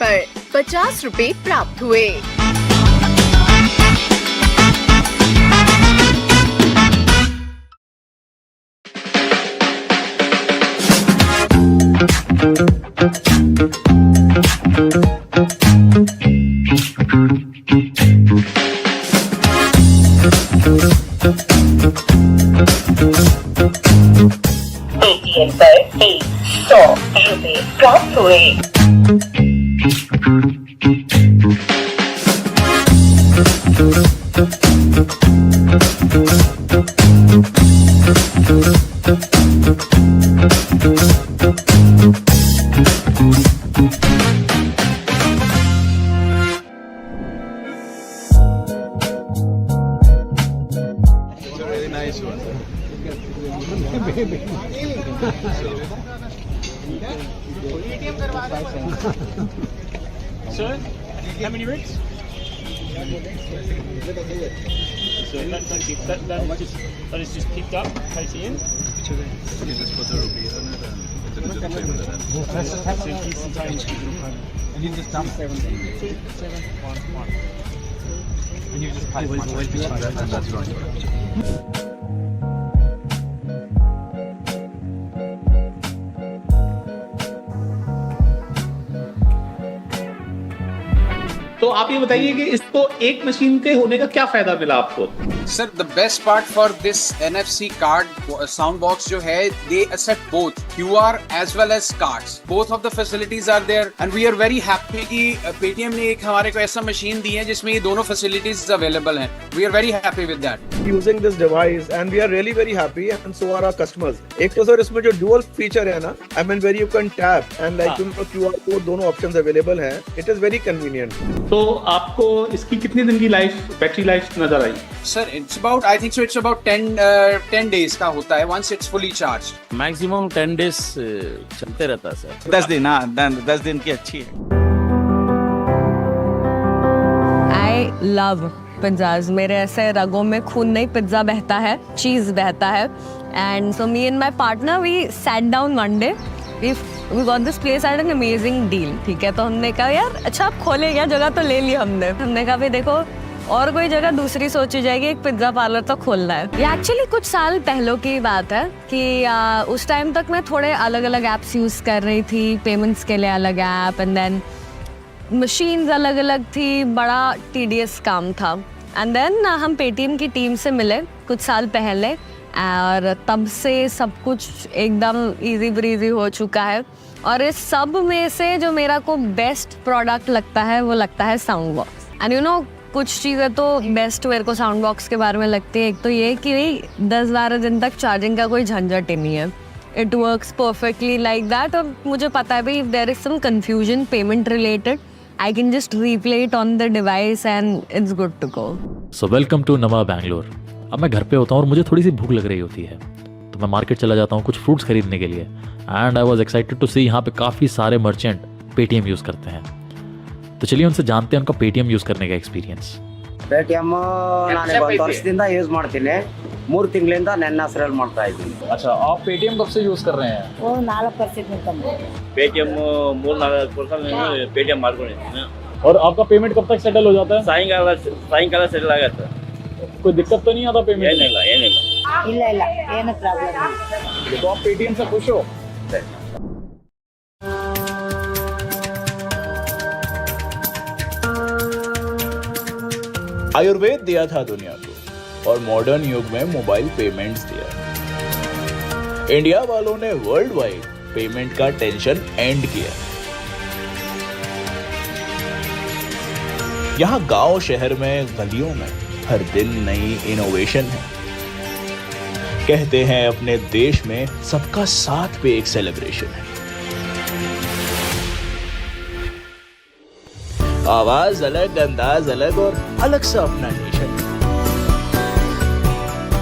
पर 50 रुपए प्राप्त हुए। पेटीएम पर 100 रुपए प्राप्त हुए। Sir, how many rings? So that is just picked up, Paytm. You just put the rupees on it and just pay with it. So instantaneous digital payment. And you just dump 7 711. and you just pay And that's right. तो आप ये बताइए कि इसको एक machine के होने का क्या फायदा मिला आपको? Sir, the best part for this NFC card Soundbox जो है, they accept both QR as well as cards. Both of the facilities are there and we are very happy कि Paytm ने एक हमारे को ऐसा मशीन दी है जिसमें ये दोनों facilities available हैं. We are very happy with that. Using this device and we are really very happy and so are our customers. एक तो सर इसमें जो dual feature है ना, I mean where you can tap and like QR code दोनों options available हैं. It is very convenient. तो आपको इसकी कितनी दिन की बैटरी लाइफ नजर आई? Sir, it's about, I think so it's about 10 days का होता है once it's fully charged. Maximum 10 days चलते रहता है सर। 10 दिन, हाँ 10 दिन की अच्छी है। I love pizzas. मेरे ऐसे रगों में खून नहीं, पिज्जा बहता है, चीज बहता है। And so me and my partner we sat down one day. We got this place at an amazing deal. ठीक है, तो हमने कहा यार अच्छा आप खोले क्या, जगह तो ले ली हमने कहा भाई देखो और कोई जगह दूसरी सोची जाएगी, एक पिज्जा पार्लर तो खोलना है। ये एक्चुअली कुछ साल पहले की बात है कि उस टाइम तक मैं थोड़े अलग अलग ऐप्स यूज़ कर रही थी, पेमेंट्स के लिए अलग ऐप एंड देन मशीन्स अलग अलग थी, बड़ा टीडियस काम था। एंड देन हम पेटीएम की टीम से मिले कुछ साल पहले और तब से सब कुछ एकदम इजी ब्रीजी हो चुका है। और इस सब में से जो मेरा को बेस्ट प्रोडक्ट लगता है वो लगता है sound box. And you know कुछ चीज़ें तो बेस्ट मेरे को साउंड बॉक्स के बारे में लगती है। एक तो ये कि भाई 10-12 दिन तक चार्जिंग का कोई झंझट ही नहीं है, it works perfectly like that. और मुझे पता है भाई if there is some confusion payment related I can just replay it on the device and it's good to go. So welcome to नवा बैंगलोर। अब मैं घर पे होता हूँ और मुझे थोड़ी सी भूख लग रही होती है तो मैं मार्केट चला जाता हूँ कुछ फ्रूट्स खरीदने के लिए। And I was excited to see यहाँ पे काफ़ी सारे मर्चेंट पेटीएम यूज़ करते हैं। तो चलिए उनसे जानते हैं उनका पेटीएम यूज़ करने का एक्सपीरियंस। ಪೇಟಿಎಮ್ ನಾನು 1 ವರ್ಷದಿಂದ ಯೂಸ್ ಮಾಡ್ತೀನಿ, 3 ತಿಂಗಳಿಂದ ನನ್ನ ಹೆಸರಲ್ಲಿ ಮಾಡ್ತಾ ಇದ್ದೀನಿ। अच्छा, आप पेटीएम कब से यूज कर रहे हैं? वो 4 ವರ್ಷದಿಂದ पेटीएम 3-4 ವರ್ಷ पेटीएम ಮಾಡ್ಕೊಂಡಿದ್ದೀನಿ। और आपका पेमेंट कब तक सेटल हो जाता है? ಸಾಯಂಕಾಲ ಸೆಟಲ್ ಆಗುತ್ತೆ। कोई दिक्कत तो नहीं आता पेमेंट? ಏನಿಲ್ಲ ಇಲ್ಲ ಏನು ಪ್ರಾಬ್ಲಮ್ ಇಲ್ಲ। तो आप पेटीएम से खुश हो? आयुर्वेद दिया था दुनिया को और मॉडर्न युग में मोबाइल पेमेंट्स दिया। इंडिया वालों ने वर्ल्ड वाइड पेमेंट का टेंशन एंड किया। यहाँ गांव शहर में गलियों में हर दिन नई इनोवेशन है। कहते हैं अपने देश में सबका साथ पे एक सेलिब्रेशन है। आवाज अलग, अंदाज अलग और अलग सा अपना नेशन।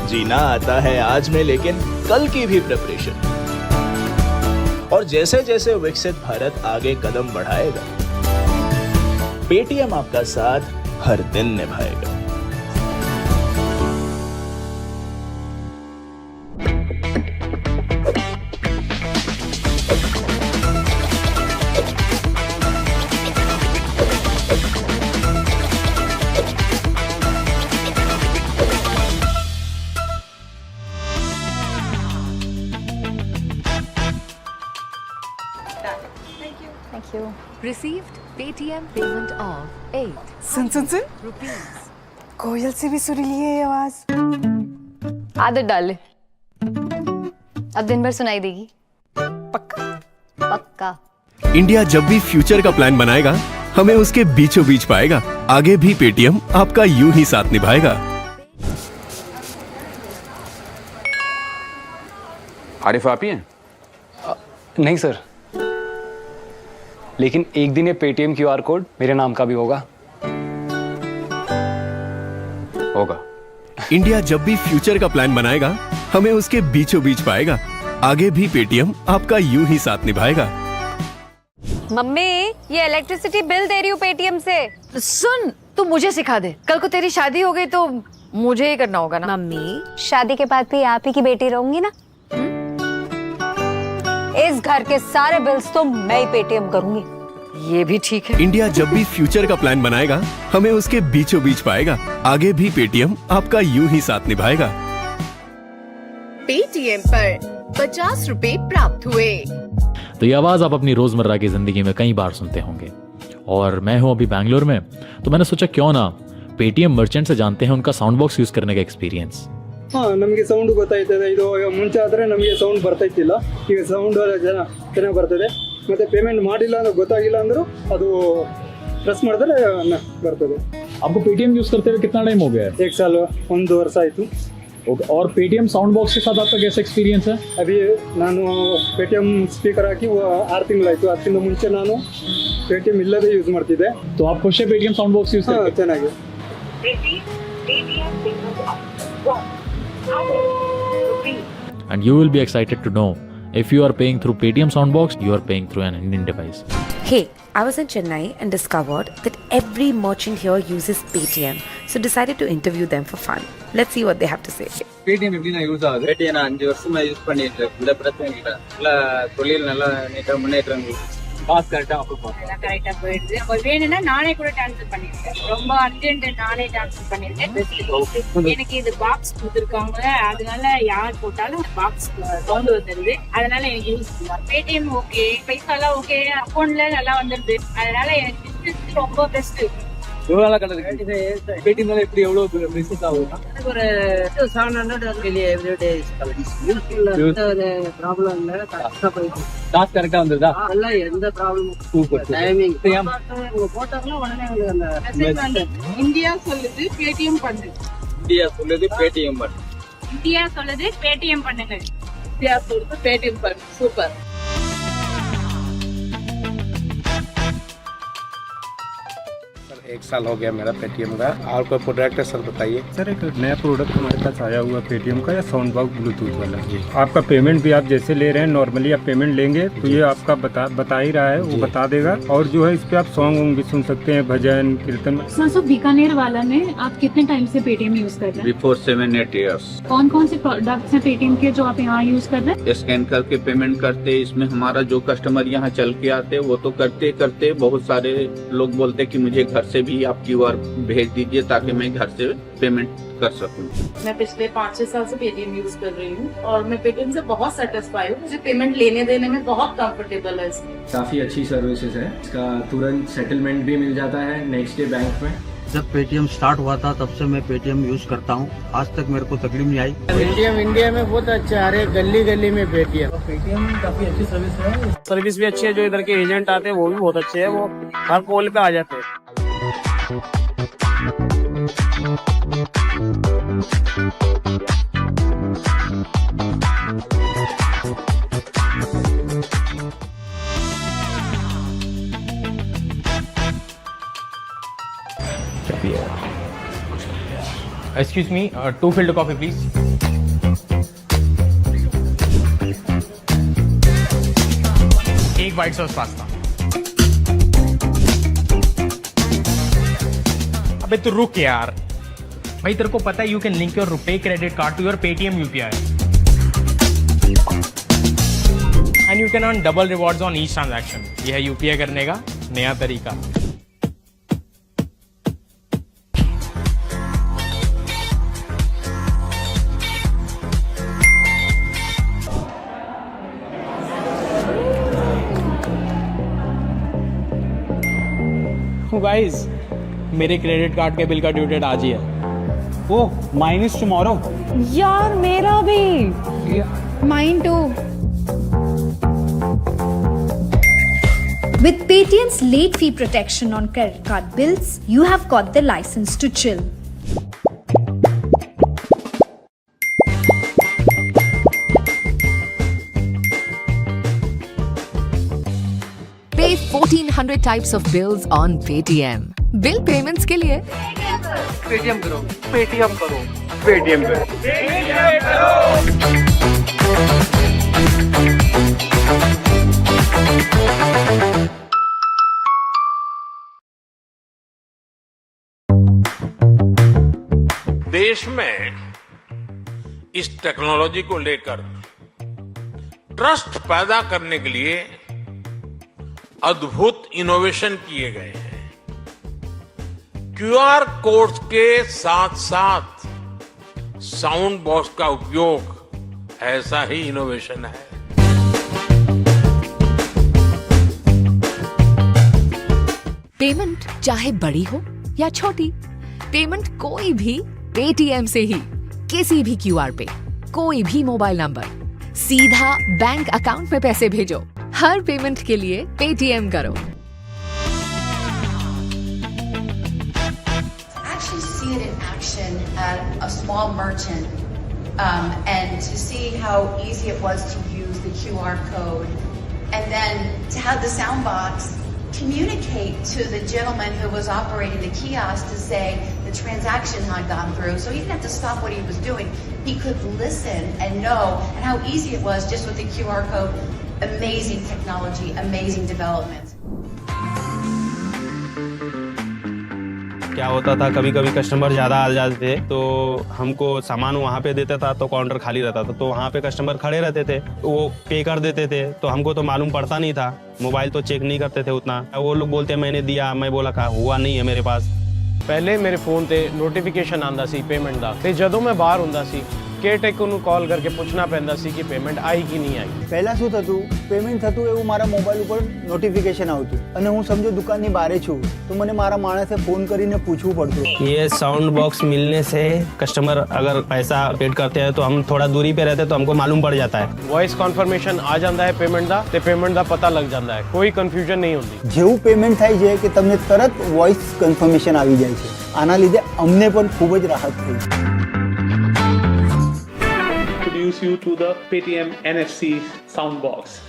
जीना आता है आज में लेकिन कल की भी प्रिपरेशन। और जैसे जैसे विकसित भारत आगे कदम बढ़ाएगा, पेटीएम आपका साथ हर दिन निभाएगा। you. Received Paytm payment of 8. Soon soon soon Rupees. कोयल से भी सुरीली है ये आवाज। आदत डाल ले, अब दिन भर सुनाई देगी। पक्का पक्का। इंडिया जब भी फ्यूचर का प्लान बनाएगा हमें उसके बीचों बीच पाएगा। आगे भी पेटीएम आपका यूं ही साथ निभाएगा। आरिफ आप ही हैं? नहीं सर, लेकिन एक दिन ये पेटीएम क्यूआर कोड मेरे नाम का भी होगा। होगा। इंडिया जब भी फ्यूचर का प्लान बनाएगा हमें उसके बीचों बीच पाएगा। आगे भी पेटीएम आपका यूं ही साथ निभाएगा। मम्मी, ये इलेक्ट्रिसिटी बिल दे रही हूँ पेटीएम से। सुन, तू मुझे सिखा दे। कल को तेरी शादी हो गई तो मुझे ही करना होगा ना। मम्मी, शादी के बाद भी आप ही की बेटी रहूंगी ना। इस घर के सारे बिल्स तो मैं ही पेटीएम करूंगी। ये भी ठीक है। इंडिया जब भी फ्यूचर का प्लान बनाएगा हमें उसके बीचों बीच पाएगा। आगे भी पेटीएम आपका यूं ही साथ निभाएगा। पेटीएम पर 50 रुपए प्राप्त हुए। तो ये आवाज़ आप अपनी रोज़मर्रा की ज़िंदगी में कई बार सुनते होंगे। और मैं हूँ अभी बैंगलोर में, तो मैंने सोचा क्यों ना पेटीएम मर्चेंट से जानते हैं उनका साउंड बॉक्स यूज़ करने का एक्सपीरियंस। ನಮಗೆ ಸೌಂಡ್ ಗೊತ್ತಾಯ್ತದೆ ಇದು ಮುಂಚೆ ಆದರೆ ನಮಗೆ ಸೌಂಡ್ ಬರ್ತಾ ಇತ್ತಿಲ್ಲ ಈಗ ಸೌಂಡ್ ಚೆನ್ನಾಗಿ ಬರ್ತದೆ ಮತ್ತೆ ಪೇಮೆಂಟ್ ಮಾಡಿಲ್ಲ ಅಂದ್ರೆ ಗೊತ್ತಾಗಿಲ್ಲ ಅಂದ್ರೂ ಅದು ಪ್ರೆಸ್ ಮಾಡಿದ್ರೆ ಬರ್ತದೆ आपको पेटीएम यूज करते हुए कितना टाइम हो गया है? 1 साल 1 ವರ್ಷ ಆಯ್ತು और पेटीएम साउंड बॉक्स के साथ आपका कैसा एक्सपीरियंस है? अभी ನಾನು ಪೇಟಿಎಂ ಸ್ಪೀಕರ್ ಹಾಕಿ 6 ತಿಂಗಳಾಯ್ತು ಅದಕ್ಕಿಂತ ಮುಂಚೆ ನಾನು ಪೇಟಿಎಂ ಇಲ್ಲದೆ ಯೂಸ್ ಮಾಡ್ತಿದ್ದೆ तो आप खुश है पेटीएम साउंड बॉक्स यूज करके? ಚೆನ್ನಾಗಿ And you will be excited to know if you are paying through Paytm Soundbox, you are paying through an Indian device. Hey, I was in Chennai and discovered that every merchant here uses Paytm, so decided to interview them for fun. Let's see what they have to say. Paytm எப்படி நான் use ஆகுது? Paytm நான் 5 வருஷமா use பண்ணிட்டு இருக்கேன். இந்த பிரச்சனை இல்ல. நல்ல தொழில் நல்ல நீட்டா முன்னேற்றம் காசு கரெக்டா எல்லாம் கரெக்டா போயிடுது. அப்ப வேணும்னா நானே கூட ட்ரான்ஸ்ஃபர் பண்ணிருக்கேன். ரொம்ப அர்ஜென்ட் நானே ட்ரான்ஸ்ஃபர் பண்ணிருக்கேன். எனக்கு இது பாக்ஸ் கொடுத்துருக்காங்க, அதனால யார் போட்டாலும் பாக்ஸ் சவுண்ட் வந்துருது. அதனால எனக்கு யூஸ் பேடிஎம் ஓகே, பைசாலாம் ஓகே, அக்கௌண்ட்ல நல்லா வந்துருது. அதனால எனக்கு பிசினஸ் ரொம்ப பெஸ்ட். எவ்வளவு நாளா கடை இருக்கு? பேடிஎம்னால எப்படி எவ்வளவு பிசினஸ் ஆகுதுன்னா ஒரு 700 வெளியே எவ்ரிடே ஒரு ப்ராப்ளம் இல்ல, கரெக்டா போயிட்டு காசு கரெக்டா வந்துருதா? எல்லாம் எந்த ப்ராப்ளமும் சூப்பர் டைமிங் போட்டோம்னா உடனே அந்த மெசேஜ் வந்து இந்தியா சொல்லுது பேடிஎம் பண்ணு, இந்தியா சொல்லுது பேடிஎம் பண்ணு, இந்தியா சொல்லுது பேடிஎம் பண்ணுங்க, இந்தியா சொல்லுது பேடிஎம் பண்ணு. சூப்பர். एक साल हो गया मेरा पेटीएम का। और कोई प्रोडक्ट है सर बताइए। सर एक नया प्रोडक्ट हमारे पास आया हुआ पेटीएम का, या साउंड बॉक्स ब्लूटूथ वाला जी। आपका पेमेंट भी आप जैसे ले रहे हैं नॉर्मली आप पेमेंट लेंगे तो ये आपका बता ही रहा है, वो बता देगा। और जो है इस पे आप सॉन्ग भी सुन सकते हैं, भजन कीर्तन। सर बीकानेर वाला में आप कितने टाइम से पेटीएम यूज कर रहे हैं? Before 7-8 years। कौन कौन से प्रोडक्ट्स हैं पेटीएम के जो आप यहाँ यूज कर रहे हैं? स्कैन करके पेमेंट करते, इसमें हमारा जो कस्टमर यहाँ चल के आते वो तो करते करते बहुत सारे लोग बोलते कि मुझे घर से भी आप क्यूआर भेज दीजिए ताकि मैं घर से पेमेंट कर सकूं। मैं पिछले 5-6 साल से पेटीएम यूज कर रही हूँ और मैं पेटीएम से बहुत सेटिस्फाई हूँ। मुझे पेमेंट लेने देने में बहुत कंफर्टेबल है इसमें। काफी अच्छी सर्विसेज है, इसका तुरंत सेटलमेंट भी मिल जाता है नेक्स्ट डे बैंक में। जब पेटीएम स्टार्ट हुआ था तब से मैं पेटीएम यूज करता हूँ, आज तक मेरे को तकलीफ नहीं आई। पेटीएम इंडिया में बहुत अच्छा है, अरे गली गली में पेटीएम काफी अच्छी सर्विस है। सर्विस भी अच्छी है, जो इधर के एजेंट आते हैं वो भी बहुत अच्छे हैं, वो हर कॉल पे आ जाते हैं। Excuse me, 2 filter coffee please. एक व्हाइट सॉस पास्ता। अबे तू रुक यार भाई, तेरे को पता है you can link your RuPay credit card to your Paytm UPI and you can earn double rewards on each transaction. यह है यूपीआई करने का नया तरीका। गाइस, मेरे क्रेडिट कार्ड के बिल का ड्यू डेट आज ही है। Oh, mine is tomorrow. यार मेरा भी। Mine too. With Paytm's late fee protection on credit card bills, you have got the license to chill. Pay 1400 types of bills on Paytm. Bill payments के लिए Paytm करो, Paytm करो, Paytm करो। देश में इस टेक्नोलॉजी को लेकर ट्रस्ट पैदा करने के लिए अद्भुत इनोवेशन किए गए हैं। क्यूआर कोड के साथ साथ साउंड बॉक्स का उपयोग ऐसा ही इनोवेशन है। पेमेंट चाहे बड़ी हो या छोटी, पेमेंट कोई भी पेटीएम से ही, किसी भी क्यूआर पे, कोई भी मोबाइल नंबर, सीधा बैंक अकाउंट में पैसे भेजो। हर पेमेंट के लिए पेटीएम करो। Actually see it in action at a small merchant, and to see how easy it was to use the QR code, and then to have the Soundbox communicate to the gentleman who was operating the kiosk to say the transaction had gone through. So he didn't have to stop what he was doing. He could listen and know, and how easy it was just with the QR code. Amazing technology, amazing development. क्या होता था, कभी कभी customer ज़्यादा आ जाते थे तो हमको सामान वहाँ पे देता था तो काउंटर खाली रहता था, तो वहाँ पे कस्टमर खड़े रहते थे, वो पे कर देते थे, तो हमको तो मालूम पड़ता नहीं था, मोबाइल तो चेक नहीं करते थे उतना। वो लोग बोलते मैंने दिया, मैं बोला कहा हुआ नहीं है मेरे पास। पहले मेरे फोन ते नोटिफिकेशन आंदा सी पेमेंट दा, ते ਜਦੋਂ मैं बाहर ਹੁੰਦਾ ਸੀ केयरटेकर ਨੂੰ कॉल करके पूछना पैंदा सी कि पेमेंट आई कि नहीं आई। પહેલા શું થતું, પેમેન્ટ થતું એવું મારા મોબાઈલ ઉપર નોટિફિકેશન આવતું અને હું સમજો દુકાનની બહાર છું તો મને મારા માણસે ફોન કરીને પૂછવું પડતું। ये साउंड बॉक्स मिलने से कस्टमर अगर पैसा पेड करते हैं तो हम थोड़ा दूरी पे रहते हैं तो हमको मालूम पड़ जाता है। वॉइस कन्फर्मेशन आ जाता है पेमेंट दा, ते पेमेंट दा पता लग जाता है, कोई कंफ्यूजन नहीं होती। જેવું પેમેન્ટ થાય છે કે તમને તરત વોઇસ કન્ફર્મેશન આવી જાય છે। આના લીધે અમને પણ ખૂબ જ રાહત થઈ। Introduce you to the Paytm NFC Soundbox.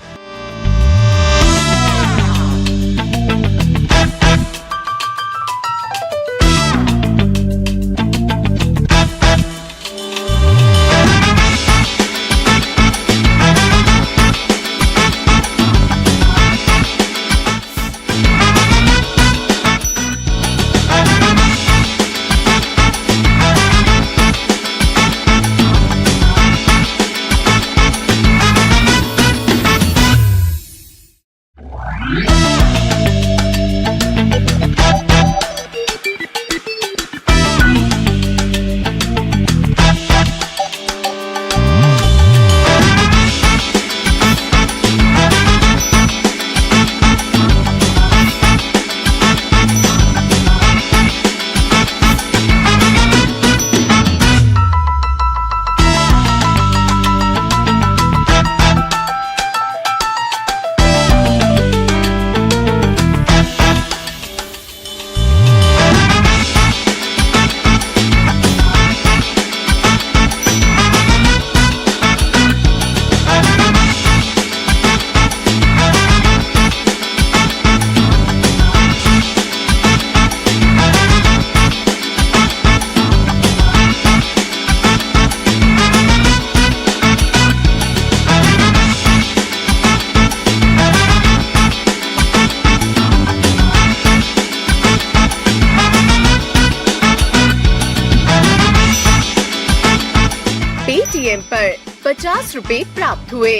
Paytm पर 50 रुपए प्राप्त हुए।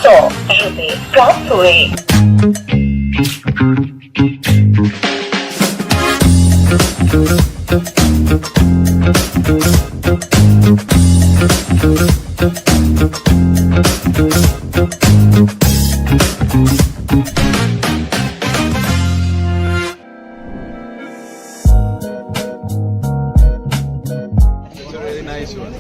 ₹100 प्राप्त हुए। Very nice one.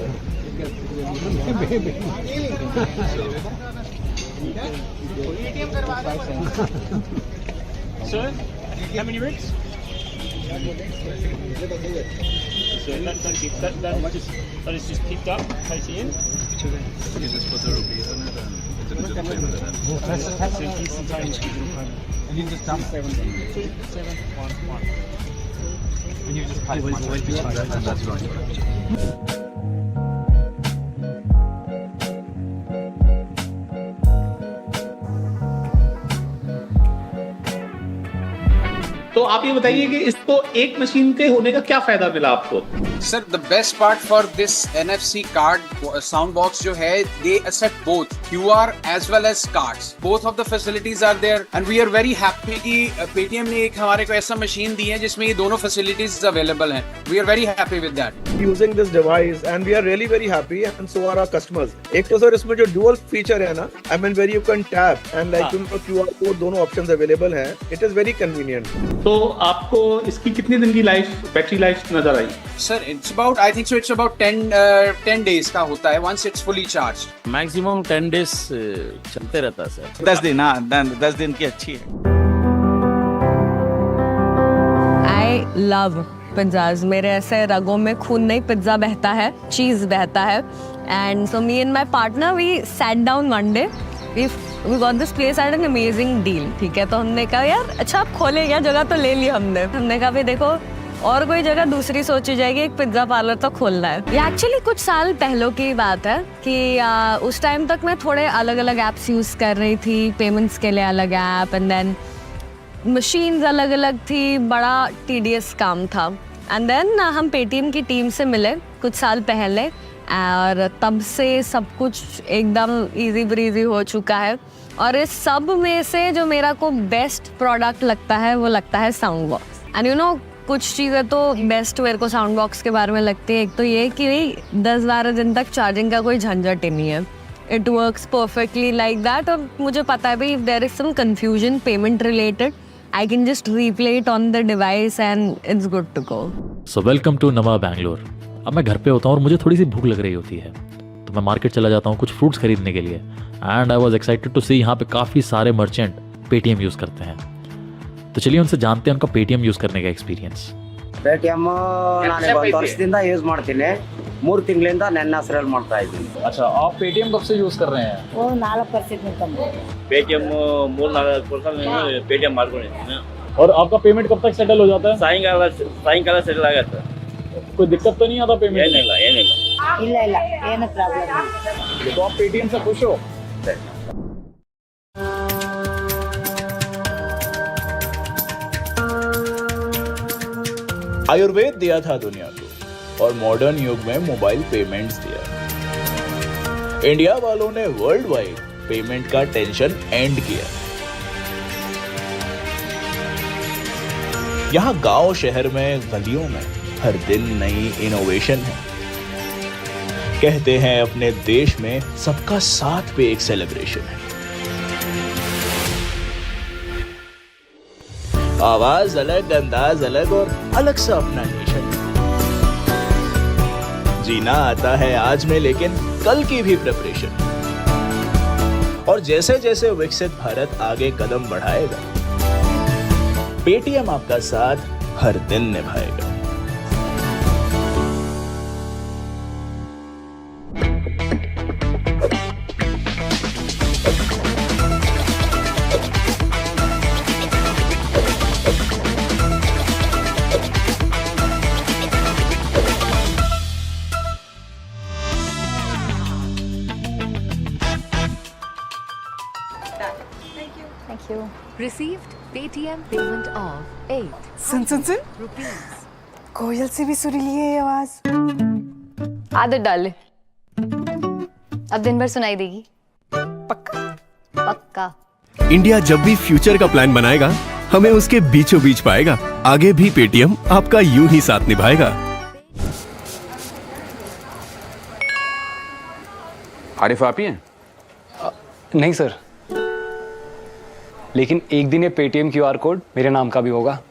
Sir, how many rings? So that is just picked up, Paytm. You can just put the rupees on it and it's a digital payment of that. That's an instantaneous digital payment. And you just dump 7. 711. And you just pay And that's right. तो आप ये बताइए कि इसको एक machine के होने का क्या फायदा मिला आपको? Sir the best part for this NFC card sound box जो है they accept both QR as well as cards both of the facilities are there and we are very happy कि Paytm ने एक हमारे को ऐसा मशीन दी है जिसमें ये दोनों फैसिलिटीज अवेलेबल हैं we are very happy with that using this device and we are really very happy and so are our customers एक तो सर इसमें जो डुअल फीचर है ना I mean where you can tap and like QR code दोनों options available हैं it is very convenient तो आपको इसकी कितने दिन की लाइफ बैटरी लाइफ नजर आई? Sir it's about I think so it's about 10 days का होता है once it's fully charged maximum 10 days चलते रहता है सर 10 दिन हाँ 10 दिन की अच्छी है। आई लव पिज़्ज़ाज मेरे ऐसे रगों में खून नहीं पिज़्ज़ा बहता है चीज़ बहता है and so me and my partner we sat down one day we got this place at an amazing deal ठीक है तो हमने कहा यार अच्छा आप खोले क्या जगह तो ले ली हमने कहा भाई देखो और कोई जगह दूसरी सोची जाएगी एक पिज्ज़ा पार्लर तो खोलना है ये एक्चुअली कुछ साल पहले की बात है कि उस टाइम तक मैं थोड़े अलग अलग ऐप्स यूज़ कर रही थी पेमेंट्स के लिए अलग ऐप एंड देन मशीन्स अलग अलग थी बड़ा टीडियस काम था एंड देन हम पेटीएम की टीम से मिले कुछ साल पहले और तब से सब कुछ एकदम इजी ब्रीजी हो चुका है और इस सब में से जो मेरा को बेस्ट प्रोडक्ट लगता है वो लगता है sound box and you know कुछ चीज़ें तो बेस्ट मेरे को साउंड बॉक्स के बारे में लगती है एक तो ये कि भाई 10-12 दिन तक चार्जिंग का कोई झंझट ही नहीं है it works perfectly like that और मुझे पता है भाई if there is some confusion payment related I can just replay it on the device and it's good to go so welcome to नवा बैंगलोर अब मैं घर पे होता हूँ और मुझे थोड़ी सी भूख लग रही होती है तो मैं मार्केट चला जाता हूँ कुछ फ्रूट्स खरीदने के लिए and I was excited to see यहाँ पे काफ़ी सारे मर्चेंट पेटीएम यूज़ करते हैं तो चलिए उनसे जानते हैं उनका पेटीएम यूज़ करने का एक्सपीरियंस ಪೇಟಿಎಮ್ ನಾನು 1 ವರ್ಷದಿಂದ ಯೂಸ್ ಮಾಡ್ತೀನಿ 3 ತಿಂಗಳಿಂದ ನನ್ನ ಹೆಸರಲ್ಲಿ ಮಾಡ್ತಾ ಇದ್ದೀನಿ अच्छा आप Paytm कब से यूज कर रहे हैं ಓ 4 ವರ್ಷದಿಂದ पेटीएम 3-4 ವರ್ಷ पेटीएम ಮಾಡ್ಕೊಂಡಿದ್ದೀನಿ और आपका पेमेंट कब तक सेटल हो जाता है ಸಾಯಂಕಾಲ ಸೆಟಲ್ ಆಗುತ್ತೆ कोई दिक्कत तो नहीं आता पेमेंट ಏನಿಲ್ಲ ಇಲ್ಲ ಇಲ್ಲ ಏನು ಪ್ರಾಬ್ಲಮ್ ಇಲ್ಲ तो आप Paytm से खुश हो आयुर्वेद दिया था दुनिया को और मॉडर्न युग में मोबाइल पेमेंट्स दिया इंडिया वालों ने वर्ल्ड वाइड पेमेंट का टेंशन एंड किया यहाँ गांव शहर में गलियों में हर दिन नई इनोवेशन है कहते हैं अपने देश में सबका साथ पे एक सेलिब्रेशन है आवाज अलग अंदाज अलग और अलग सा अपना नेशन जीना आता है आज में लेकिन कल की भी प्रिपरेशन और जैसे जैसे विकसित भारत आगे कदम बढ़ाएगा पेटीएम आपका साथ हर दिन निभाएगा Received Paytm payment of 8 soon rupees. कोयल से भी सुरीली है ये आवाज आदत डाल ले अब दिन भर सुनाई देगी पक्का पक्का। इंडिया जब भी फ्यूचर का प्लान बनाएगा, हमें उसके बीचों बीच पाएगा। आगे भी पेटीएम आपका यूं ही साथ निभाएगा। आरिफ आप ही हैं? नहीं सर, लेकिन एक दिन ये पेटीएम क्यूआर कोड मेरे नाम का भी होगा।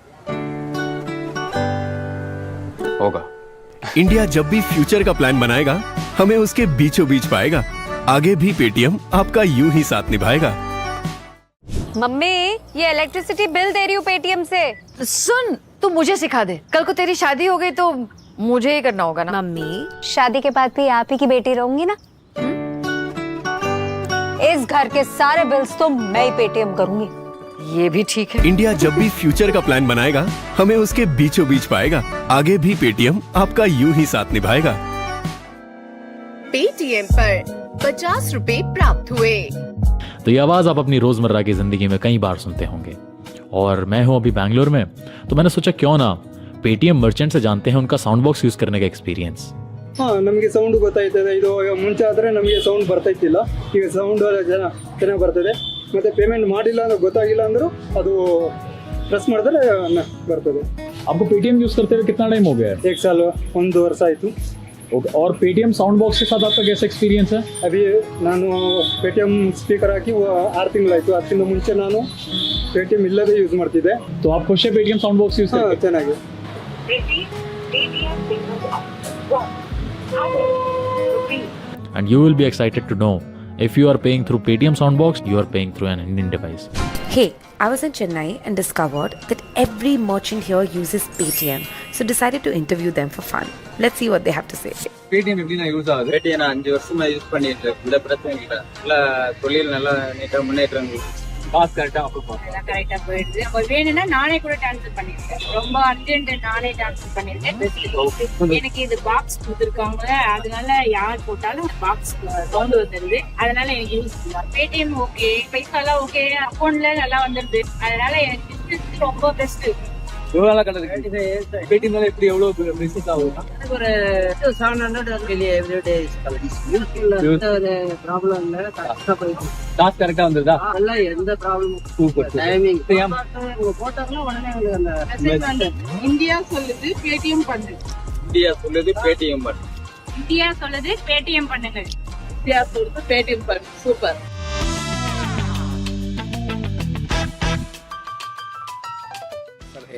इंडिया जब भी फ्यूचर का प्लान बनाएगा, हमें उसके बीचों बीच पाएगा। आगे भी पेटीएम आपका यूं ही साथ निभाएगा। मम्मी, ये इलेक्ट्रिसिटी बिल दे रही हूँ पेटीएम से। सुन, तू मुझे सिखा दे। कल को तेरी शादी हो गई तो मुझे ही करना होगा ना। मम्मी, शादी के बाद भी आप ही की बेटी रहूंगी ना। इस घर के सारे बिल्स तो मैं ही पेटीएम करूंगी। ये भी ठीक है। इंडिया जब भी फ्यूचर का प्लान बनाएगा, हमें उसके बीचों बीच पाएगा। आगे भी पेटीएम आपका यूं ही साथ निभाएगा। पेटीएम पर 50 रुपए प्राप्त हुए। तो ये आवाज़ आप अपनी रोज़मर्रा की ज़िंदगी में कई बार सुनते होंगे। और मैं हूँ अभी बैंगलोर में, तो मैंने सोचा क्यों ना पेटीएम मर्चेंट से जानते हैं उनका साउंड बॉक्स यूज़ करने का एक्सपीरियंस। ನಮಗೆ ಸೌಂಡ್ ಗೊತ್ತಾಯ್ತದೆ. ಇದು ಮುಂಚೆ ಆದರೆ ನಮಗೆ ಸೌಂಡ್ ಬರ್ತಾ ಇತ್ತಿಲ್ಲ. ಈಗ ಸೌಂಡ್ ಚೆನ್ನಾಗಿ ಬರ್ತದೆ. ಮತ್ತೆ ಪೇಮೆಂಟ್ ಮಾಡಿಲ್ಲ ಅಂದ್ರೆ ಗೊತ್ತಾಗಿಲ್ಲ ಅಂದರೂ ಅದು ಪ್ರೆಸ್ ಮಾಡಿದ್ರೆ ಬರ್ತದೆ. आपको पेटीएम यूज करते हुए कितना टाइम हो गया है? 1 साल 1 ವರ್ಷ ಆಯಿತು. और पेटीएम साउंड बॉक्स के साथ आपका कैसा एक्सपीरियंस है? अभी ನಾನು ಪೇಟಿಎಂ ಸ್ಪೀಕರ್ ಹಾಕಿ 6 ತಿಂಗಳಾಯಿತು. ಅದಕ್ಕಿಂತ ಮುಂಚೆ ನಾನು ಪೇಟಿಎಂ ಇಲ್ಲದೆ ಯೂಸ್ ಮಾಡ್ತಿದ್ದೆ. तो आप खुश है पेटीएम साउंड बॉक्स यूज करके? ಚೆನ್ನಾಗಿ. And you will be excited to know, if you are paying through Paytm Soundbox, you are paying through an Indian device. Hey, I was in Chennai and discovered that every merchant here uses Paytm, so decided to interview them for fun. Let's see what they have to say. Paytm எப்படினா use ஆகுது? Paytm நான் 5 வருஷமா use பண்ணிட்டு இருக்கேன். இந்த பிரச்சனை இல்ல. நல்ல தொழில் நல்லா நீட்டா முன்னேற்றம். காசு கரெக்டா கரெக்டா போயிடுது. ஒரு வேணும்னா நானே கூட ட்ரான்ஸ்ஃபர் பண்ணிருக்கேன். ரொம்ப அர்ஜென்ட் நானே ட்ரான்ஸ்ஃபர் பண்ணிருக்கேன். எனக்கு இது பாக்ஸ் கொடுத்துருக்காங்க, அதனால யார் போட்டாலும் பாக்ஸ் சவுண்ட் வந்துருது. அதனால எனக்கு யூஸ் பேடிஎம் ஓகே, பைசாலாம் ஓகே, அக்கௌண்ட்ல நல்லா வந்துருது. அதனால எனக்கு பிசினஸ் ரொம்ப பெஸ்ட். எவ்வளவு நாளா கட்டது? பேடிஎம்னால எப்படி எவ்வளவு பிசினஸ் ஆகும்? ஒரு 700 வெளியே எவ்ரிடே ஒரு ப்ராப்ளம் இல்ல. கரெக்டா போயிடுது. காசு கரெக்டா வந்துருதா? அதெல்லாம் எந்த ப்ராப்ளமும். சூப்பர். டைமிங் போட்டாங்கன்னா உடனே உங்களுக்கு இந்தியா சொல்லுது பேடிஎம் பண்ணு. இந்தியா சொல்லுது பேடிஎம் பண்ணு. இந்தியா சொல்லுது பேடிஎம் பண்ணுங்க. இந்தியா சொல்லுது பேடிஎம் பண்ணு. சூப்பர்.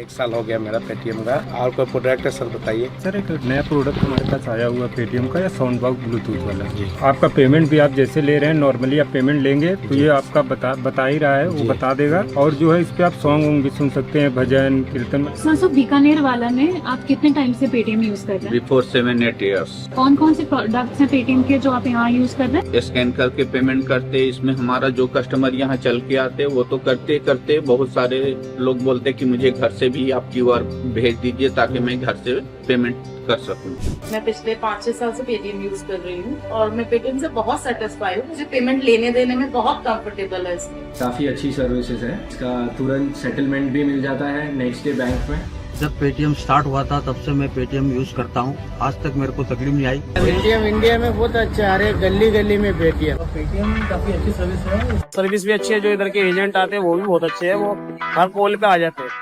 एक साल हो गया मेरा पेटीएम का। और कोई प्रोडक्ट है सर बताइए। सर एक नया प्रोडक्ट हमारे पास आया हुआ पेटीएम का, या साउंड बॉक्स ब्लूटूथ वाला। आपका पेमेंट भी आप जैसे ले रहे हैं नॉर्मली आप पेमेंट लेंगे तो ये आपका बता ही रहा है, वो बता देगा। और जो है इस पे आप सॉन्ग भी सुन सकते हैं, भजन कीर्तन। सर बीकानेर वाला में आप कितने टाइम से पेटीएम यूज कर रहे हैं? Before 7-8 years। कौन कौन से प्रोडक्ट्स हैं पेटीएम के जो आप यहाँ यूज कर रहे हैं? स्कैन करके पेमेंट करते, इसमें हमारा जो कस्टमर यहाँ चल के आते वो तो करते करते बहुत सारे लोग बोलते कि मुझे घर से भी आप क्यूआर भेज दीजिए ताकि मैं घर से पेमेंट कर सकूं। मैं पिछले 5-6 साल से पेटीएम यूज कर रही हूँ और मैं पेटीएम से बहुत सेटिस्फाई हूँ। मुझे पेमेंट लेने देने में बहुत कंफर्टेबल है इसमें। काफी अच्छी सर्विसेज है, इसका तुरंत सेटलमेंट भी मिल जाता है नेक्स्ट डे बैंक में। जब पेटीएम स्टार्ट हुआ था तब से मैं पेटीएम यूज करता हूँ, आज तक मेरे को तकलीफ नहीं आई। पेटीएम इंडिया में बहुत अच्छा है, अरे गली गली में पेटीएम काफी अच्छी सर्विस है। सर्विस भी अच्छी है, जो इधर के एजेंट आते हैं वो भी बहुत अच्छे हैं, वो हर कॉल पे आ जाते हैं।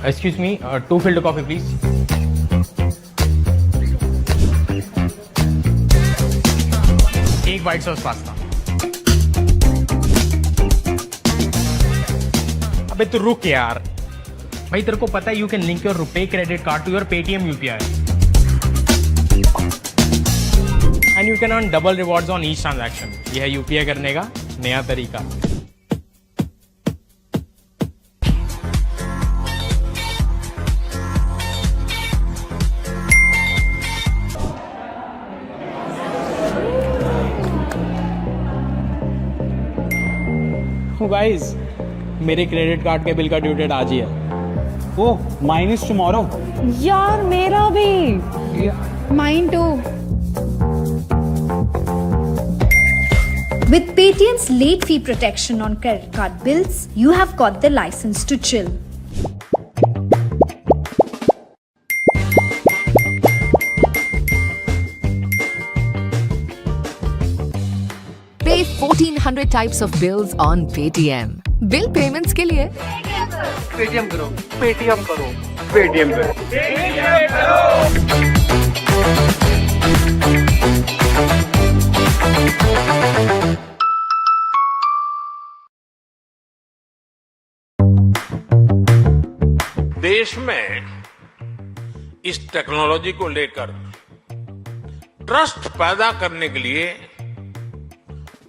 Excuse me, 2 filter coffee please. एक व्हाइट सॉस पास्ता। अबे तू रुक यार। भाई तेरे को पता है you can link your RuPay credit card to your Paytm UPI and you can earn double rewards on each transaction. यह है यूपीआई करने का नया तरीका। गाइस मेरे क्रेडिट कार्ड के बिल का ड्यू डेट आज ही है। Oh, mine is tomorrow. यार मेरा भी। Mine too. With Paytm's late fee protection on credit card bills, you have got the license to chill. Pay 1400 types of bills on Paytm. Bill payments के लिए Paytm करो, Paytm करो, Paytm करो। देश में इस टेक्नोलॉजी को लेकर ट्रस्ट पैदा करने के लिए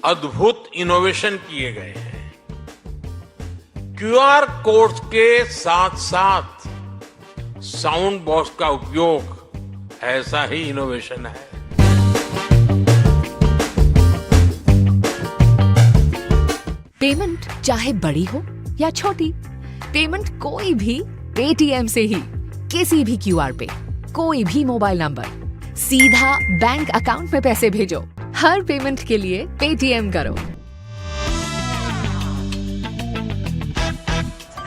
अद्भुत इनोवेशन किए गए हैं। क्यूआर कोड के साथ साथ साउंड बॉक्स का उपयोग ऐसा ही इनोवेशन है। पेमेंट चाहे बड़ी हो या छोटी, पेमेंट कोई भी पेटीएम से ही किसी भी क्यूआर पे, कोई भी मोबाइल नंबर, सीधा बैंक अकाउंट में पैसे भेजो। हर पेमेंट के लिए पेटीएम करो।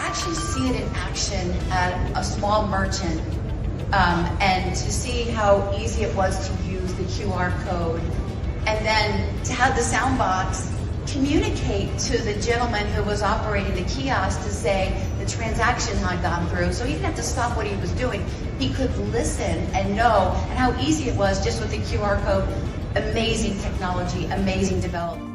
Actually see it in action at a small merchant, and to see how easy it was to use the QR code, and then to have the Soundbox communicate to the gentleman who was operating the kiosk to say the transaction had gone through. So he didn't have to stop what he was doing. He could listen and know, and how easy it was just with the QR code. Amazing technology, amazing development.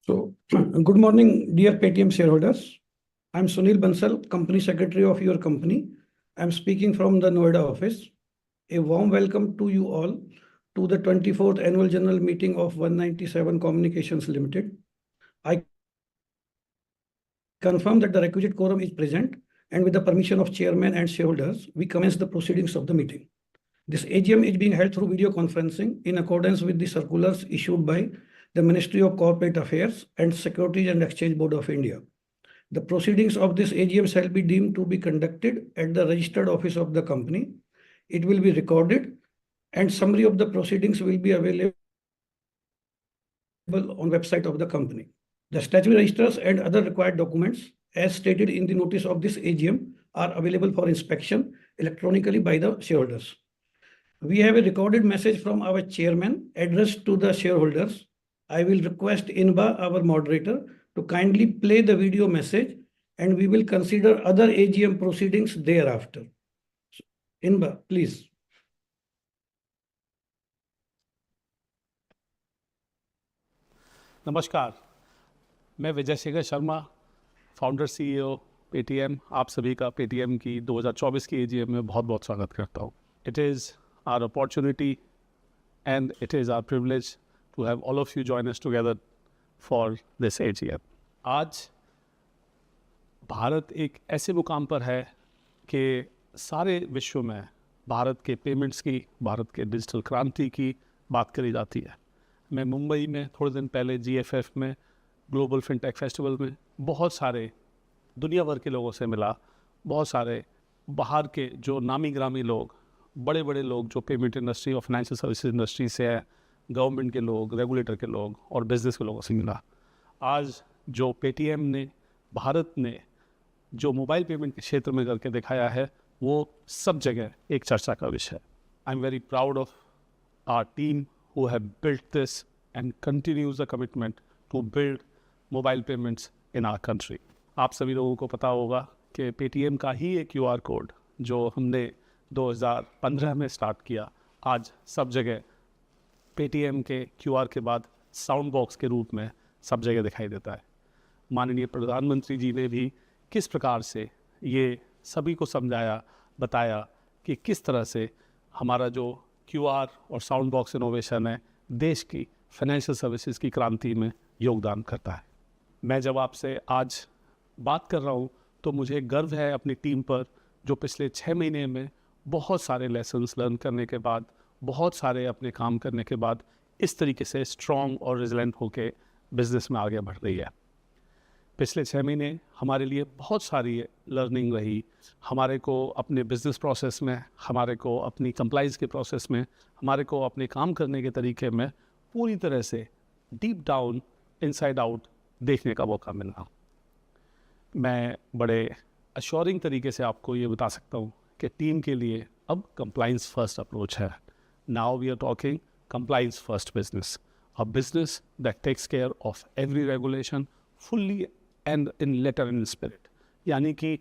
So, good morning, dear Paytm shareholders. I'm Sunil Bansal, Company Secretary of your company. I'm speaking from the Noida office. A warm welcome to you all to the 24th Annual General Meeting of 197 Communications Limited. I confirm that the requisite quorum is present, and with the permission of Chairman and shareholders, we commence the proceedings of the meeting. This AGM is being held through video conferencing in accordance with the circulars issued by the Ministry of Corporate Affairs and Securities and Exchange Board of India. The proceedings of this AGM shall be deemed to be conducted at the registered office of the company. It will be recorded, and summary of the proceedings will be available on website of the company. The statutory registers and other required documents, as stated in the notice of this AGM, are available for inspection electronically by the shareholders. We have a recorded message from our chairman addressed to the shareholders. I will request Inba, our moderator, to kindly play the video message, and we will consider other AGM proceedings thereafter. Inba, please. नमस्कार, मैं Vijay Shekhar Sharma, founder CEO Paytm, आप सभी का Paytm की 2024 की AGM में बहुत बहुत स्वागत करता हूँ। It is our opportunity and it is our privilege to have all of you join us together for this AGM. आज भारत एक ऐसे मुकाम पर है कि सारे विश्व में भारत के पेमेंट्स की, भारत के डिजिटल क्रांति की बात करी जाती है। मैं मुंबई में थोड़े दिन पहले GFF में ग्लोबल फिनटेक फेस्टिवल में बहुत सारे दुनिया भर के लोगों से मिला। बहुत सारे बाहर के जो नामी ग्रामी लोग, बड़े बड़े लोग जो पेमेंट इंडस्ट्री और फाइनेंशियल सर्विसेज इंडस्ट्री से हैं, गवर्नमेंट के लोग, रेगुलेटर के लोग और बिजनेस के लोगों से मिला। आज जो पेटीएम ने, भारत ने जो मोबाइल पेमेंट के क्षेत्र में करके दिखाया है, वो सब जगह एक चर्चा का विषय है। I am very proud of our team who have built this and continues the commitment to build mobile payments in our country. आप सभी लोगों को पता होगा कि पेटीएम का ही एक QR कोड जो हमने 2015 में स्टार्ट किया, आज सब जगह पेटीएम के QR के बाद साउंड बॉक्स के रूप में सब जगह दिखाई देता है। माननीय प्रधानमंत्री जी ने भी किस प्रकार से ये सभी को समझाया, बताया कि किस तरह से हमारा जो QR और साउंड बॉक्स इनोवेशन है, देश की फाइनेंशियल सर्विसेज की क्रांति में योगदान करता है। मैं जब आपसे आज बात कर रहा हूँ तो मुझे गर्व है अपनी टीम पर, जो पिछले 6 महीने में बहुत सारे लेसन्स लर्न करने के बाद, बहुत सारे अपने काम करने के बाद इस तरीके से स्ट्रॉन्ग और रेजिलेंट होके बिजनेस में आगे बढ़ रही है। पिछले 6 महीने हमारे लिए बहुत सारी लर्निंग रही। हमारे को अपने बिजनेस प्रोसेस में, हमारे को अपनी कंप्लाइंस के प्रोसेस में, हमारे को अपने काम करने के तरीके में पूरी तरह से डीप डाउन, इनसाइड आउट देखने का मौका मिला। मैं बड़े अश्योरिंग तरीके से आपको ये बता सकता हूँ कि टीम के लिए अब कंप्लाइंस फर्स्ट अप्रोच है। Now we are talking compliance first business, a business that takes care of every regulation fully and in letter and spirit। यानी कि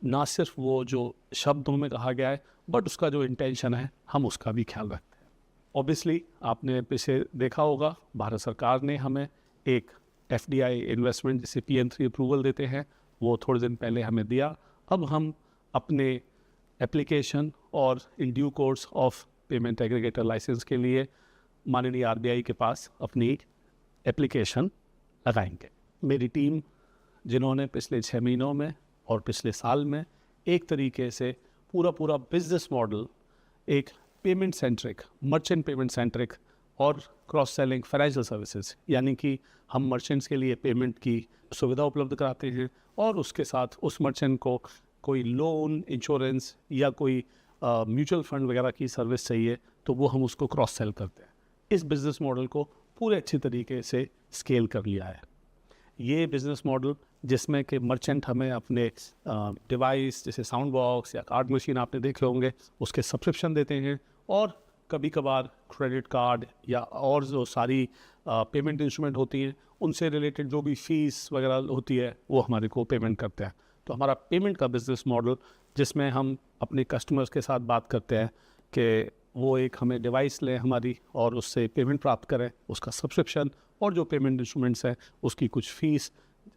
ना सिर्फ वो जो शब्दों में कहा गया है बट उसका जो इंटेंशन है हम उसका भी ख्याल रखते हैं। ऑब्वियसली आपने पीछे देखा होगा, भारत सरकार ने हमें एक FDI इन्वेस्टमेंट जिसे PN3 अप्रूवल देते हैं वो थोड़े दिन पहले हमें दिया। अब हम अपने एप्लीकेशन और in due course of payment aggregator license के लिए माननीय RBI के पास अपनी एप्लीकेशन लगाएंगे। मेरी टीम, जिन्होंने पिछले 6 महीनों में और पिछले साल में एक तरीके से पूरा बिजनेस मॉडल एक payment centric, merchant payment centric और क्रॉस सेलिंग फाइनेंशियल सर्विसेज, यानी कि हम मर्चेंट्स के लिए पेमेंट की सुविधा उपलब्ध कराते हैं और उसके साथ उस मर्चेंट को कोई लोन, इंश्योरेंस या कोई म्यूचुअल फंड वगैरह की सर्विस चाहिए तो वो हम उसको क्रॉस सेल करते हैं। इस बिज़नेस मॉडल को पूरे अच्छी तरीके से स्केल कर लिया है। ये बिज़नेस मॉडल जिसमें कि मर्चेंट हमें अपने डिवाइस जैसे साउंड बॉक्स या कार्ड मशीन आपने देखे होंगे उसके सब्सक्रिप्शन देते हैं और कभी कभार क्रेडिट कार्ड या और जो सारी पेमेंट इंस्ट्रूमेंट होती हैं उनसे रिलेटेड जो भी फीस वगैरह होती है वो हमारे को पेमेंट करते हैं। तो हमारा पेमेंट का बिज़नेस मॉडल जिसमें हम अपने कस्टमर्स के साथ बात करते हैं कि वो एक हमें डिवाइस लें हमारी और उससे पेमेंट प्राप्त करें, उसका सब्सक्रिप्शन और जो पेमेंट इंस्ट्रूमेंट्स हैं उसकी कुछ फ़ीस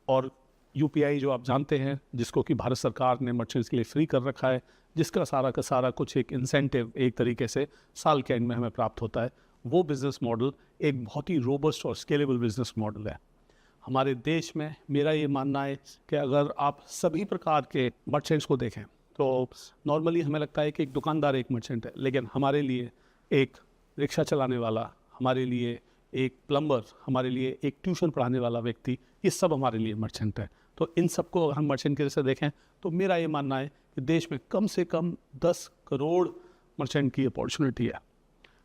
और UPI जो आप जानते हैं जिसको कि भारत सरकार ने मर्चेंट्स के लिए फ्री कर रखा है, जिसका सारा का सारा कुछ एक इंसेंटिव एक तरीके से साल के एंड में हमें प्राप्त होता है। वो बिज़नेस मॉडल एक बहुत ही रोबस्ट और स्केलेबल बिज़नेस मॉडल है। हमारे देश में मेरा ये मानना है कि अगर आप सभी प्रकार के मर्चेंट्स को देखें तो नॉर्मली हमें लगता है कि एक दुकानदार एक मर्चेंट है, लेकिन हमारे लिए एक रिक्शा चलाने वाला, हमारे लिए एक प्लम्बर, हमारे लिए एक ट्यूशन पढ़ाने वाला व्यक्ति, ये सब हमारे लिए मर्चेंट है। तो इन सबको अगर हम मर्चेंट के जैसे देखें तो मेरा ये मानना है कि देश में कम से कम 10 करोड़ मर्चेंट की अपॉर्चुनिटी है।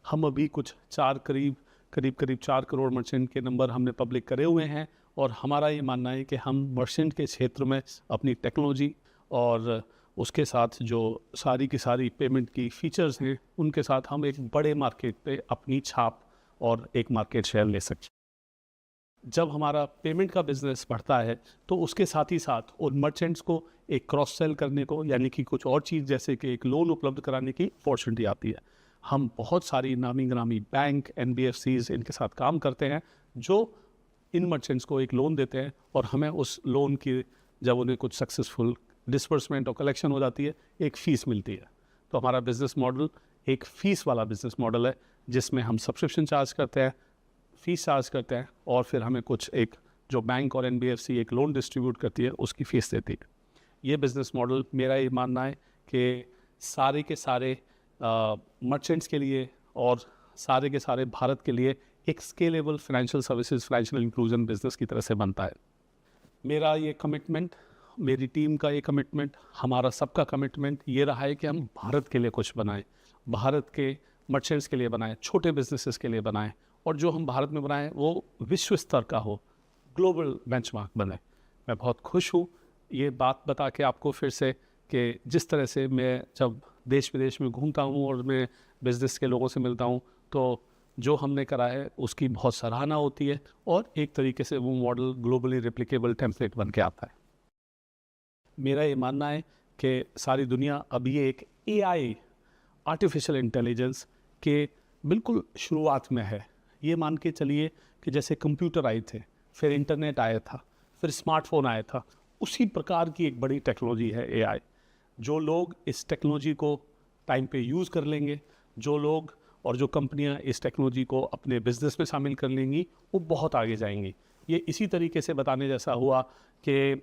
हम अभी कुछ करीब 4 करोड़ मर्चेंट के नंबर हमने पब्लिक करे हुए हैं और हमारा ये मानना है कि हम मर्चेंट के क्षेत्र में अपनी टेक्नोलॉजी और उसके साथ जो सारी की सारी पेमेंट की फीचर्स हैं उनके साथ हम एक बड़े मार्केट पे अपनी छाप और एक मार्केट शेयर ले सकते हैं। जब हमारा पेमेंट का बिजनेस बढ़ता है तो उसके साथ ही साथ उन मर्चेंट्स को एक क्रॉस सेल करने को, यानी कि कुछ और चीज़ जैसे कि एक लोन उपलब्ध कराने की अपॉर्चुनिटी आती है। हम बहुत सारी नामी ग्रामी बैंक, NBFCs इनके साथ काम करते हैं जो इन मर्चेंट्स को एक लोन देते हैं और हमें उस लोन की जब उन्हें कुछ सक्सेसफुल डिस्बर्समेंट और कलेक्शन हो जाती है एक फ़ीस मिलती है। तो हमारा बिज़नेस मॉडल एक फ़ीस वाला बिज़नेस मॉडल है जिसमें हम सब्सक्रिप्शन चार्ज करते हैं, फ़ीस चार्ज करते हैं और फिर हमें कुछ एक जो बैंक और NBFC एक लोन डिस्ट्रीब्यूट करती है उसकी फ़ीस देती है। ये बिज़नेस मॉडल मेरा ये मानना है कि सारे के सारे मर्चेंट्स के लिए और सारे के सारे भारत के लिए एक scalable financial services, financial inclusion business की तरह से बनता है। मेरा ये कमिटमेंट, मेरी टीम का ये कमिटमेंट, हमारा सबका कमिटमेंट ये रहा है कि हम भारत के लिए कुछ बनाएं, भारत के मर्चेंट्स के लिए बनाएं, छोटे बिजनेसेस के लिए बनाएं और जो हम भारत में बनाएं वो विश्व स्तर का हो, ग्लोबल बेंचमार्क बने। मैं बहुत खुश हूँ ये बात बता के आपको फिर से कि जिस तरह से मैं जब देश विदेश में घूमता हूँ और मैं बिज़नेस के लोगों से मिलता हूँ तो जो हमने करा है उसकी बहुत सराहना होती है और एक तरीके से वो मॉडल ग्लोबली रेप्लिकेबल टेम्पलेट बन के आता है। मेरा ये मानना है कि सारी दुनिया अभी एक AI, आर्टिफिशियल इंटेलिजेंस के बिल्कुल शुरुआत में है। ये मान के चलिए कि जैसे कंप्यूटर आए थे, फिर इंटरनेट आया था, फिर स्मार्टफोन आया था, उसी प्रकार की एक बड़ी टेक्नोलॉजी है AI। जो लोग इस टेक्नोलॉजी को टाइम पे यूज़ कर लेंगे, जो लोग और जो कंपनियां इस टेक्नोलॉजी को अपने बिजनेस में शामिल कर लेंगी वो बहुत आगे जाएंगी। ये इसी तरीके से बताने जैसा हुआ कि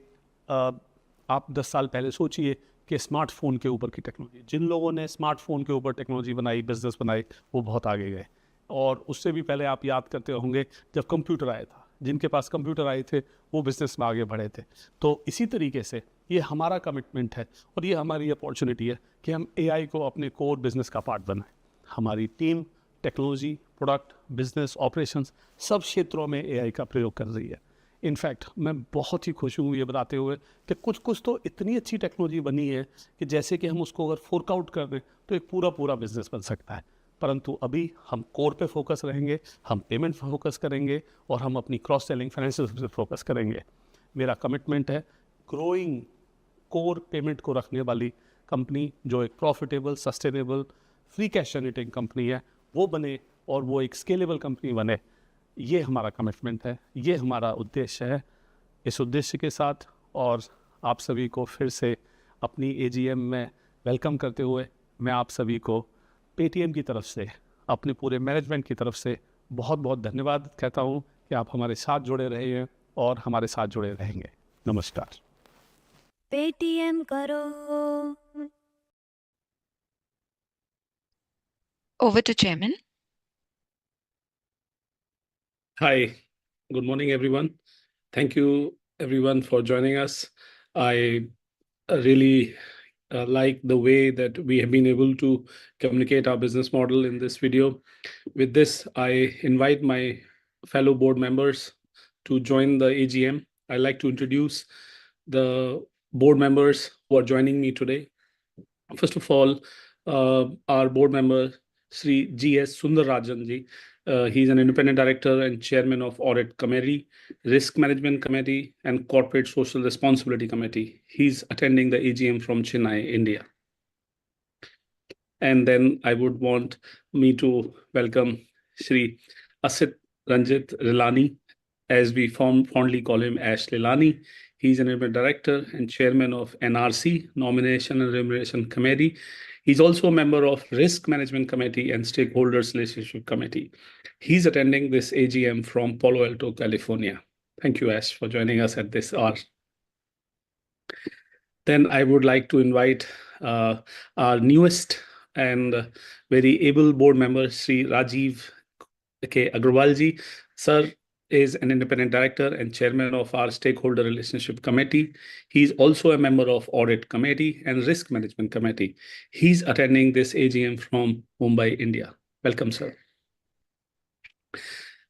आप 10 साल पहले सोचिए कि स्मार्टफोन के ऊपर की टेक्नोलॉजी, जिन लोगों ने स्मार्टफोन के ऊपर टेक्नोलॉजी बनाई, बिजनेस बनाई, वो बहुत आगे गए। और उससे भी पहले आप याद करते होंगे जब कंप्यूटर आया था, जिनके पास कंप्यूटर आए थे वो बिजनेस में आगे बढ़े थे। तो इसी तरीके से ये हमारा कमिटमेंट है और ये हमारी अपॉर्चुनिटी है कि हम एआई को अपने कोर बिजनेस का पार्ट बनाएं। हमारी team technology, product, business, operations सब क्षेत्रों में एआई का प्रयोग कर रही है। इनफैक्ट मैं बहुत ही खुश हूँ ये बताते हुए कि कुछ तो इतनी अच्छी टेक्नोलॉजी बनी है कि जैसे कि हम उसको अगर फोर्क आउट कर दें तो एक पूरा बिजनेस बन सकता है। परंतु अभी हम कोर पे फोकस रहेंगे, हम पेमेंट पे फोकस करेंगे और हम अपनी क्रॉस सेलिंग फाइनेंशियल पे फोकस करेंगे। मेरा कमिटमेंट है ग्रोइंग कोर पेमेंट को रखने वाली कंपनी जो एक profitable, sustainable, free cash generating company है वो बने और वो एक स्केलेबल कंपनी बने। ये हमारा कमिटमेंट है, ये हमारा उद्देश्य है। इस उद्देश्य के साथ और आप सभी को फिर से अपनी एजीएम में वेलकम करते हुए मैं आप सभी को पेटीएम की तरफ से, अपने पूरे मैनेजमेंट की तरफ से बहुत बहुत धन्यवाद कहता हूँ कि आप हमारे साथ जुड़े रहे हैं और हमारे साथ जुड़े रहेंगे। नमस्कार। पेटीएम करो। Over to Chairman. Hi, good morning, everyone. Thank you, everyone, for joining us. I really like the way that we have been able to communicate our business model in this video. With this, I invite my fellow board members to join the AGM. I'd like to introduce the board members who are joining me today. First of all, our board member, Sri G.S. Sundarajan ji. He's an independent director and chairman of Audit Committee, Risk Management Committee, and Corporate Social Responsibility Committee. He's attending the AGM from Chennai, India. And then I would want me to welcome Sri Asit Ranjit Rilani, as we fondly call him Ash Lilani. He's an independent director and chairman of NRC, Nomination and Remuneration Committee. He's also a member of Risk Management Committee and Stakeholders Relationship Committee. He's attending this AGM from Palo Alto, California. Thank you, Ash, for joining us at this hour. Then I would like to invite our newest and very able board member, Sri Rajiv K. Agrawal ji. Sir is an independent director and chairman of our Stakeholder Relationship Committee. He's also a member of Audit Committee and Risk Management Committee. He's attending this AGM from Mumbai, India. Welcome, sir.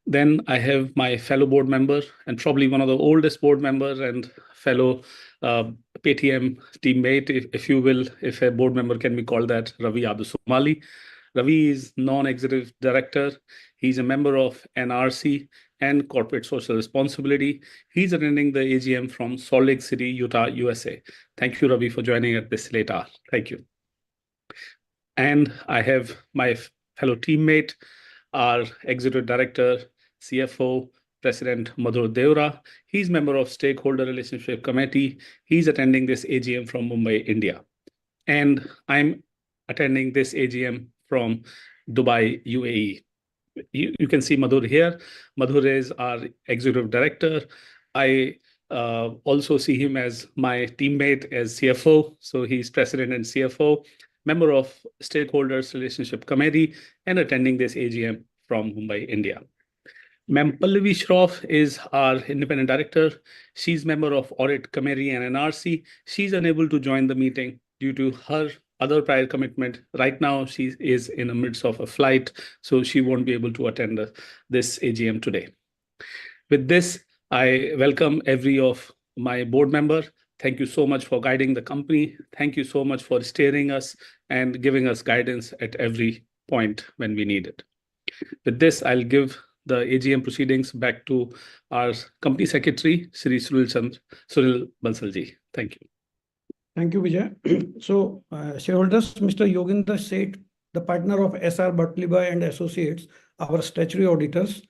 Then I have my fellow board member and probably one of the oldest board members and fellow Paytm teammate, if you will, if a board member can be called that, Ravi Abdusumali. Ravi is non-executive director. He's a member of NRC and Corporate Social Responsibility. He's attending the AGM from Salt Lake City, Utah, USA. Thank you, Ravi, for joining at this late hour. Thank you. And I have my fellow teammate, our executive director, CFO, President Madhur Deora. He's member of Stakeholder Relationship Committee. He's attending this AGM from Mumbai, India. And I'm attending this AGM from Dubai, UAE. You can see Madhur here. Madhur is our executive director. I also see him as my teammate as CFO. So he's president and CFO, member of Stakeholders Relationship Committee, and attending this AGM from Mumbai, India. Ma'am Pallavi Shroff is our independent director. She's member of Audit Committee and NRC. She's unable to join the meeting due to her other prior commitment. Right now, she is in the midst of a flight, so she won't be able to attend this AGM today. With this, I welcome every of my board member. Thank you so much for guiding the company. Thank you so much for steering us and giving us guidance at every point when we need it. With this, I'll give the AGM proceedings back to our company secretary, Shri Sunil Bansalji. Thank you. Thank you, Vijay. So, shareholders, Mr. Yoginder Seth, the partner of SR Bhattalibai and Associates, our statutory auditors,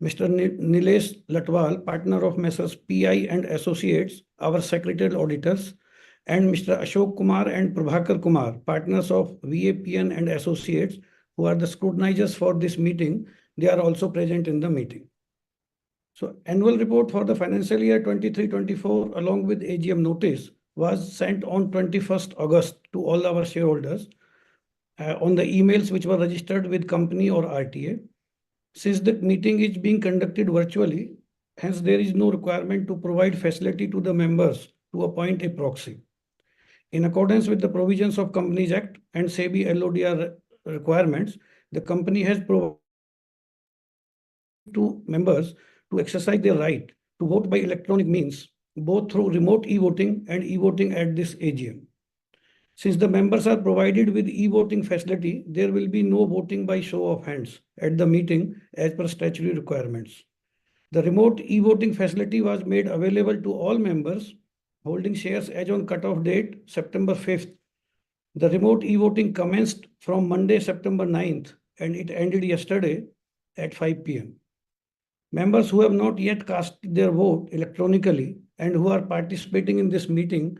Mr. Nilesh Latwal, partner of Messrs. PI and Associates, our secretarial auditors, and Mr. Ashok Kumar and Prabhakar Kumar, partners of VAPN and Associates, who are the scrutinizers for this meeting. They are also present in the meeting. So annual report for the financial year 23-24 along with AGM notice was sent on 21st August to all our shareholders on the emails which were registered with company or RTA. Since the meeting is being conducted virtually, hence there is no requirement to provide facility to the members to appoint a proxy. In accordance with the provisions of Companies Act and SEBI LODR requirements, the company has provided to members to exercise their right to vote by electronic means, both through remote e-voting and e-voting at this AGM. Since the members are provided with e-voting facility, there will be no voting by show of hands at the meeting as per statutory requirements. The remote e-voting facility was made available to all members holding shares as on cutoff date September 5th. The remote e-voting commenced from Monday, September 9th, and it ended yesterday at 5 p.m. Members who have not yet cast their vote electronically and who are participating in this meeting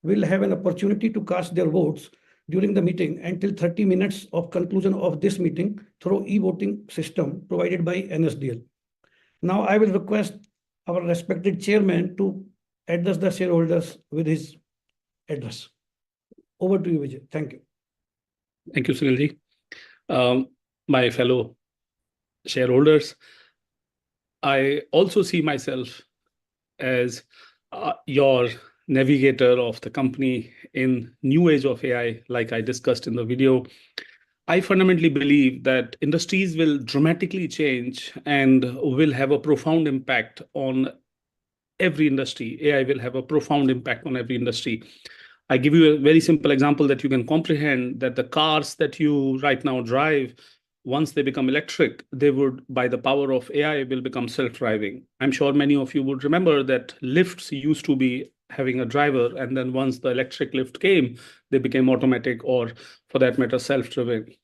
will have an opportunity to cast their votes during the meeting until 30 minutes of conclusion of this meeting through e-voting system provided by NSDL. Now I will request our respected chairman to address the shareholders with his address. Over to you, Vijay. Thank you. Thank you, Sunilji. My fellow shareholders, I also see myself as your navigator of the company in new age of AI, like I discussed in the video. I fundamentally believe that industries will dramatically change and will have a profound impact on every industry. AI will have a profound impact on every industry. I give you a very simple example that you can comprehend, that the cars that you right now drive, once they become electric, they would, by the power of AI, will become self-driving. I'm sure many of you would remember that lifts used to be having a driver, and then once the electric lift came, they became automatic or, for that matter, self-driven.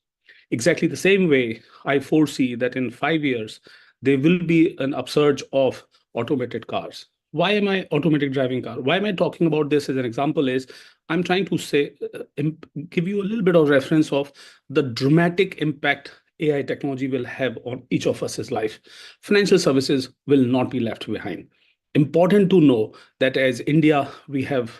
Exactly the same way, I foresee that in 5 years, there will be an upsurge of automated cars. Why am I automatic driving car? Why am I talking about this as an example is, I'm trying to say, give you a little bit of reference of the dramatic impact AI technology will have on each of us' life. Financial services will not be left behind. Important to know that as India, we have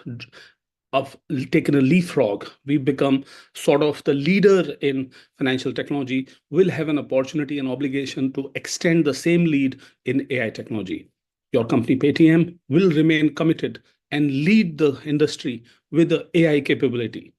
taken a leapfrog. We've become sort of the leader in financial technology. We'll have an opportunity and obligation to extend the same lead in AI technology. Your company Paytm will remain committed and lead the industry with the AI capability.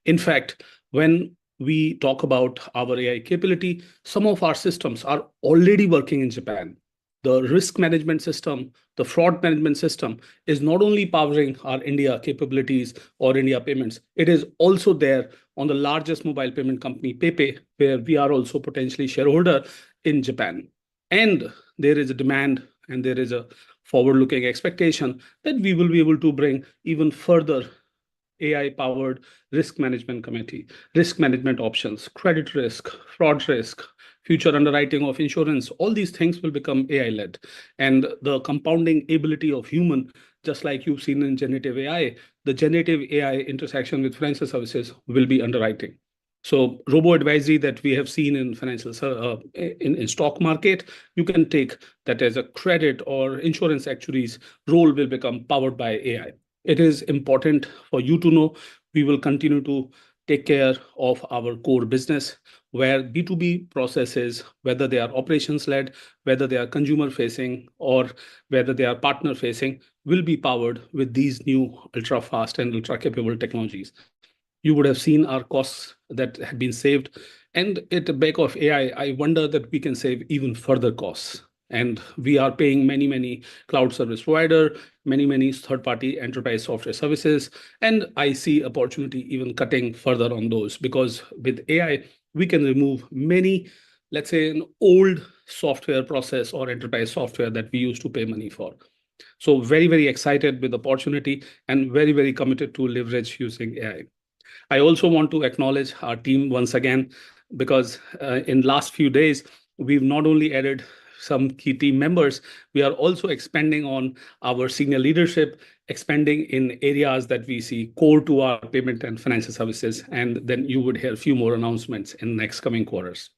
In fact, when we talk about our AI capability, some of our systems are already working in Japan. The risk management system, the fraud management system is not only powering our India capabilities or India payments, it is also there on the largest mobile payment company, PayPay, where we are also potentially shareholder in Japan. And there is a demand and there is a forward-looking expectation that we will be able to bring even further AI-powered risk management options, credit risk, fraud risk, future underwriting of insurance. All these things will become AI-led. And the compounding ability of human, just like you've seen in generative AI, the generative AI intersection with financial services will be underwriting. So robo-advisory that we have seen in financial in stock market, you can take that as a credit or insurance actuaries role will become powered by AI. It is important for you to know we will continue to take care of our core business where B2B processes, whether they are operations-led, whether they are consumer-facing, or whether they are partner-facing, will be powered with these new ultra-fast and ultra-capable technologies. You would have seen our costs that have been saved. And at the back of AI, I wonder that we can save even further costs. And we are paying many cloud service provider, many third-party enterprise software services. And I see opportunity even cutting further on those, because with AI, we can remove many, let's say, an old software process or enterprise software that we used to pay money for. So very excited with the opportunity and very committed to leverage using AI. I also want to acknowledge our team once again, because in last few days, we've not only added some key team members, we are also expanding on our senior leadership, expanding in areas that we see core to our payment and financial services. And then you would hear a few more announcements in next coming quarters.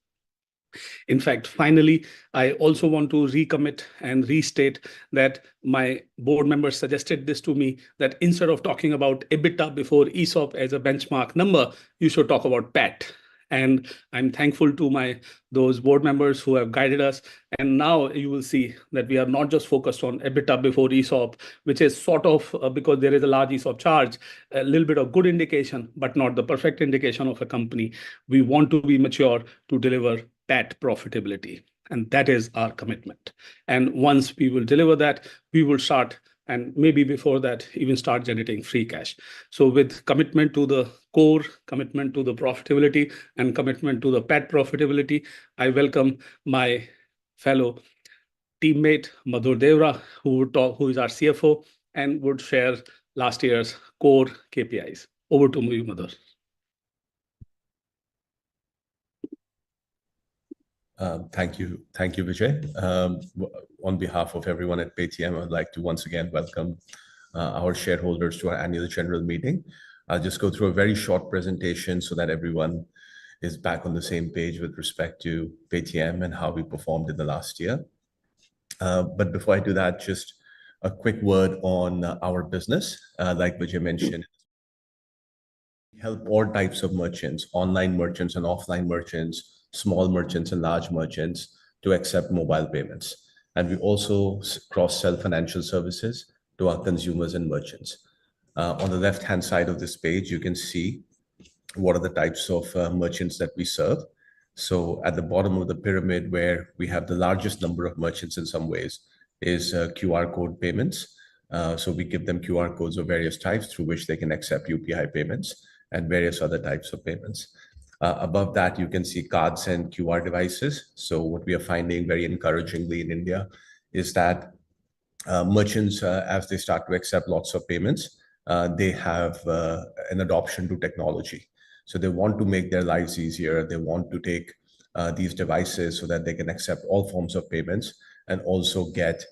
In fact, finally, I also want to recommit and restate that my board members suggested this to me, that instead of talking about EBITDA before ESOP as a benchmark number, you should talk about PAT. And I'm thankful to those board members who have guided us. And now you will see that we are not just focused on EBITDA before ESOP, which is sort of, because there is a large ESOP charge, a little bit of good indication, but not the perfect indication of a company. We want to be mature to deliver PAT profitability. And that is our commitment. And once we will deliver that, we will start, and maybe before that, even start generating free cash. So with commitment to the core, commitment to the profitability, and commitment to the PAT profitability, I welcome my fellow teammate, Madhur Devra, who is our CFO, and would share last year's core KPIs. Over to you, Madhur. Thank you, Vijay. On behalf of everyone at Paytm, I'd like to once again welcome our shareholders to our annual general meeting. I'll just go through a very short presentation so that everyone is back on the same page with respect to Paytm and how we performed in the last year. But before I do that, just a quick word on our business. Like Vijay mentioned, we help all types of merchants, online merchants and offline merchants, small merchants and large merchants, to accept mobile payments. And we also cross-sell financial services to our consumers and merchants. On the left-hand side of this page, you can see what are the types of merchants that we serve. So at the bottom of the pyramid, where we have the largest number of merchants in some ways, is QR code payments. So we give them QR codes of various types through which they can accept UPI payments and various other types of payments. Above that, you can see cards and QR devices. So what we are finding very encouragingly in India is that merchants, as they start to accept lots of payments, they have an adoption to technology. So they want to make their lives easier. They want to take these devices so that they can accept all forms of payments and also get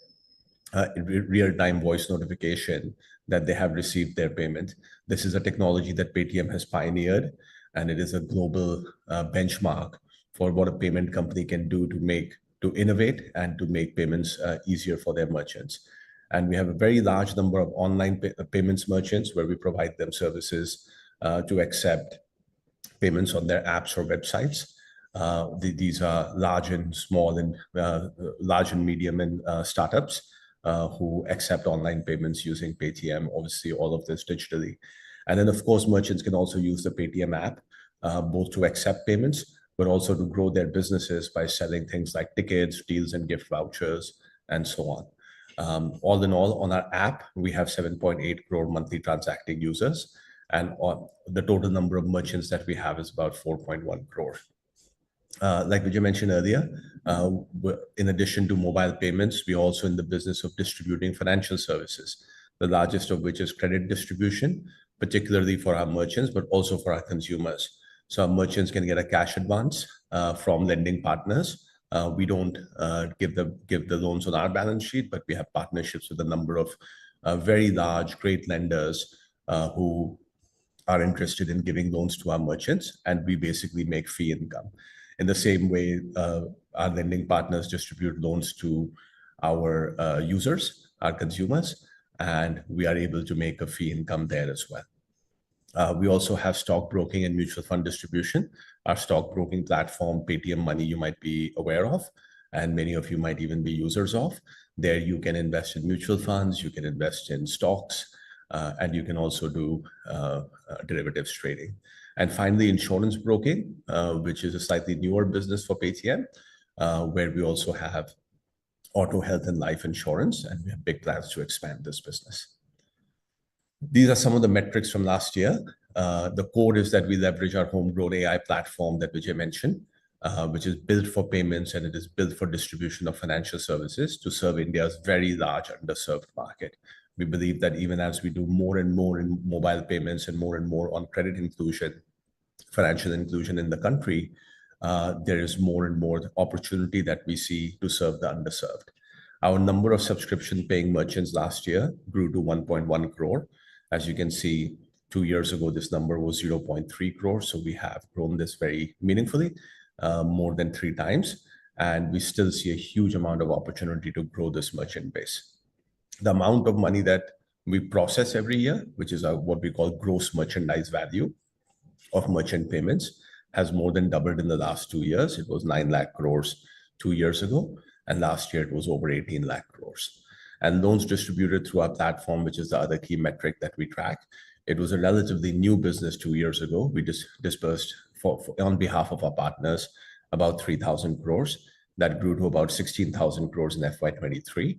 real-time voice notification that they have received their payment. This is a technology that Paytm has pioneered, and it is a global benchmark for what a payment company can do to innovate and to make payments easier for their merchants. And we have a very large number of online payments merchants where we provide them services to accept payments on their apps or websites. These are large and small and large and medium and startups who accept online payments using Paytm, obviously all of this digitally. And then, of course, merchants can also use the Paytm app, both to accept payments, but also to grow their businesses by selling things like tickets, deals and gift vouchers, and so on. All in all, on our app, we have 7.8 crore monthly transacting users, and on the total number of merchants that we have is about 4.1 crore. Like Vijay mentioned earlier, in addition to mobile payments, we're also in the business of distributing financial services, the largest of which is credit distribution, particularly for our merchants, but also for our consumers. So our merchants can get a cash advance from lending partners. We don't give the loans on our balance sheet, but we have partnerships with a number of very large, great lenders who are interested in giving loans to our merchants, and we basically make fee income. In the same way, our lending partners distribute loans to our users, our consumers, and we are able to make a fee income there as well. We also have stock broking and mutual fund distribution. Our stock broking platform, Paytm Money, you might be aware of, and many of you might even be users of. There you can invest in mutual funds, you can invest in stocks, and you can also do derivatives trading. And finally, insurance broking, which is a slightly newer business for Paytm, where we also have auto, health, and life insurance, and we have big plans to expand this business. These are some of the metrics from last year. The core is that we leverage our homegrown AI platform that Vijay mentioned, which is built for payments, and it is built for distribution of financial services to serve India's very large underserved market. We believe that even as we do more and more in mobile payments and more on credit inclusion, financial inclusion in the country, there is more and more opportunity that we see to serve the underserved. Our number of subscription-paying merchants last year grew to 1.1 crore. As you can see, 2 years ago, this number was 0.3 crore. So we have grown this very meaningfully. more than 3 times. And we still see a huge amount of opportunity to grow this merchant base. The amount of money that we process every year, which is what we call gross merchandise value of merchant payments, has more than doubled in the last 2 years. It was 9 lakh crores 2 years ago, and last year it was over 18 lakh crores. And loans distributed through our platform, which is the other key metric that we track, it was a relatively new business 2 years ago. We dispersed on behalf of our partners about 3,000 crores. That grew to about 16,000 crores in FY23.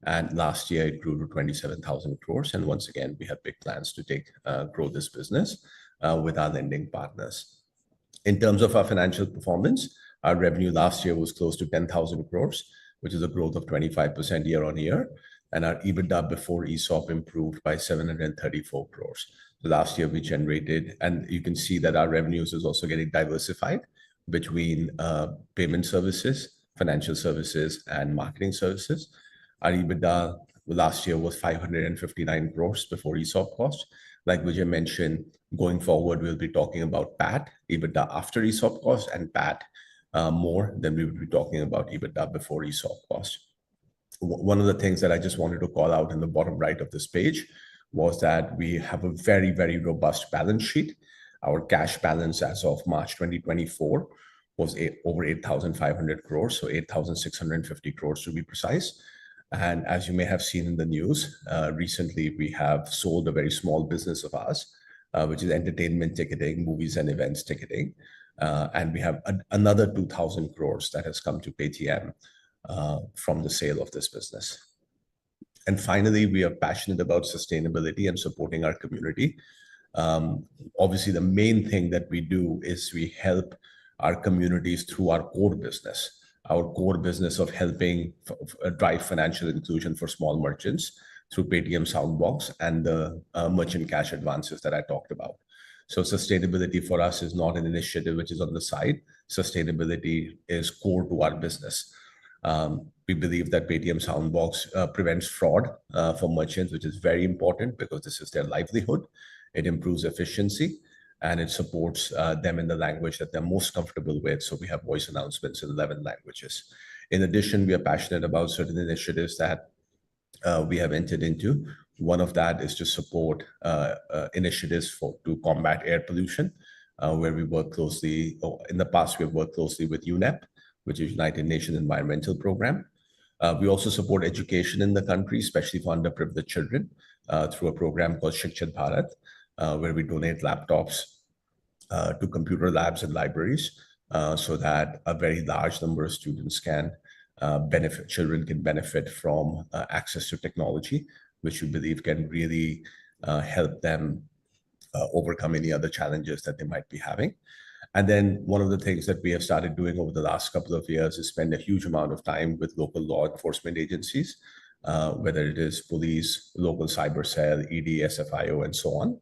And last year it grew to 27,000 crores. And once again, we have big plans to grow this business with our lending partners. In terms of our financial performance, our revenue last year was close to 10,000 crores, which is a growth of 25% year on year. And our EBITDA before ESOP improved by 734 crores. So last year we generated, and you can see that our revenues is also getting diversified between payment services, financial services, and marketing services. Our EBITDA last year was 559 crores before ESOP cost. Like Vijay mentioned, going forward, we'll be talking about PAT, EBITDA after ESOP cost, and PAT more than we would be talking about EBITDA before ESOP cost. One of the things that I just wanted to call out in the bottom right of this page was that we have a very, very robust balance sheet. Our cash balance as of March 2024 was over 8,500 crores, so 8,650 crores to be precise. And as you may have seen in the news, recently we have sold a very small business of ours, which is entertainment ticketing, movies and events ticketing. And we have another 2,000 crores that has come to Paytm from the sale of this business. And finally, we are passionate about sustainability and supporting our community. Obviously, the main thing that we do is we help our communities through our core business. Our core business of helping drive financial inclusion for small merchants through Paytm Soundbox and the merchant cash advances that I talked about. So sustainability for us is not an initiative which is on the side. Sustainability is core to our business. We believe that Paytm Soundbox prevents fraud for merchants, which is very important because this is their livelihood. It improves efficiency, and it supports them in the language that they're most comfortable with. So we have voice announcements in 11 languages. In addition, we are passionate about certain initiatives that we have entered into. One of that is to support initiatives to combat air pollution, where we work closely. In the past, we have worked closely with UNEP, which is United Nations Environmental Program. We also support education in the country, especially for underprivileged children, through a program called Shikshit Bharat, where we donate laptops to computer labs and libraries so that a very large number of students can children can benefit from access to technology, which we believe can really help them overcome any other challenges that they might be having. And then one of the things that we have started doing over the last couple of years is spend a huge amount of time with local law enforcement agencies, whether it is police, local cyber cell, ED, SFIO, and so on,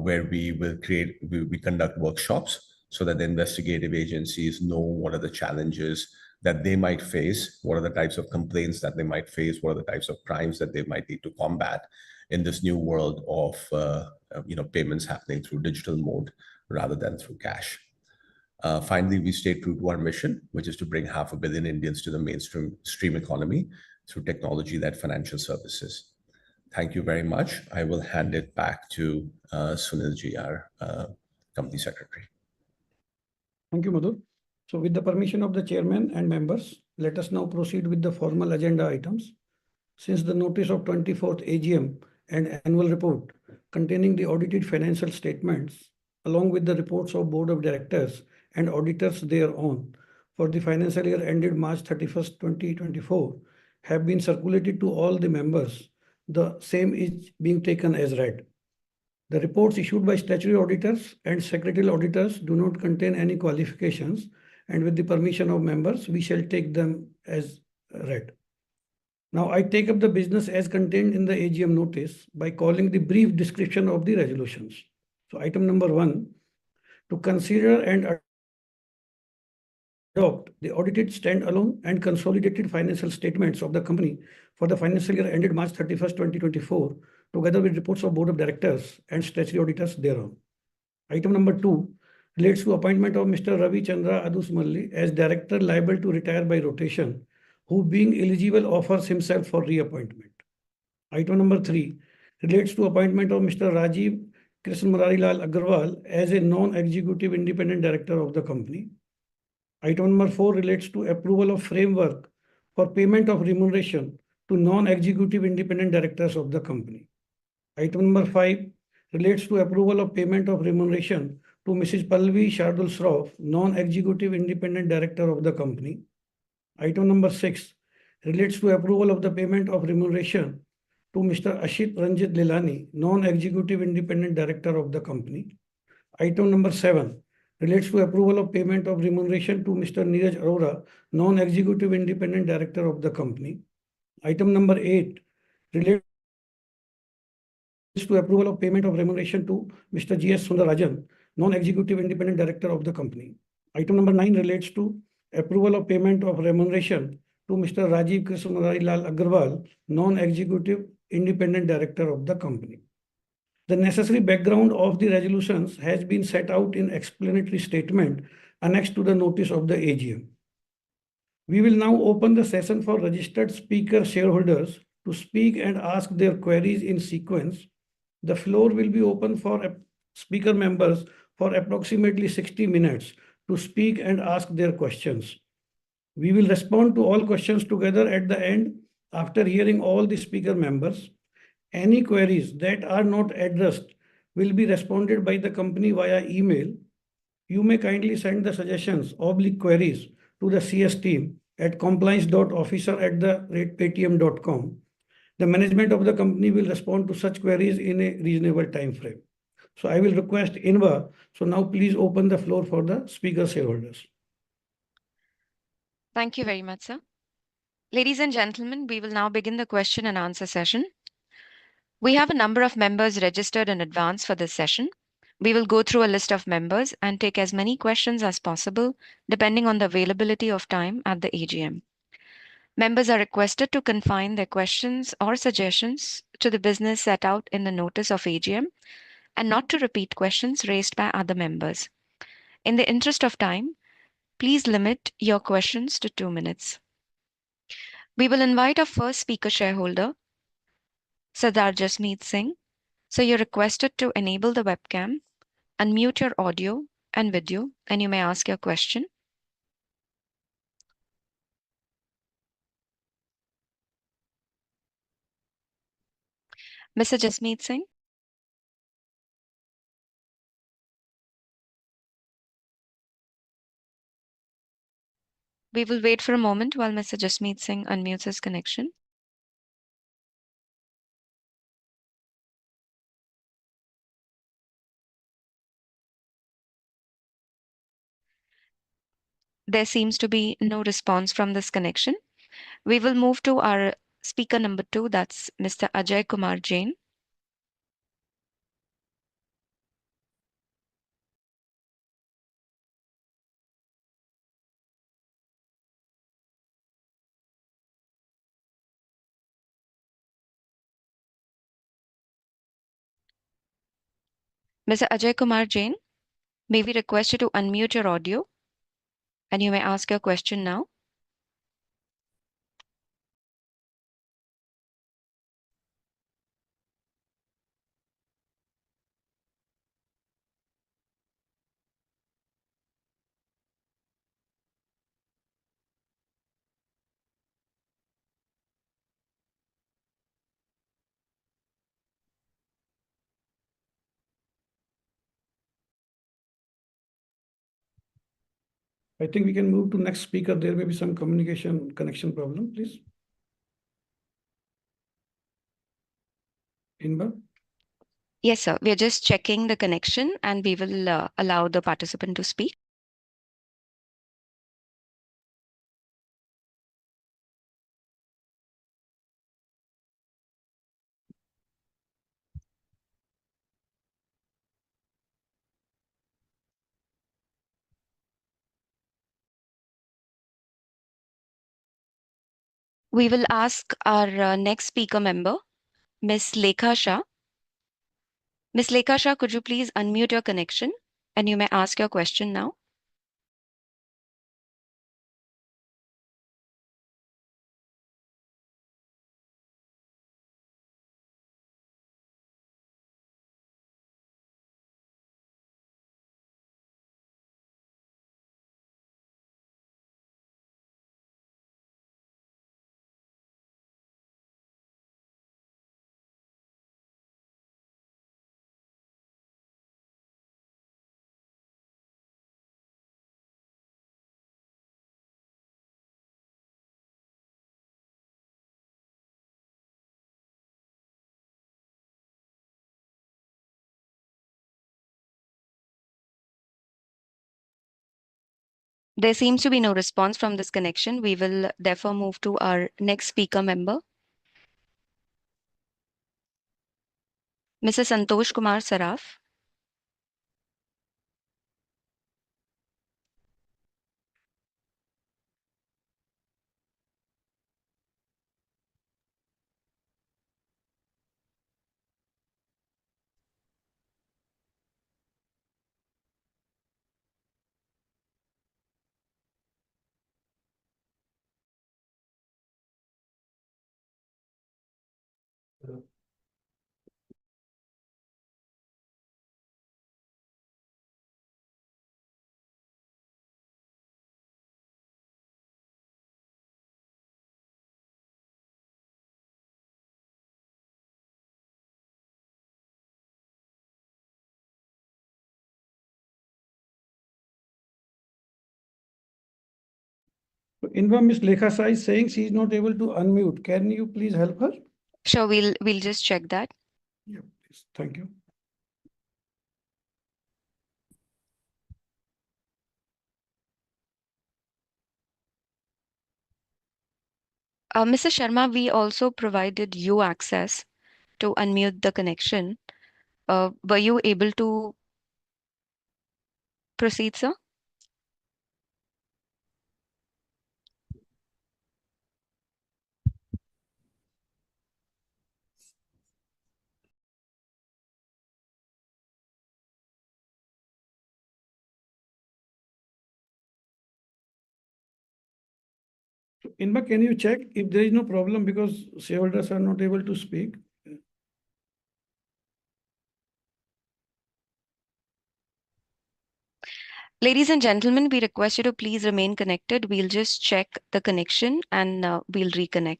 where we conduct workshops so that the investigative agencies know what are the challenges that they might face, what are the types of complaints that they might face, what are the types of crimes that they might need to combat in this new world of payments happening through digital mode rather than through cash. Finally, we stay true to our mission, which is to bring 500 million Indians to the mainstream economy through technology-led financial services. Thank you very much. I will hand it back to Sunilji, our company secretary. Thank you, Madhur. So with the permission of the chairman and members, let us now proceed with the formal agenda items. Since the notice of 24th AGM and annual report containing the audited financial statements, along with the reports of Board of Directors and auditors thereon for the financial year ended March 31st, 2024, have been circulated to all the members, the same is being taken as read. The reports issued by statutory auditors and secretarial auditors do not contain any qualifications, and with the permission of members, we shall take them as read. Now, I take up the business as contained in the AGM notice by calling the brief description of the resolutions. So item number 1, to consider and adopt the audited standalone and consolidated financial statements of the company for the financial year ended March 31st, 2024, together with reports of Board of Directors and statutory auditors thereon. Item number 2, relates to appointment of Mr. Ravi Chandra Adusmalli as director liable to retire by rotation, who being eligible offers himself for reappointment. Item number 3 relates to appointment of Mr. Rajiv Krishnamurari Agarwal as a non-executive independent director of the company. Item number 4 relates to approval of framework for payment of remuneration to non-executive independent directors of the company. Item number 5 relates to approval of payment of remuneration to Mrs. Pallavi Shardul Shroff, non-executive independent director of the company. Item number 6 relates to approval of the payment of remuneration to Mr. Ashit Ranjit Lilani, non-executive independent director of the company. Item number 7 relates to approval of payment of remuneration to Mr. Neeraj Arora, non-executive independent director of the company. Item number 8 relates to approval of payment of remuneration to Mr. G.S. Sundarajan, non-executive independent director of the company. Item number 9 relates to approval of payment of remuneration to Mr. Rajiv Krishnamurari Agarwal, non-executive independent director of the company. The necessary background of the resolutions has been set out in explanatory statement annexed to the notice of the AGM. We will now open the session for registered speaker shareholders to speak and ask their queries in sequence. The floor will be open for speaker members for approximately 60 minutes to speak and ask their questions. We will respond to all questions together at the end after hearing all the speaker members. Any queries that are not addressed will be responded by the company via email. You may kindly send the suggestions/queries to the CS team at compliance.officer@paytm.com. The management of the company will respond to such queries in a reasonable time frame. So I will request Inva. So now please open the floor for the speaker shareholders. Thank you very much, sir. Ladies and gentlemen, we will now begin the question and answer session. We have a number of members registered in advance for this session. We will go through a list of members and take as many questions as possible, depending on the availability of time at the AGM. Members are requested to confine their questions or suggestions to the business set out in the notice of AGM and not to repeat questions raised by other members. In the interest of time, please limit your questions to 2 minutes. We will invite our first speaker shareholder, Sardar Jasmeet Singh. So you're requested to enable the webcam, unmute your audio and video, and you may ask your question. Mr. Jasmeet Singh. We will wait for a moment while Mr. Jasmeet Singh unmutes his connection. There seems to be no response from this connection. We will move to our speaker number 2, that's Mr. Ajay Kumar Jain. Mr. Ajay Kumar Jain, may we request you to unmute your audio and you may ask your question now. I think we can move to next speaker. There may be some communication connection problem, please. Inba? Yes, sir. We are just checking the connection and we will allow the participant to speak. We will ask our next speaker member, Ms. Lekha Shah. Ms. Lekha Shah, could you please unmute your connection and you may ask your question now. There seems to be no response from this connection. We will therefore move to our next speaker member, Mr. Santosh Kumar Saraf. Inva, Miss Lekha Sai is saying she is not able to unmute. Can you please help her? Sure, we'll just check that. Yeah, please. Thank you. Mr. Sharma, we also provided you access to unmute the connection. Were you able to proceed, sir? Inba, can you check if there is no problem because shareholders are not able to speak? Ladies and gentlemen, we request you to please remain connected. We'll just check the connection and we'll reconnect.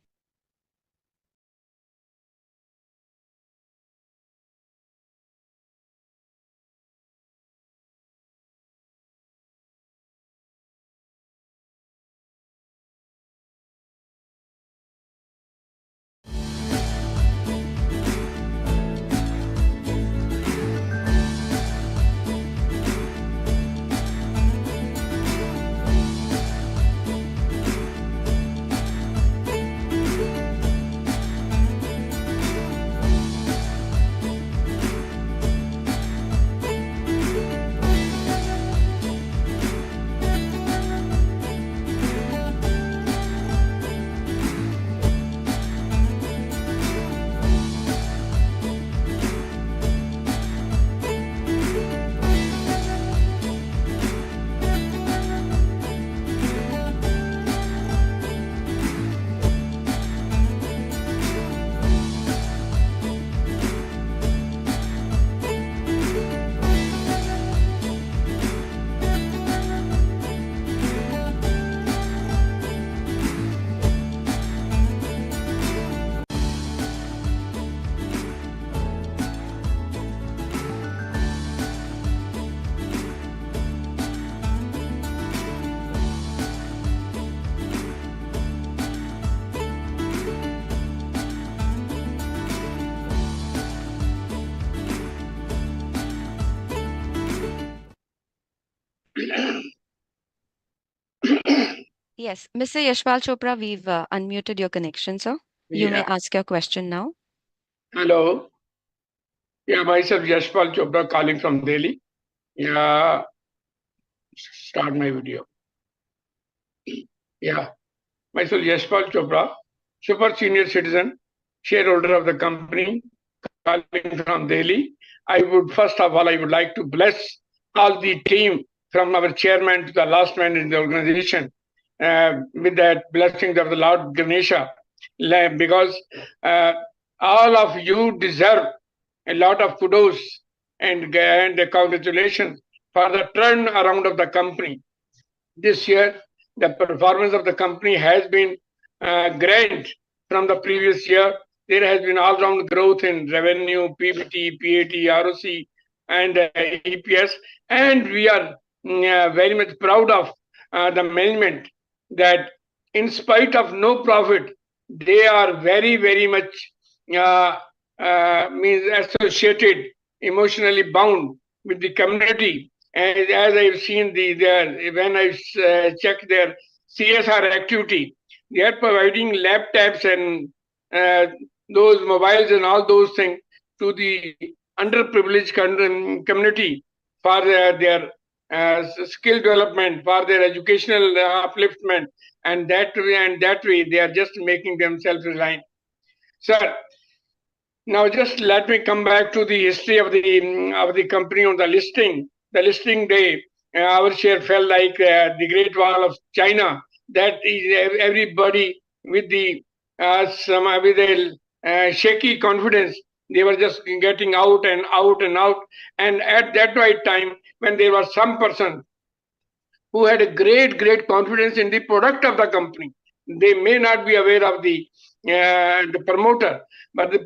Yes, Mr. Yashpal Chopra, we've unmuted your connection, sir. You may ask your question now. Hello. Yeah, myself Yashpal Chopra calling from Delhi. Yeah, start my video. Yeah, myself Yashpal Chopra, super senior citizen, shareholder of the company, calling from Delhi. I would first of all, I would like to bless all the team from our chairman to the last man in the organization with that blessings of the Lord Ganesha, because all of you deserve a lot of kudos and congratulations for the turn around of the company. This year, the performance of the company has been grand from the previous year. There has been all-round growth in revenue, PBT, PAT, ROC, and EPS. And we are very much proud of the management that in spite of no profit, they are very, very much means associated, emotionally bound with the community. And as I've seen when I checked their CSR activity, they are providing laptops and those mobiles and all those things to the underprivileged community for their skill development, for their educational upliftment, and that way they are just making themselves reliant. Sir, now just let me come back to the history of the company on the listing. The listing day, our share fell like the Great Wall of China. That is everybody with the shaky confidence. They were just getting out and out and out. And at that right time, when there was some person who had a great confidence in the product of the company, they may not be aware of the promoter, but the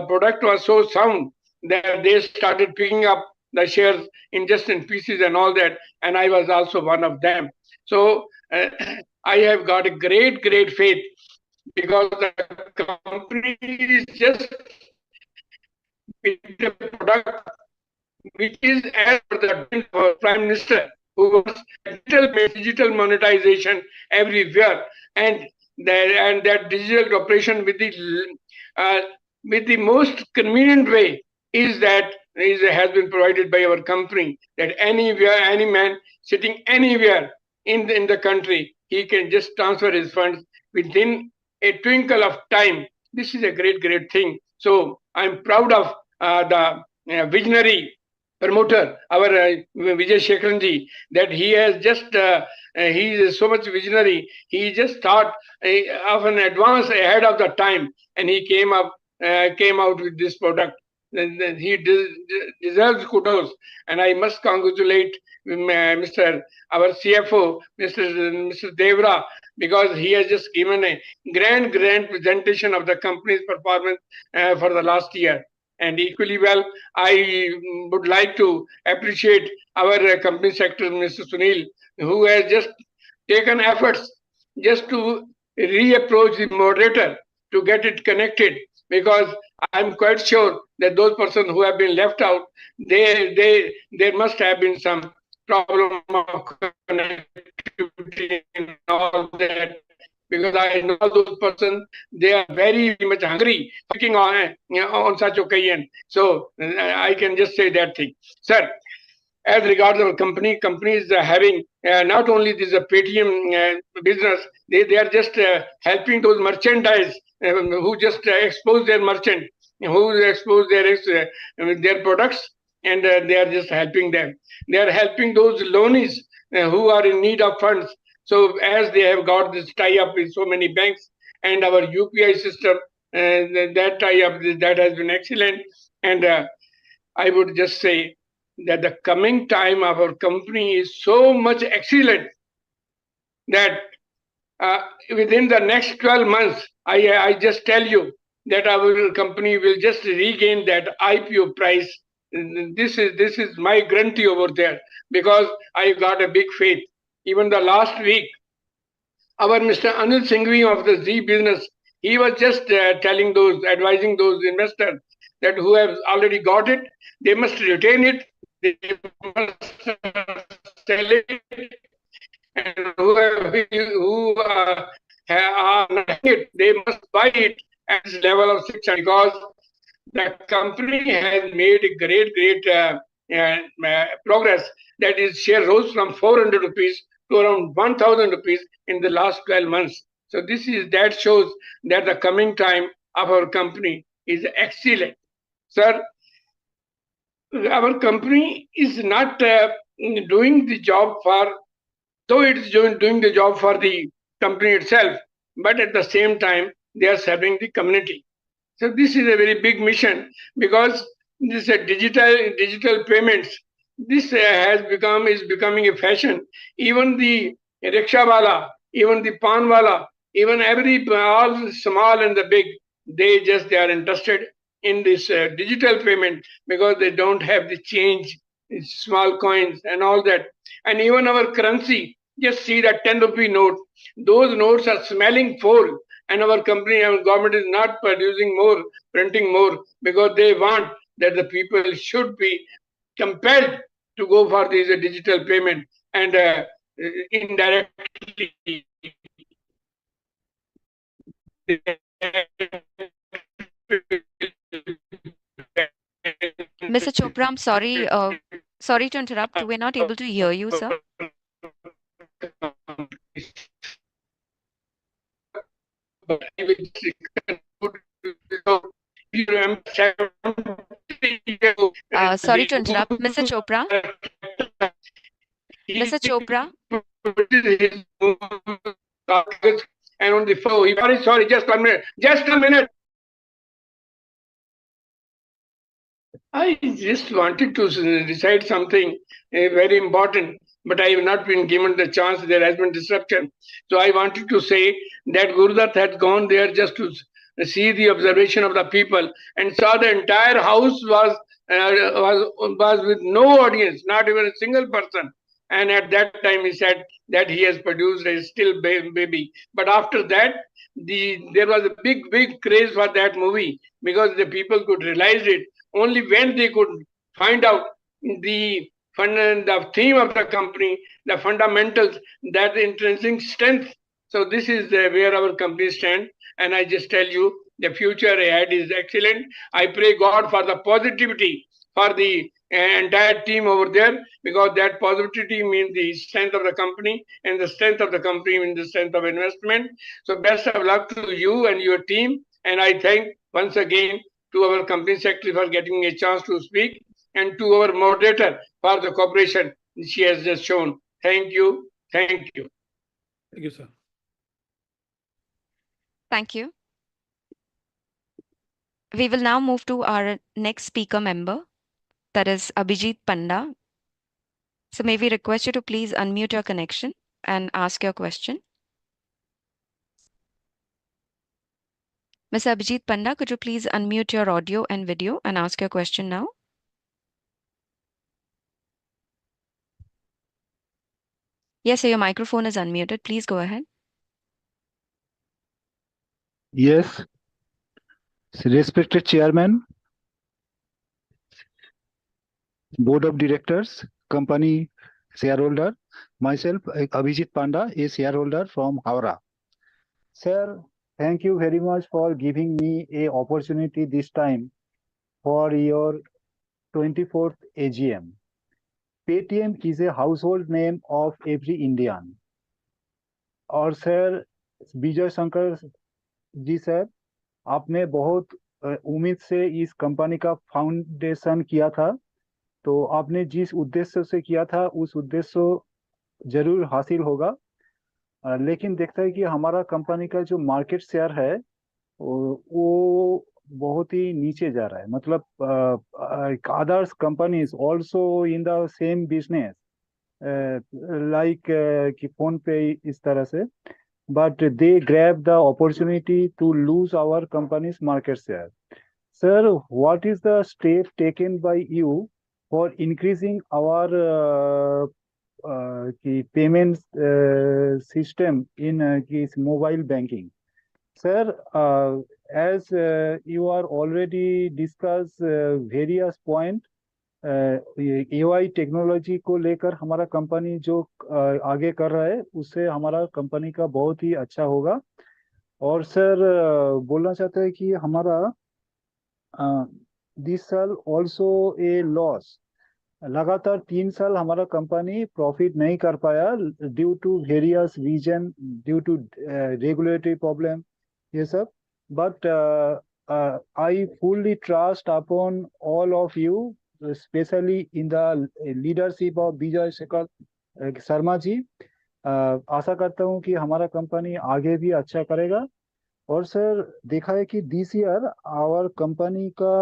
product was so sound that they started picking up the shares in pieces and all that, and I was also one of them. So I have got a great faith, because the company is just with the product which is as per the Prime Minister, who wants digital monetization everywhere, and that digital operation with the most convenient way has been provided by our company, that anywhere, any man sitting anywhere in the country, he can just transfer his funds within a twinkle of time. This is a great thing. So I'm proud of the visionary promoter, our Vijay Shekharanji, that he has just he is so much visionary. He just thought of an advance ahead of the time, and he came out with this product. He deserves kudos, and I must congratulate our CFO, Mr. Devra, because he has just given a grand presentation of the company's performance for the last year. And equally well, I would like to appreciate our company secretary, Mr. Sunil, who has just taken efforts just to reapproach the moderator to get it connected, because I'm quite sure that those persons who have been left out, there must have been some problem of connectivity and all that, because I know those persons, they are very much hungry, picking on such occasion. So I can just say that thing. Sir, as regards our company is having not only this Paytm business, they are just helping those merchandise who just expose their merchant, who expose their products, and they are just helping them. They are helping those loanees who are in need of funds. So as they have got this tie-up with so many banks, and our UPI system, that tie-up, that has been excellent. And I would just say that the coming time of our company is so much excellent that within the next 12 months, I just tell you that our company will just regain that IPO price. This is my guarantee over there, because I got a big faith. Even the last week, our Mr. Anil Singhvi of the Z business, he was just advising those investors that who have already got it, they must retain it, they must sell it, and who are not it, they must buy it at this level of 600, because the company has made a great progress. That is, share rose from 400 rupees to around 1,000 rupees in the last 12 months. So that shows that the coming time of our company is excellent. Sir, our company is not doing the job for, though it's doing the job for the company itself, but at the same time, they are serving the community. So this is a very big mission because this digital payments. This is becoming a fashion. Even the rickshaw wala, even the pan wala, even all small and the big, they are interested in this digital payment because they don't have the change, small coins and all that. And even our currency, just see that 10 rupee note. Those notes are smelling full, and our company and government is not producing more, printing more, because they want that the people should be compelled to go for this digital payment and indirectly. Mr. Chopra, I'm sorry. Sorry to interrupt. We're not able to hear you, sir. Sorry to interrupt. Mr. Chopra? Mr. Chopra? And on the phone, sorry, just a minute. I just wanted to decide something very important, but I have not been given the chance. There has been disruption. So I wanted to say that Gurudat had gone there just to see the observation of the people and saw the entire house was with no audience, not even a single person. And at that time, he said that he has produced a still baby. But after that, there was a big craze for that movie because the people could realize it only when they could find out the theme of the company, the fundamentals, that intrinsic strength. So this is where our company stands. And I just tell you, the future ahead is excellent. I pray God for the positivity for the entire team over there, because that positivity means the strength of the company, and the strength of the company means the strength of investment. So best of luck to you and your team. And I thank once again to our company secretary for getting me a chance to speak, and to our moderator for the cooperation she has just shown. Thank you. Thank you. Thank you, sir. Thank you. We will now move to our next speaker member, that is Abhijit Panda. So may we request you to please unmute your connection and ask your question. Mr. Abhijit Panda, could you please unmute your audio and video and ask your question now? Yes, sir, your microphone is unmuted. Please go ahead. Yes, respected chairman, board of directors, company shareholder, myself, Abhijit Panda, a shareholder from Howrah. Sir, thank you very much for giving me a opportunity this time for your 24th AGM. Paytm is a household name of every Indian. और sir Vijay Shankar ji sir, आपने बहुत उम्मीद से इस company का foundation किया था, तो आपने जिस उद्देश्य से किया था उस उद्देश्य जरूर हासिल होगा। लेकिन देखता है कि हमारा कंपनी का जो मार्केट शेयर है वो बहुत ही नीचे जा रहा है। मतलब others companies also in the same business like कि फोन पे इस तरह से, but they grab the opportunity to lose our company's market share. Sir, what is the step taken by you for increasing our payment system in mobile banking? Sir, as you are already discussed various points, AI technology को लेकर हमारा company जो आगे कर रहा है उससे हमारा कंपनी का बहुत ही अच्छा होगा। और सर बोलना चाहते हैं कि हमारा दिस साल ऑल्सो ए लॉस, लगातार 3 साल हमारा कंपनी प्रॉफिट नहीं कर पाया due to various reason, due to regulatory problem, ये सब। But I fully trust upon all of you especially in the leadership of Vijay Shekhar Sharma ji. आशा करता हूँ कि हमारा कंपनी आगे भी अच्छा करेगा। और सर देखा है कि दिस ईयर आवर कंपनी का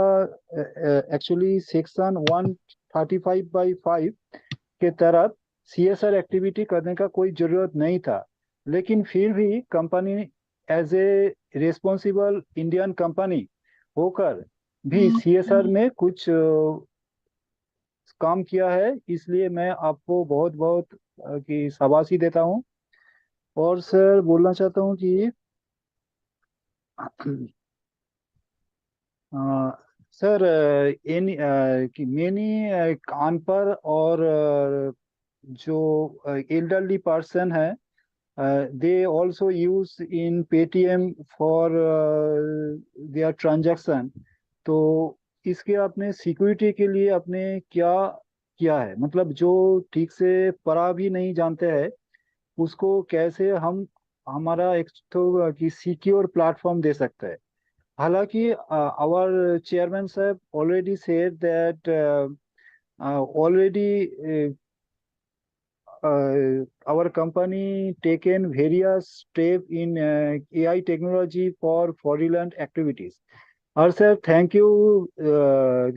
एक्चुअली सेक्शन 135/5 के तहत CSR एक्टिविटी करने का कोई जरूरत नहीं था, लेकिन फिर भी company as a responsible Indian company होकर भी CSR में कुछ काम किया है, इसलिए मैं आपको बहुत बहुत की शाबाशी देता हूँ। और सर बोलना चाहता हूँ कि सर कि मैंने कान पर और जो एल्डरली पर्सन है they also use in Paytm for their transaction। तो इसके आपने सिक्योरिटी के लिए आपने क्या किया है, मतलब जो ठीक से पढ़ा भी नहीं जानते हैं उसको कैसे हम हमारा एक तो कि सिक्योर प्लेटफॉर्म दे सकते हैं। हालांकि आवर चेयरमैन साहब already said that already our company taken various steps in AI technology for fraudulent activities। और sir thank you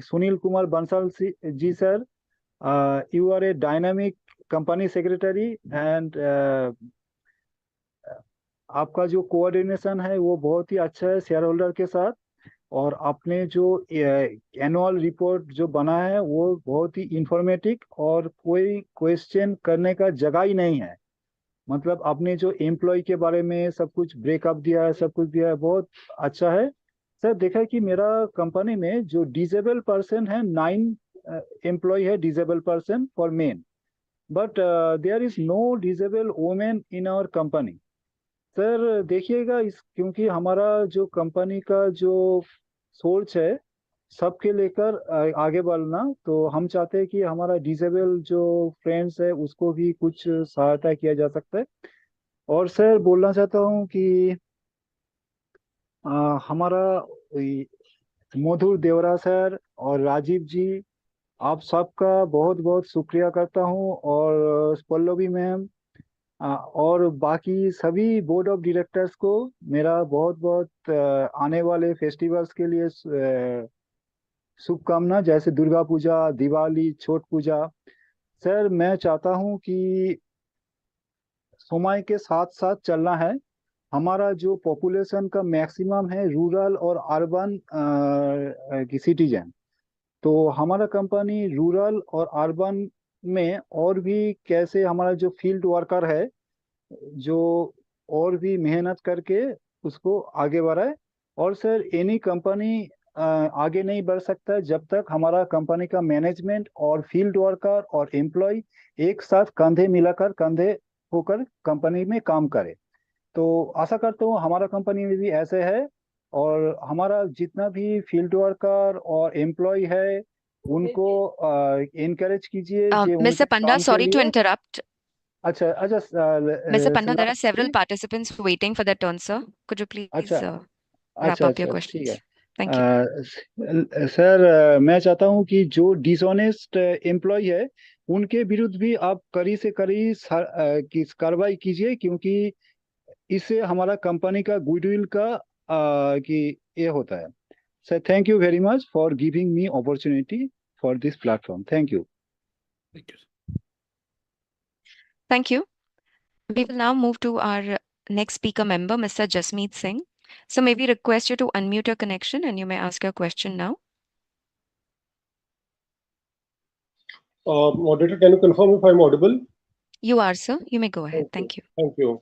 Sunil Kumar Bansal ji sir, you are a dynamic company secretary and आपका जो कोऑर्डिनेशन है वो बहुत ही अच्छा है शेयर होल्डर के साथ। और आपने जो एनुअल रिपोर्ट जो बना है वो बहुत ही इंफॉर्मेटिव और कोई क्वेश्चन करने का जगह ही नहीं है। मतलब आपने जो एम्प्लॉय के बारे में सब कुछ ब्रेकअप दिया है, सब कुछ दिया है, बहुत अच्छा है। सर देखा कि मेरा कंपनी में जो डिजेबल पर्सन है 9 एम्प्लॉय है, disable person for men, but there is no disable women in our company. Sir देखिएगा इस क्योंकि हमारा जो कंपनी का जो सोच है सबके लेकर आगे बढ़ना, तो हम चाहते हैं कि हमारा डिसेबल जो फ्रेंड्स है उसको भी कुछ सहायता किया जा सकता है। और सर बोलना चाहता हूँ कि हमारा मधुर देवरा सर और राजीव जी, आप सबका बहुत बहुत शुक्रिया करता हूँ। और पल्लवी मैम और बाकी सभी बोर्ड ऑफ डायरेक्टर्स को मेरा बहुत बहुत आने वाले फेस्टिवल्स के लिए शुभकामना, जैसे दुर्गा पूजा, दिवाली, छठ पूजा। सर मैं चाहता हूं कि समय के साथ साथ चलना है। हमारा जो पॉपुलेशन का मैक्सिमम है रूरल और अर्बन की सिटीजन, तो हमारा कंपनी रूरल और अर्बन में और भी कैसे हमारा जो फील्ड वर्कर है जो और भी मेहनत करके उसको आगे बढ़ाए। और सर एनी कंपनी आगे नहीं बढ़ सकता जब तक हमारा कंपनी का मैनेजमेंट और फील्ड वर्कर और एम्प्लॉय एक साथ कंधे मिलाकर कंधे होकर कंपनी में काम करे। तो आशा करता हूँ हमारा कंपनी में भी ऐसे है, और हमारा जितना भी फील्ड वर्कर और एम्प्लॉय है उनको इनकरेज कीजिए कि उनके Mr. Panda, काम के sorry to लिए। interrupt. अच्छा अच्छा Mr. Panda, there are several last participants waiting for their turn, sir. Could you please अच्छा wrap अच्छा up your अच्छा ठीक questions? है। Thank you. सर मैं चाहता हूं कि जो डिसऑनेस्ट एम्प्लॉय है उनके विरुद्ध भी आप कड़ी से कड़ी कार्रवाई कीजिए, क्योंकि इससे हमारा कंपनी का गुडविल का कि ये होता है। Sir thank you very much for giving me opportunity for this platform. Thank you. Thank you. We will now move to our next speaker member, Mr. Jasmeet Singh. So may we request you to unmute your connection and you may ask your question now. Moderator, can you confirm if I'm audible? You are, sir. You may go ahead. Thank you. Thank you.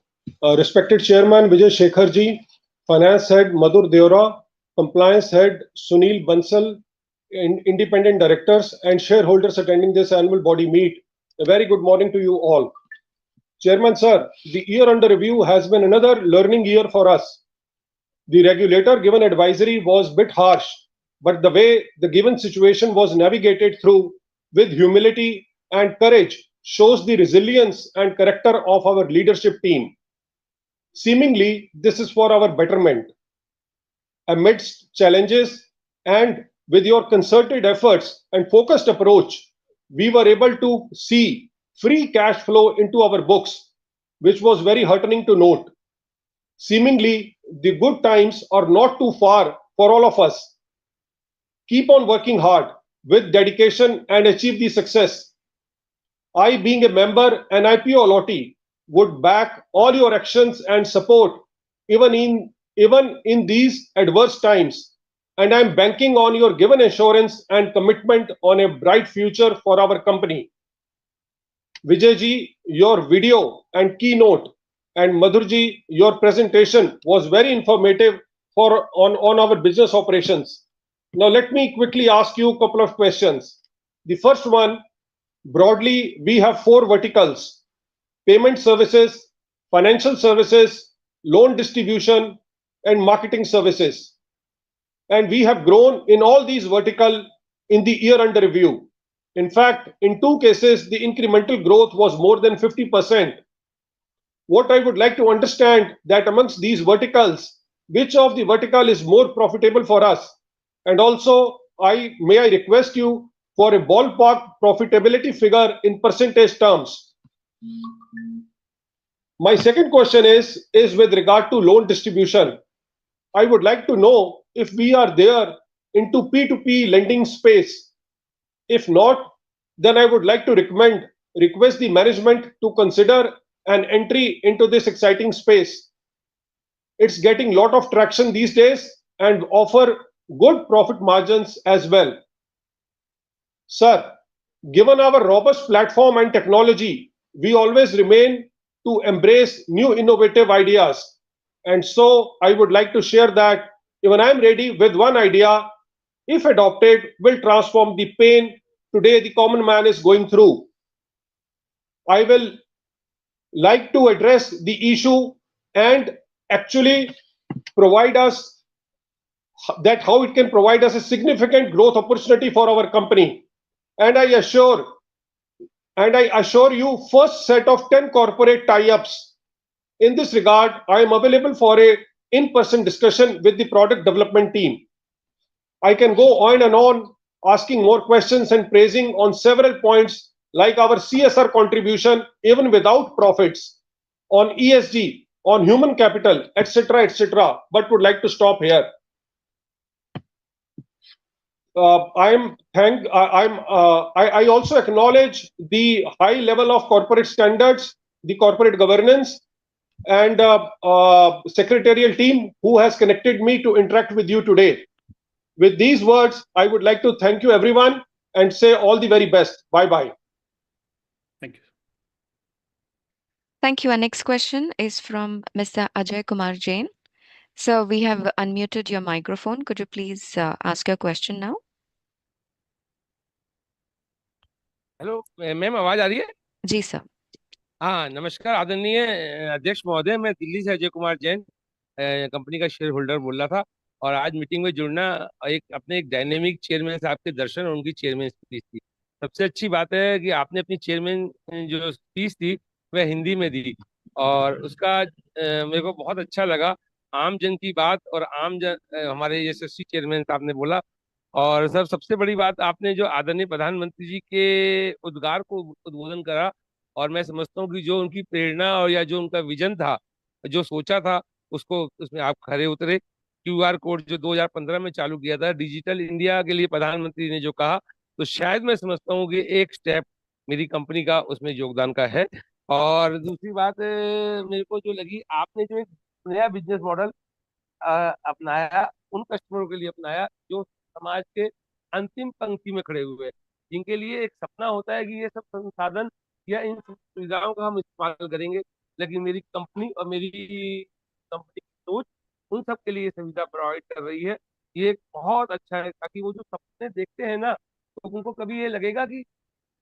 Respected Chairman Vijay Shekhar ji, Finance Head Madhur Deora, Compliance Head Sunil Bansal, Independent Directors and shareholders attending this annual body meet, a very good morning to you all. Chairman Sir, the year under review has been another learning year for us. The regulator given advisory was a bit harsh, but the way the given situation was navigated through with humility and courage shows the resilience and character of our leadership team. Seemingly, this is for our betterment. Amidst challenges and with your concerted efforts and focused approach, we were able to see free cash flow into our books, which was very heartening to note. Seemingly, the good times are not too far for all of us. Keep on working hard with dedication and achieve the success. I, being a member and IPO allotee, would back all your actions and support even in these adverse times. And I'm banking on your given assurance and commitment on a bright future for our company. Vijayji, your video and keynote, and Madhurji, your presentation was very informative on our business operations. Now let me quickly ask you a couple of questions. The first one, broadly, we have four verticals: payment services, financial services, loan distribution, and marketing services. And we have grown in all these verticals in the year under review. In fact, in two cases, the incremental growth was more than 50%. What I would like to understand that amongst these verticals, which of the vertical is more profitable for us? And also, may I request you for a ballpark profitability figure in percentage terms? My second question is with regard to loan distribution. I would like to know if we are there into P2P lending space. If not, then I would like to request the management to consider an entry into this exciting space. It's getting a lot of traction these days and offer good profit margins as well. Sir, given our robust platform and technology, we always remain to embrace new innovative ideas. And so I would like to share that even I'm ready with one idea, if adopted, will transform the pain today the common man is going through. I will like to address the issue and actually provide us that how it can provide us a significant growth opportunity for our company. And I assure you, first set of 10 corporate tie-ups. In this regard, I am available for a in-person discussion with the product development team. I can go on and on asking more questions and praising on several points like our CSR contribution even without profits, on ESG, on human capital, etc., but would like to stop here. I also acknowledge the high level of corporate standards, the corporate governance, and secretarial team who has connected me to interact with you today. With these words, I would like to thank you everyone and say all the very best. Bye-bye. Thank you. Thank you. Our next question is from Mr. Ajay Kumar Jain. So we have unmuted your microphone. Could you please ask your question now? Hello ma'am, आवाज आ रही है? जी sir. हाँ, नमस्कार आदरणीय अध्यक्ष महोदय, मैं दिल्ली से अजय कुमार जैन कंपनी का शेयर होल्डर बोल रहा था। और आज मीटिंग में जुड़ना एक डायनेमिक चेयरमैन साहब के दर्शन और उनकी चेयरमैन स्पीच थी। सबसे अच्छी बात है कि आपने अपनी चेयरमैन जो स्पीच थी वह हिंदी में दी और उसका मेरे को बहुत अच्छा लगा। आम जन की बात और आम जन हमारे यशस्वी चेयरमैन साहब ने बोला। और सर, सबसे बड़ी बात आपने जो आदरणीय प्रधानमंत्री जी के उद्गार को उद्बोधन करा, और मैं समझता हूँ कि जो उनकी प्रेरणा और या जो उनका विजन था, जो सोचा था, उसमें आप खरे उतरे। क्यूआर कोड जो 2015 में चालू किया था, डिजिटल इंडिया के लिए प्रधानमंत्री ने जो कहा, तो शायद मैं समझता हूँ कि एक स्टेप मेरी कंपनी का उसमें योगदान का है। और दूसरी बात मेरे को जो लगी, आपने जो एक नया बिजनेस मॉडल अपनाया, उन कस्टमरों के लिए अपनाया जो समाज के अंतिम पंक्ति में खड़े हुए हैं, जिनके लिए एक सपना होता है कि ये सब संसाधन या इन सुविधाओं का हम इस्तेमाल करेंगे, लेकिन मेरी कंपनी और मेरी कंपनी की सोच उन सब के लिए सुविधा प्रोवाइड कर रही है। ये एक बहुत अच्छा है, ताकि वो जो सपने देखते हैं ना, तो उनको कभी ये लगेगा कि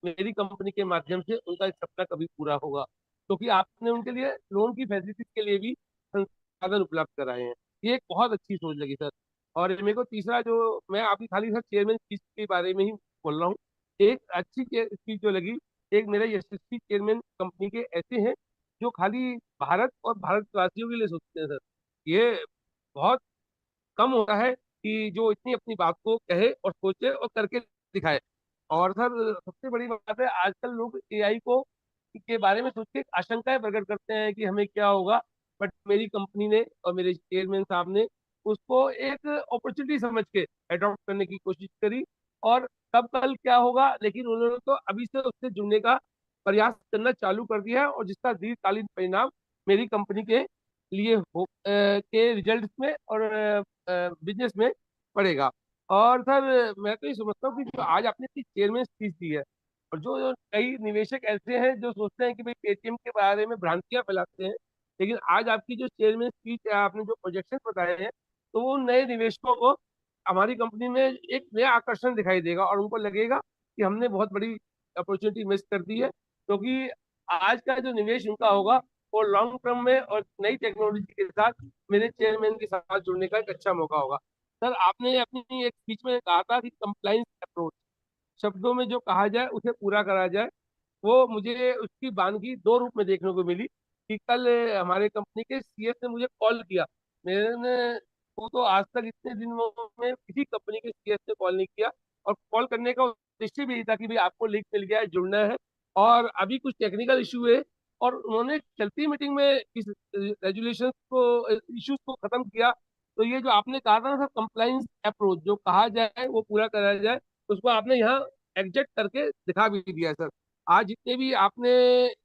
मेरी कंपनी के माध्यम से उनका एक सपना कभी पूरा होगा, क्योंकि आपने उनके लिए लोन की फैसिलिटी के लिए भी संसाधन उपलब्ध कराए हैं। ये एक बहुत अच्छी सोच लगी सर। और मेरे को तीसरा, जो मैं आपकी खाली सर चेयरमैन स्पीच के बारे में ही बोल रहा हूँ, एक अच्छी स्पीच जो लगी, एक मेरे यशस्वी चेयरमैन कंपनी के ऐसे हैं जो खाली भारत और भारतवासियों के लिए सोचते हैं सर। ये बहुत कम होता है कि जो इतनी अपनी बात को कहे और सोचे और करके दिखाए। और सर सबसे बड़ी बात है, आजकल लोग एआई को के बारे में सोच के आशंकाएं प्रकट करते हैं कि हमें क्या होगा, बट मेरी कंपनी ने और मेरे चेयरमैन साहब ने उसको एक अपॉर्चुनिटी समझ के अडॉप्ट करने की कोशिश करी। और कब कल क्या होगा, लेकिन उन्होंने तो अभी से उससे जुड़ने का प्रयास करना चालू कर दिया है, और जिसका दीर्घकालीन परिणाम मेरी कंपनी के लिए के रिजल्ट में और बिजनेस में पड़ेगा। और सर मैं तो ये समझता हूँ कि जो आज आपने इतनी चेयरमैन स्पीच दी है, और जो कई निवेशक ऐसे हैं जो सोचते हैं कि भाई पेटीएम के बारे में भ्रांतियां फैलाते हैं, लेकिन आज आपकी जो चेयरमैन स्पीच आपने जो प्रोजेक्शन बताए हैं, तो वो नए निवेशकों को हमारी कंपनी में एक नया आकर्षण दिखाई देगा, और उनको लगेगा कि हमने बहुत बड़ी अपॉर्चुनिटी मिस कर दी है, क्योंकि आज का जो निवेश उनका होगा वो लॉन्ग टर्म में और नई टेक्नोलॉजी के साथ मेरे चेयरमैन के साथ जुड़ने का एक अच्छा मौका होगा। सर आपने अपनी एक स्पीच में कहा था कि कंप्लाइंस अप्रोच, शब्दों में जो कहा जाए उसे पूरा करा जाए, वो मुझे उसकी वानगी दो रूप में देखने को मिली। कि कल हमारे कंपनी के सीएस ने मुझे कॉल किया, मैंने वो तो आज तक इतने दिनों में किसी कंपनी के सीएस ने कॉल नहीं किया, और कॉल करने का उद्देश्य भी यही था कि भाई आपको लिंक मिल गया है, जुड़ना है, और अभी कुछ टेक्निकल इशू है, और उन्होंने चलती मीटिंग में इस रेजुलेशन को इश्यूज को खत्म किया। तो ये जो आपने कहा था ना सर, कंप्लाइंस अप्रोच जो कहा जाए वो पूरा करा जाए, उसको आपने यहाँ एग्जैक्ट करके दिखा भी दिया है सर। आज जितने भी आपने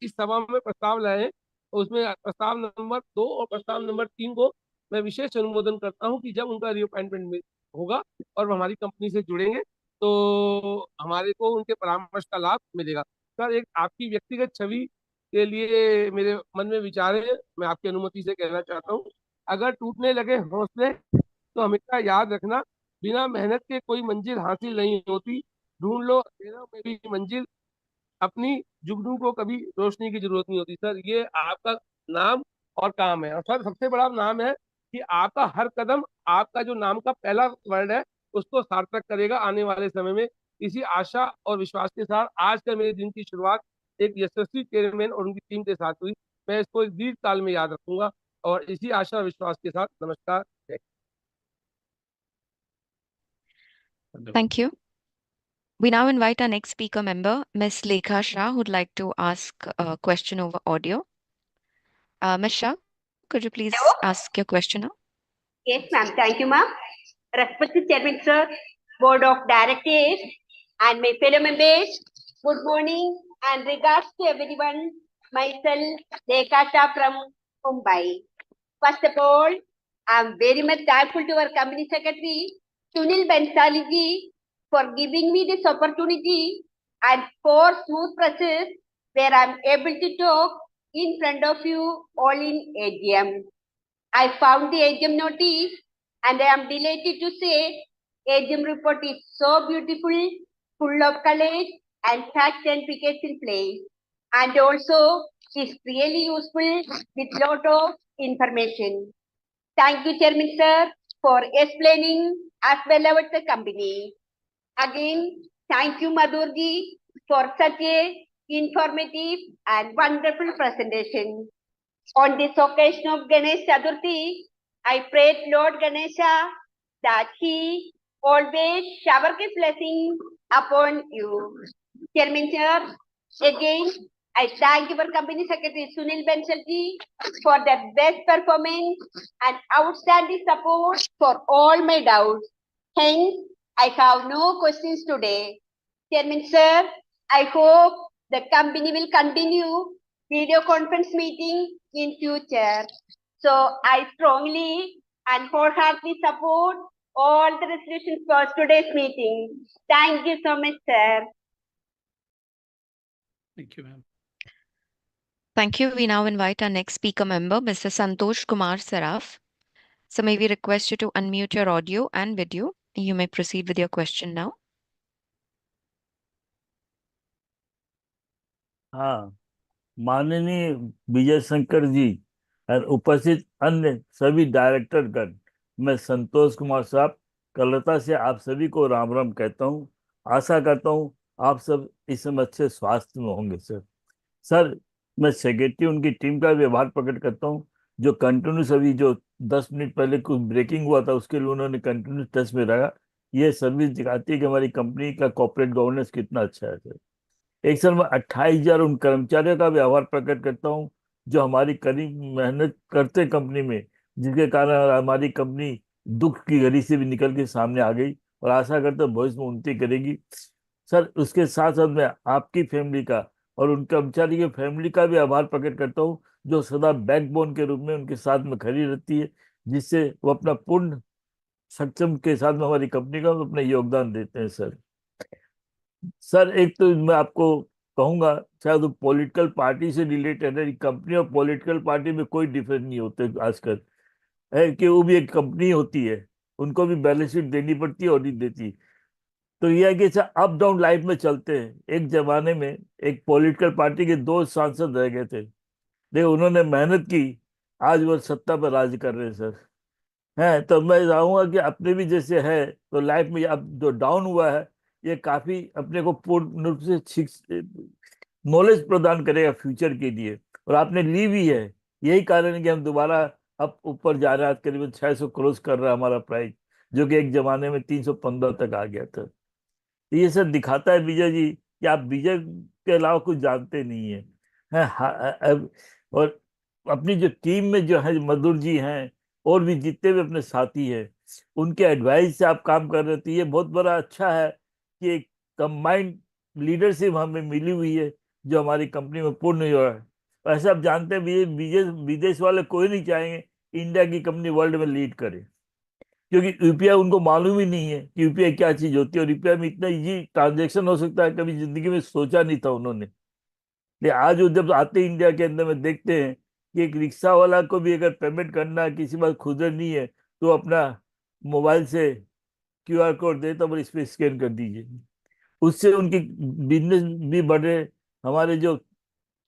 इस सभा में प्रस्ताव लाए हैं, उसमें प्रस्ताव नंबर 2 और प्रस्ताव नंबर 3 को मैं विशेष अनुमोदन करता हूं कि जब उनका रिअपॉइंटमेंट होगा और वो हमारी कंपनी से जुड़ेंगे, तो हमारे को उनके परामर्श का लाभ मिलेगा। सर एक आपकी व्यक्तिगत छवि के लिए मेरे मन में विचार है, मैं आपकी अनुमति से कहना चाहता हूँ, अगर टूटने लगे हौसले तो हमेशा याद रखना, बिना मेहनत के कोई मंजिल हासिल नहीं होती, ढूंढ लो अंधेरों में भी मंजिल, अपनी जुगनू को कभी रोशनी की जरूरत नहीं होती। सर ये आपका नाम और काम है, और सर सबसे बड़ा नाम है कि आपका हर कदम, आपका जो नाम का पहला वर्ड है उसको सार्थक करेगा आने वाले समय में। इसी आशा और विश्वास के साथ आज का मेरे दिन की शुरुआत एक यशस्वी चेयरमैन और उनकी टीम के साथ हुई, मैं इसको एक दीर्घ काल में याद रखूंगा, और इसी आशा और विश्वास के साथ नमस्कार। Thank you. We now invite our next speaker member, Ms. Lekha Shah, who'd like to ask a question over audio. Ms. Shah, could you please ask your question now? Yes, ma'am. Thank you, ma'am. Respected Chairman, sir, Board of Directors, and my fellow members, good morning and regards to everyone. Myself, Lekha Shah from Mumbai. First of all, I'm very much thankful to our Company Secretary, Sunil Bansali ji, for giving me this opportunity and for smooth process where I'm able to talk in front of you all in AGM. I found the AGM notice and I am delighted to say AGM report is so beautiful, full of colors and facts and figures in place. And also is really useful with lot of information. Thank you, Chairman Sir, for explaining as well about the company. Again, thank you, Madhurji, for such a informative and wonderful presentation. On this occasion of Ganesh Chaturthi, I pray Lord Ganesha that he always shower his blessing upon you. Chairman Sir, again, I thank our Company Secretary Sunil Bansal for the best performance and outstanding support for all my doubts. Hence, I have no questions today. Chairman Sir, I hope the company will continue video conference meeting in future. So I strongly and wholeheartedly support all the resolutions for today's meeting. Thank you so much, sir. Thank you, ma'am. Thank you. We now invite our next speaker member, Mr. Santosh Kumar Saraf. So may we request you to unmute your audio and video. You may proceed with your question now. हाँ, माननीय विजय शंकर जी और उपस्थित अन्य सभी डायरेक्टरगण, मैं संतोष कुमार साहब कलकत्ता से आप सभी को राम राम कहता हूँ। आशा करता हूँ आप सब इस समय अच्छे स्वास्थ्य में होंगे। सर मैं सेक्रेटरी उनकी टीम का व्यवहार प्रकट करता हूँ, जो कंटिन्यू सभी जो 10 मिनट पहले कुछ ब्रेकिंग हुआ था, उसके लिए उन्होंने कंटिन्यूस टच में रहा। ये सर्विस दिखाती है कि हमारी कंपनी का कॉर्पोरेट गवर्नेंस कितना अच्छा है सर। एक सर मैं 28,000 उन कर्मचारियों का भी आभार प्रकट करता हूँ जो हमारी कड़ी मेहनत करते कंपनी में, जिसके कारण हमारी कंपनी दुख की घड़ी से भी निकल के सामने आ गई और आशा करते हैं भविष्य में उन्नति करेगी। सर उसके साथ साथ मैं आपकी फैमिली का और उन कर्मचारी की फैमिली का भी आभार प्रकट करता हूँ जो सदा बैकबोन के रूप में उनके साथ में खड़ी रहती है, जिससे वो अपना पूर्ण सक्षम के साथ में हमारी कंपनी का अपना योगदान देते हैं सर। सर एक तो मैं आपको कहूंगा, शायद वो पॉलिटिकल पार्टी से रिलेटेड है, कंपनी और पॉलिटिकल पार्टी में कोई डिफरेंस नहीं होते आजकल, है कि वो भी एक कंपनी होती है, उनको भी बैलेंस शीट देनी पड़ती है, ऑडिट देती। तो यह है कि सर अप डाउन लाइफ में चलते हैं। एक जमाने में एक पॉलिटिकल पार्टी के 2 सांसद रह गए थे, देखो उन्होंने मेहनत की, आज वो सत्ता पर राज कर रहे हैं सर। है तो मैं चाहूंगा कि अपने भी जैसे है तो लाइफ में अब जो डाउन हुआ है ये काफी अपने को पूर्ण रूप से नॉलेज प्रदान करेगा फ्यूचर के लिए, और आपने ली भी है। यही कारण है कि हम दोबारा अब ऊपर जा रहे हैं, आज करीबन 600 क्रॉस कर रहा है हमारा प्राइस, जो कि एक जमाने में 315 तक आ गया था। तो ये सब दिखाता है विजय जी कि आप विजय के अलावा कुछ जानते नहीं है, और अपनी जो टीम में जो है मधुर जी हैं और भी जितने भी अपने साथी हैं, उनके एडवाइस से आप काम कर रहे थे, ये बहुत बड़ा अच्छा है कि एक कंबाइंड लीडरशिप हमें मिली हुई है जो हमारी कंपनी में पूर्ण हो रहा है। वैसे आप जानते हैं विदेश विदेश वाले कोई नहीं चाहेंगे इंडिया की कंपनी वर्ल्ड में लीड करे, क्योंकि यूपीआई उनको मालूम ही नहीं है कि यूपीआई क्या चीज होती है, और यूपीआई में इतना इजी ट्रांजेक्शन हो सकता है, कभी जिंदगी में सोचा नहीं था उन्होंने। लेकिन आज वो जब आते हैं इंडिया के अंदर में देखते हैं कि एक रिक्शा वाला को भी अगर पेमेंट करना है, किसी पास खुदरा नहीं है, तो अपना मोबाइल से क्यूआर कोड देता और इस पे स्कैन कर दीजिए, उससे उनकी बिजनेस भी बढ़े। हमारे जो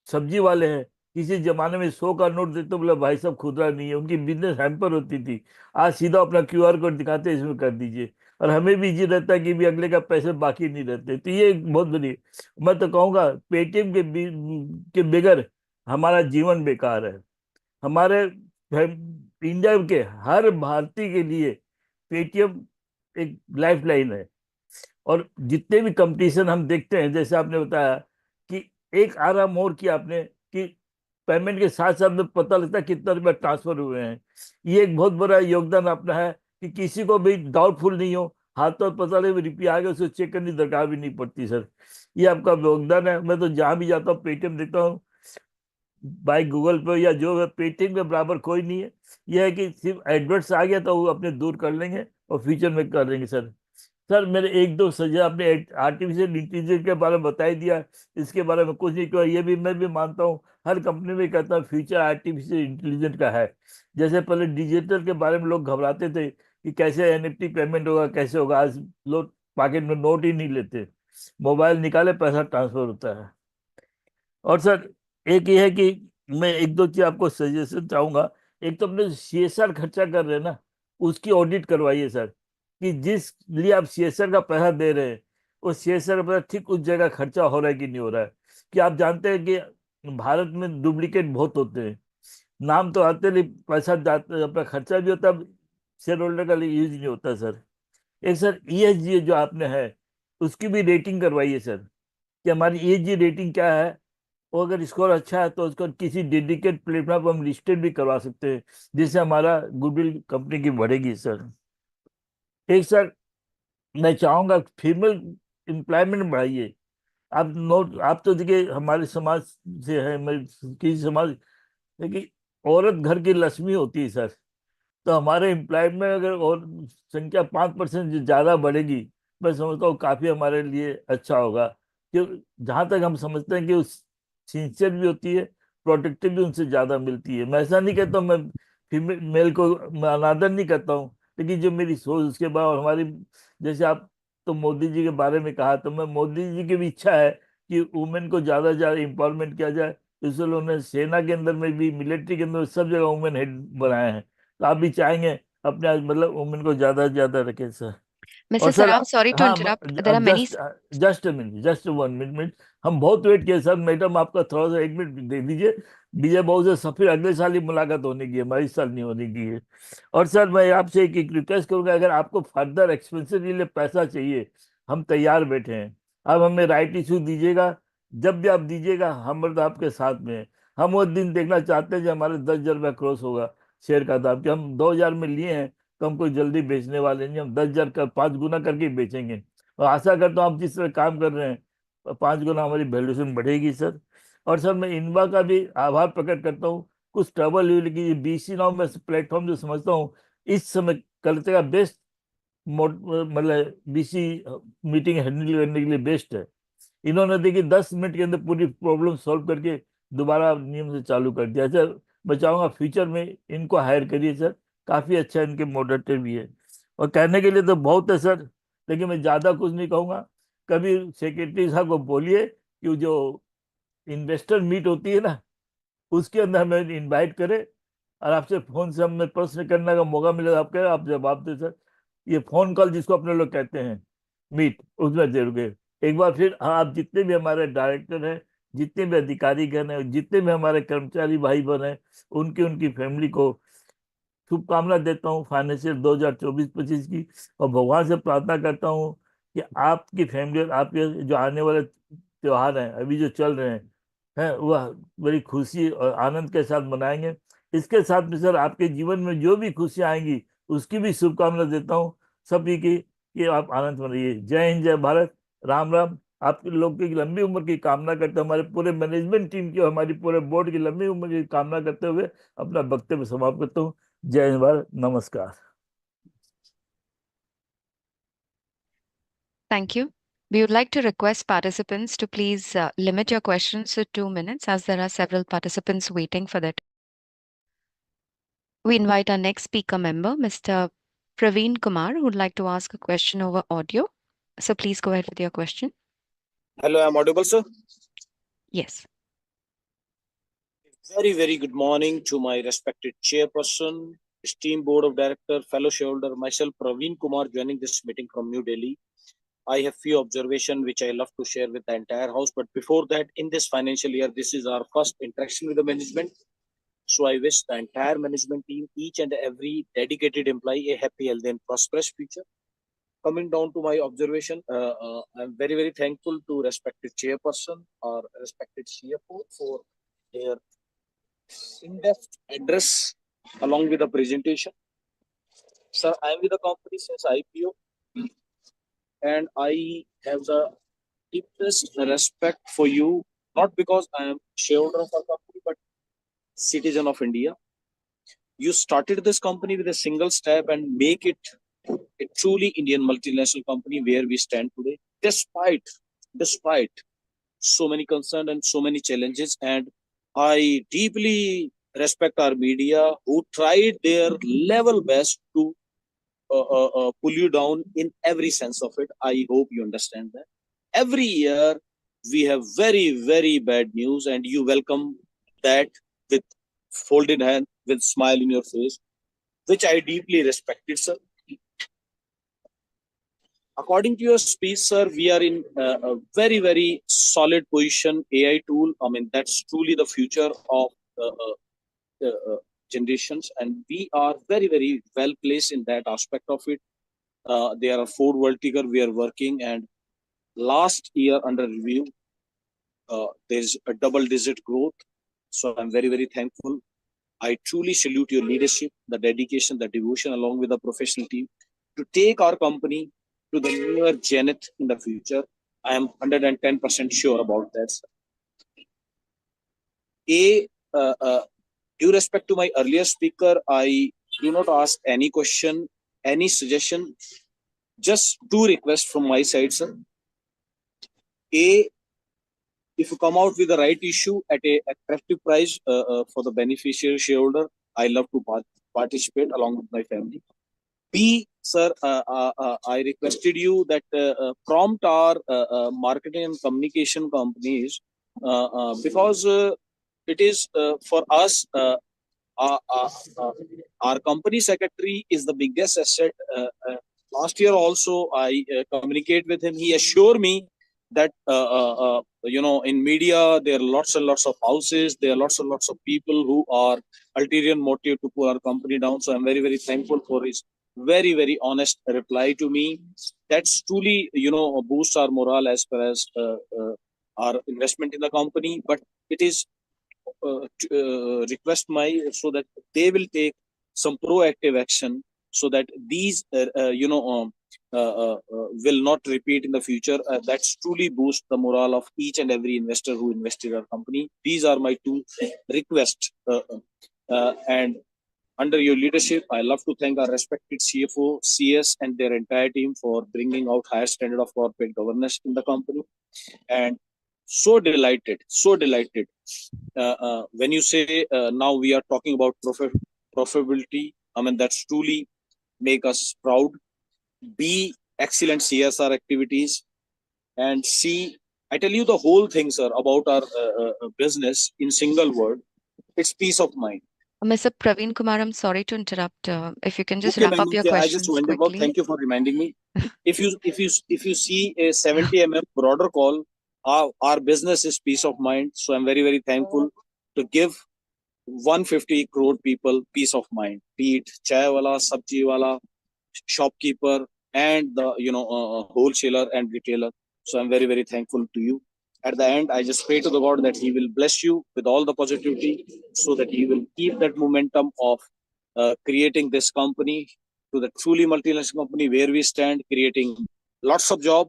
सब्जी वाले हैं, किसी जमाने में 100 का नोट देते बोला भाई साहब खुदरा नहीं है, उनकी बिजनेस हैम्पर होती थी। आज सीधा अपना क्यूआर कोड दिखाते हैं, इसमें कर दीजिए, और हमें भी ये रहता है कि भी अगले का पैसे बाकी नहीं रहते। तो ये एक बहुत बड़ी, मैं तो कहूँगा पेटीएम के बगैर हमारा जीवन बेकार है। हमारे इंडिया के हर भारतीय के लिए पेटीएम एक लाइफ लाइन है। और जितने भी कंपटीशन हम देखते हैं, जैसे आपने बताया कि एक आराम और किया आपने कि पेमेंट के साथ साथ में पता लगता है कितना रुपया ट्रांसफर हुए हैं, ये एक बहुत बड़ा योगदान अपना है कि किसी को भी डाउटफुल नहीं हो, हाथ तो पता नहीं रुपया आ गया उसको चेक करने की दरकार भी नहीं पड़ती सर। ये आपका योगदान है। मैं तो जहां भी जाता हूँ पेटीएम देखता हूँ, बाई गूगल पे या जो है, पेटीएम के बराबर कोई नहीं है। यह है कि सिर्फ एडवर्ट्स आ गया तो वो अपने दूर कर लेंगे और फ्यूचर में कर लेंगे सर। सर मेरे एक दो सजा आपने आर्टिफिशियल इंटेलिजेंस के बारे में बता ही दिया, इसके बारे में कुछ नहीं कहा। ये भी मैं भी मानता हूँ, हर कंपनी में कहता हूँ फ्यूचर आर्टिफिशियल इंटेलिजेंस का है। जैसे पहले डिजिटल के बारे में लोग घबराते थे कि कैसे एनएफटी पेमेंट होगा, कैसे होगा, आज लोग पॉकेट में नोट ही नहीं लेते, मोबाइल निकाले पैसा ट्रांसफर होता है। और सर एक ये है कि मैं एक दो चीज आपको सजेशन चाहूंगा। एक तो अपने सीएसआर खर्चा कर रहे हैं ना, उसकी ऑडिट करवाइए सर, कि जिस लिए आप सीएसआर का पैसा दे रहे हैं वो सीएसआर का पैसा ठीक उस जगह खर्चा हो रहा है कि नहीं हो रहा है। कि आप जानते हैं कि भारत में डुप्लीकेट बहुत होते हैं, नाम तो आते नहीं, पैसा जाता अपना खर्चा भी होता है, शेयर होल्डर का यूज नहीं होता सर। एक सर ईएसजी जो आपने है उसकी भी रेटिंग करवाइए सर, कि हमारी ईएसजी रेटिंग क्या है, और अगर स्कोर अच्छा है तो उसको किसी डेडिकेट प्लेटफॉर्म पर हम लिस्टेड भी करवा सकते हैं, जिससे हमारा गुडविल कंपनी की बढ़ेगी सर। एक सर मैं चाहूंगा फीमेल एम्प्लॉयमेंट बढ़ाइए। आप नोट, आप तो देखिए हमारे समाज से है, मैं किसी समाज, देखिए औरत घर की लक्ष्मी होती है सर। तो हमारे एम्प्लॉयमेंट में अगर और संख्या 5% ज्यादा बढ़ेगी, मैं समझता हूँ काफी हमारे लिए अच्छा होगा। क्यों, जहां तक हम समझते हैं कि उस सिंसियर भी होती है, प्रोटेक्टिव भी उनसे ज्यादा मिलती है। मैं ऐसा नहीं कहता हूँ, मैं फीमेल मेल को मैं अनादर नहीं करता हूँ, लेकिन जो मेरी सोच उसके बाद और हमारी, जैसे आप तो मोदी जी के बारे में कहा, तो मैं मोदी जी की भी इच्छा है कि वुमेन को ज्यादा से ज्यादा एम्पावरमेंट किया जाए, इसलिए उन्होंने सेना के अंदर में भी, मिलिट्री के अंदर सब जगह वुमेन हेड बनाए हैं। तो आप भी चाहेंगे अपने मतलब वुमेन को ज्यादा से ज्यादा रखें sir. Mr. Saraf, sorry to हाँ interrupt. There are many. Just a minute, just 1 minute. हम बहुत वेट किए सर। मैडम आपका थोड़ा सा 1 मिनट दे दीजिए। विजय बाबू से फिर अगले साल ही मुलाकात होने की है, हमारी इस साल नहीं होने की है। और सर मैं आपसे एक रिक्वेस्ट करूंगा, अगर आपको फर्दर एक्सपेंसेस के लिए पैसा चाहिए, हम तैयार बैठे हैं। आप हमें राइट इशू दीजिएगा, जब भी आप दीजिएगा हम मतलब आपके साथ में हैं। हम वो दिन देखना चाहते हैं जब हमारे 10,000 रुपया क्रॉस होगा शेयर का दाम, कि हम 2,000 में लिए हैं तो हम कोई जल्दी बेचने वाले नहीं, हम 10,000 का 5 गुना करके ही बेचेंगे। और आशा करता हूँ आप जिस तरह काम कर रहे हैं 5 गुना हमारी वैल्यूएशन बढ़ेगी सर। और सर मैं इनवा का भी आभार प्रकट करता हूँ। कुछ ट्रबल हुई लेकिन ये बीसी नाउ में प्लेटफॉर्म जो समझता हूँ इस समय कलकत्ते का बेस्ट मतलब बीसी मीटिंग हैंडल करने के लिए बेस्ट है। इन्होंने देखिए 10 मिनट के अंदर पूरी प्रॉब्लम सॉल्व करके दोबारा नियम से चालू कर दिया सर। मैं चाहूंगा फ्यूचर में इनको हायर करिए सर, काफी अच्छा इनके मॉडरेटर भी है। और कहने के लिए तो बहुत है सर, लेकिन मैं ज्यादा कुछ नहीं कहूंगा। कभी सेक्रेटरी साहब को बोलिए कि जो इन्वेस्टर मीट होती है ना उसके अंदर हमें इनवाइट करे, और आपसे फोन से हमें प्रश्न करने का मौका मिलेगा, आप कहे आप जवाब दे सर। ये फोन कॉल जिसको अपने लोग कहते हैं मीट, उसमें जरूर गए एक बार फिर। हाँ, आप जितने भी हमारे डायरेक्टर हैं, जितने भी अधिकारीगण हैं, जितने भी हमारे कर्मचारी भाई बहन हैं, उनकी फैमिली को शुभकामना देता हूँ फाइनेंशियल 2024-25 की। और भगवान से प्रार्थना करता हूँ कि आपकी फैमिली और आपके जो आने वाले त्योहार हैं अभी जो चल रहे हैं वह बड़ी खुशी और आनंद के साथ मनाएंगे। इसके साथ में सर आपके जीवन में जो भी खुशियाँ आएंगी उसकी भी शुभकामना देता हूँ सभी की, कि आप आनंद मनाइए। जय हिंद, जय भारत, राम राम। आपके लोग की लंबी उम्र की कामना करते हुए, हमारे पूरे मैनेजमेंट टीम की और हमारी पूरे बोर्ड की लंबी उम्र की कामना करते हुए अपना वक्तव्य समाप्त करता हूँ। जय हिंद भारत, नमस्कार। Thank you. We would like to request participants to please limit your questions to 2 minutes, as there are several participants waiting for that. We invite our next speaker member, Mr. Praveen Kumar, who would like to ask a question over audio. So please go ahead with your question. Hello, I'm audible, sir? Yes. Very, very good morning to my respected chairperson, esteemed board of director, fellow shareholder, myself, Praveen Kumar, joining this meeting from New Delhi. I have few observations which I love to share with the entire house. But before that, in this financial year, this is our first interaction with the management. So I wish the entire management team, each and every dedicated employee, a happy, healthy, and prosperous future. Coming down to my observation, I'm very, very thankful to respected chairperson or respected CFO for their in-depth address along with the presentation. Sir, I'm with the company since IPO, and I have the deepest respect for you, not because I am shareholder of our company, but citizen of India. You started this company with a single step and make it a truly Indian multinational company where we stand today, despite so many concerns and so many challenges. And I deeply respect our media who tried their level best to pull you down in every sense of it. I hope you understand that. Every year we have very, very bad news, and you welcome that with folded hand, with smile in your face, which I deeply respected, sir. According to your speech, sir, we are in a very, very solid position. AI tool, I mean, that's truly the future of generations, and we are very, very well placed in that aspect of it. There are 4 vertical we are working, and last year under review, there's a double-digit growth. So I'm very, very thankful. I truly salute your leadership, the dedication, the devotion, along with the professional team, to take our company to the newer zenith in the future. I am 110% sure about that, sir. Due respect to my earlier speaker, I do not ask any question, any suggestion. Just 2 requests from my side, sir. If you come out with the right issue at a attractive price for the beneficiary shareholder, I love to participate along with my family. B, sir, I requested you that prompt our marketing and communication companies because it is for us, our company secretary is the biggest asset last year also I communicate with him. He assured me that in media there are lots and lots of houses, there are lots and lots of people who are ulterior motive to pull our company down. So I'm very, very thankful for his very, very honest reply to me. That's truly boosts our morale as far as our investment in the company. But it is request so that they will take some proactive action so that these will not repeat in the future. That's truly boost the morale of each and every investor who invested in our company. These are my two requests. And under your leadership, I love to thank our respected CFO, CS, and their entire team for bringing out higher standard of corporate governance in the company. And so delighted when you say now we are talking about profitability. I mean, that's truly make us proud. B, excellent CSR activities. And C, I tell you the whole thing, sir, about our business in single word. It's peace of mind. Mr. Praveen Kumar, I'm sorry to interrupt. If you can just Okay, wrap ma'am, up your okay, I questions just went about. quickly. Thank you for reminding me. If you see a 70 mm broader call, our business is peace of mind. So I'm very, very thankful to give 150 crore people peace of mind, be it chai wala, sabji wala, shopkeeper, and the wholesaler and retailer. So I'm very, very thankful to you. At the end, I just pray to the God that He will bless you with all the positivity, so that He will keep that momentum of creating this company to the truly multinational company where we stand, creating lots of job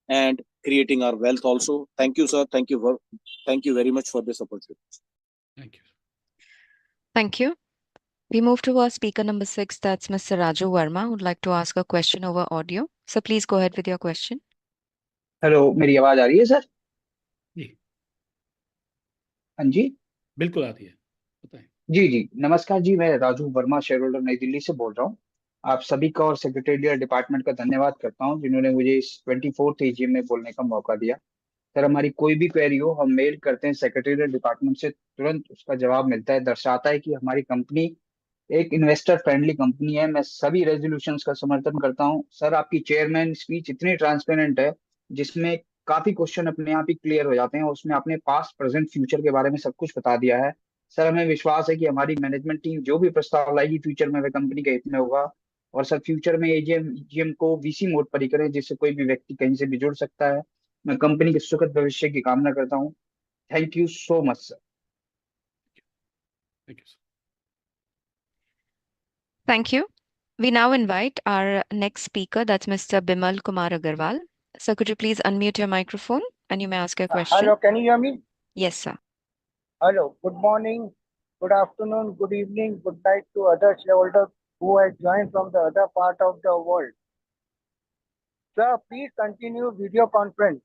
and creating our wealth also. Thank you, sir. Thank you very much for this opportunity. Thank you. Thank you. We move to our speaker number 6. That's Mr. Raju Verma, who'd like to ask a question over audio. So please go ahead with your question. Hello, मेरी आवाज आ रही है sir? जी हाँ जी, बिल्कुल आ रही है, बताएं। जी जी, नमस्कार जी, मैं राजू वर्मा शेयर होल्डर नई दिल्ली से बोल रहा हूँ। आप सभी का और सेक्रेटेरिएट डिपार्टमेंट का धन्यवाद करता हूँ जिन्होंने मुझे इस 24th एजीएम में बोलने का मौका दिया। सर, हमारी कोई भी क्वेरी हो हम मेल करते हैं सेक्रेटेरिएट डिपार्टमेंट से, तुरंत उसका जवाब मिलता है। दर्शाता है कि हमारी कंपनी एक इन्वेस्टर फ्रेंडली कंपनी है। मैं सभी रेजोल्यूशंस का समर्थन करता हूँ। सर, आपकी चेयरमैन स्पीच इतनी ट्रांसपेरेंट है जिसमें काफी क्वेश्चन अपने आप ही क्लियर हो जाते हैं। उसमें आपने पास्ट प्रेजेंट फ्यूचर के बारे में सब कुछ बता दिया है। सर, हमें विश्वास है कि हमारी मैनेजमेंट टीम जो भी प्रस्ताव लाएगी फ्यूचर में वह कंपनी के हित में होगा। और सर, फ्यूचर में एजीएम को वीसी मोड पर ही करें जिससे कोई भी व्यक्ति कहीं से भी जुड़ सकता है। मैं कंपनी के सुखद भविष्य की कामना करता हूँ। Thank you so much sir. Thank you, sir. Thank you. We now invite our next speaker, that's Mr. Bimal Kumar Agarwal. Sir, could you please unmute your microphone and you may ask your question? Hello, can you hear me? Yes, sir. Hello, good morning, good afternoon, good evening, good night to other shareholders who have joined from the other part of the world. Sir, please continue video conference.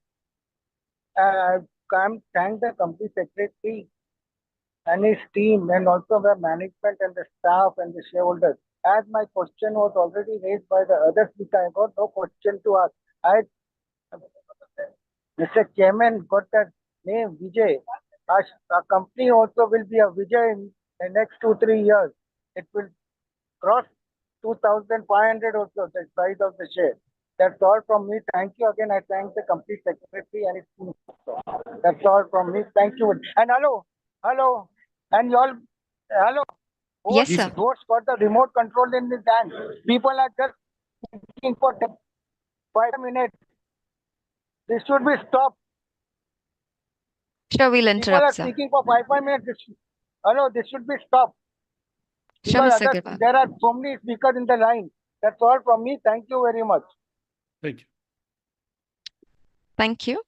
Thank the company secretary and his team, and also the management and the staff and the shareholders. As my question was already raised by the other speaker, I got no question to ask. Mr. Chairman got the name Vijay. Our company also will be a Vijay in the next 2-3 years. It will cross 2,500 also, the price of the share. That's all from me. Thank you again. I thank the company secretary and his team. That's all from me. Thank you. And hello. And you all, hello. Yes, sir. Host got the remote control in his hand. People are just speaking for 5 minutes. This should be stopped. Sure, we'll People are interrupt, sir. speaking for 5 minutes. This should be stopped. Sure, Because Mr. Agarwal. there are so many speakers in the line. That's all from me. Thank you very much. Thank you. Thank you.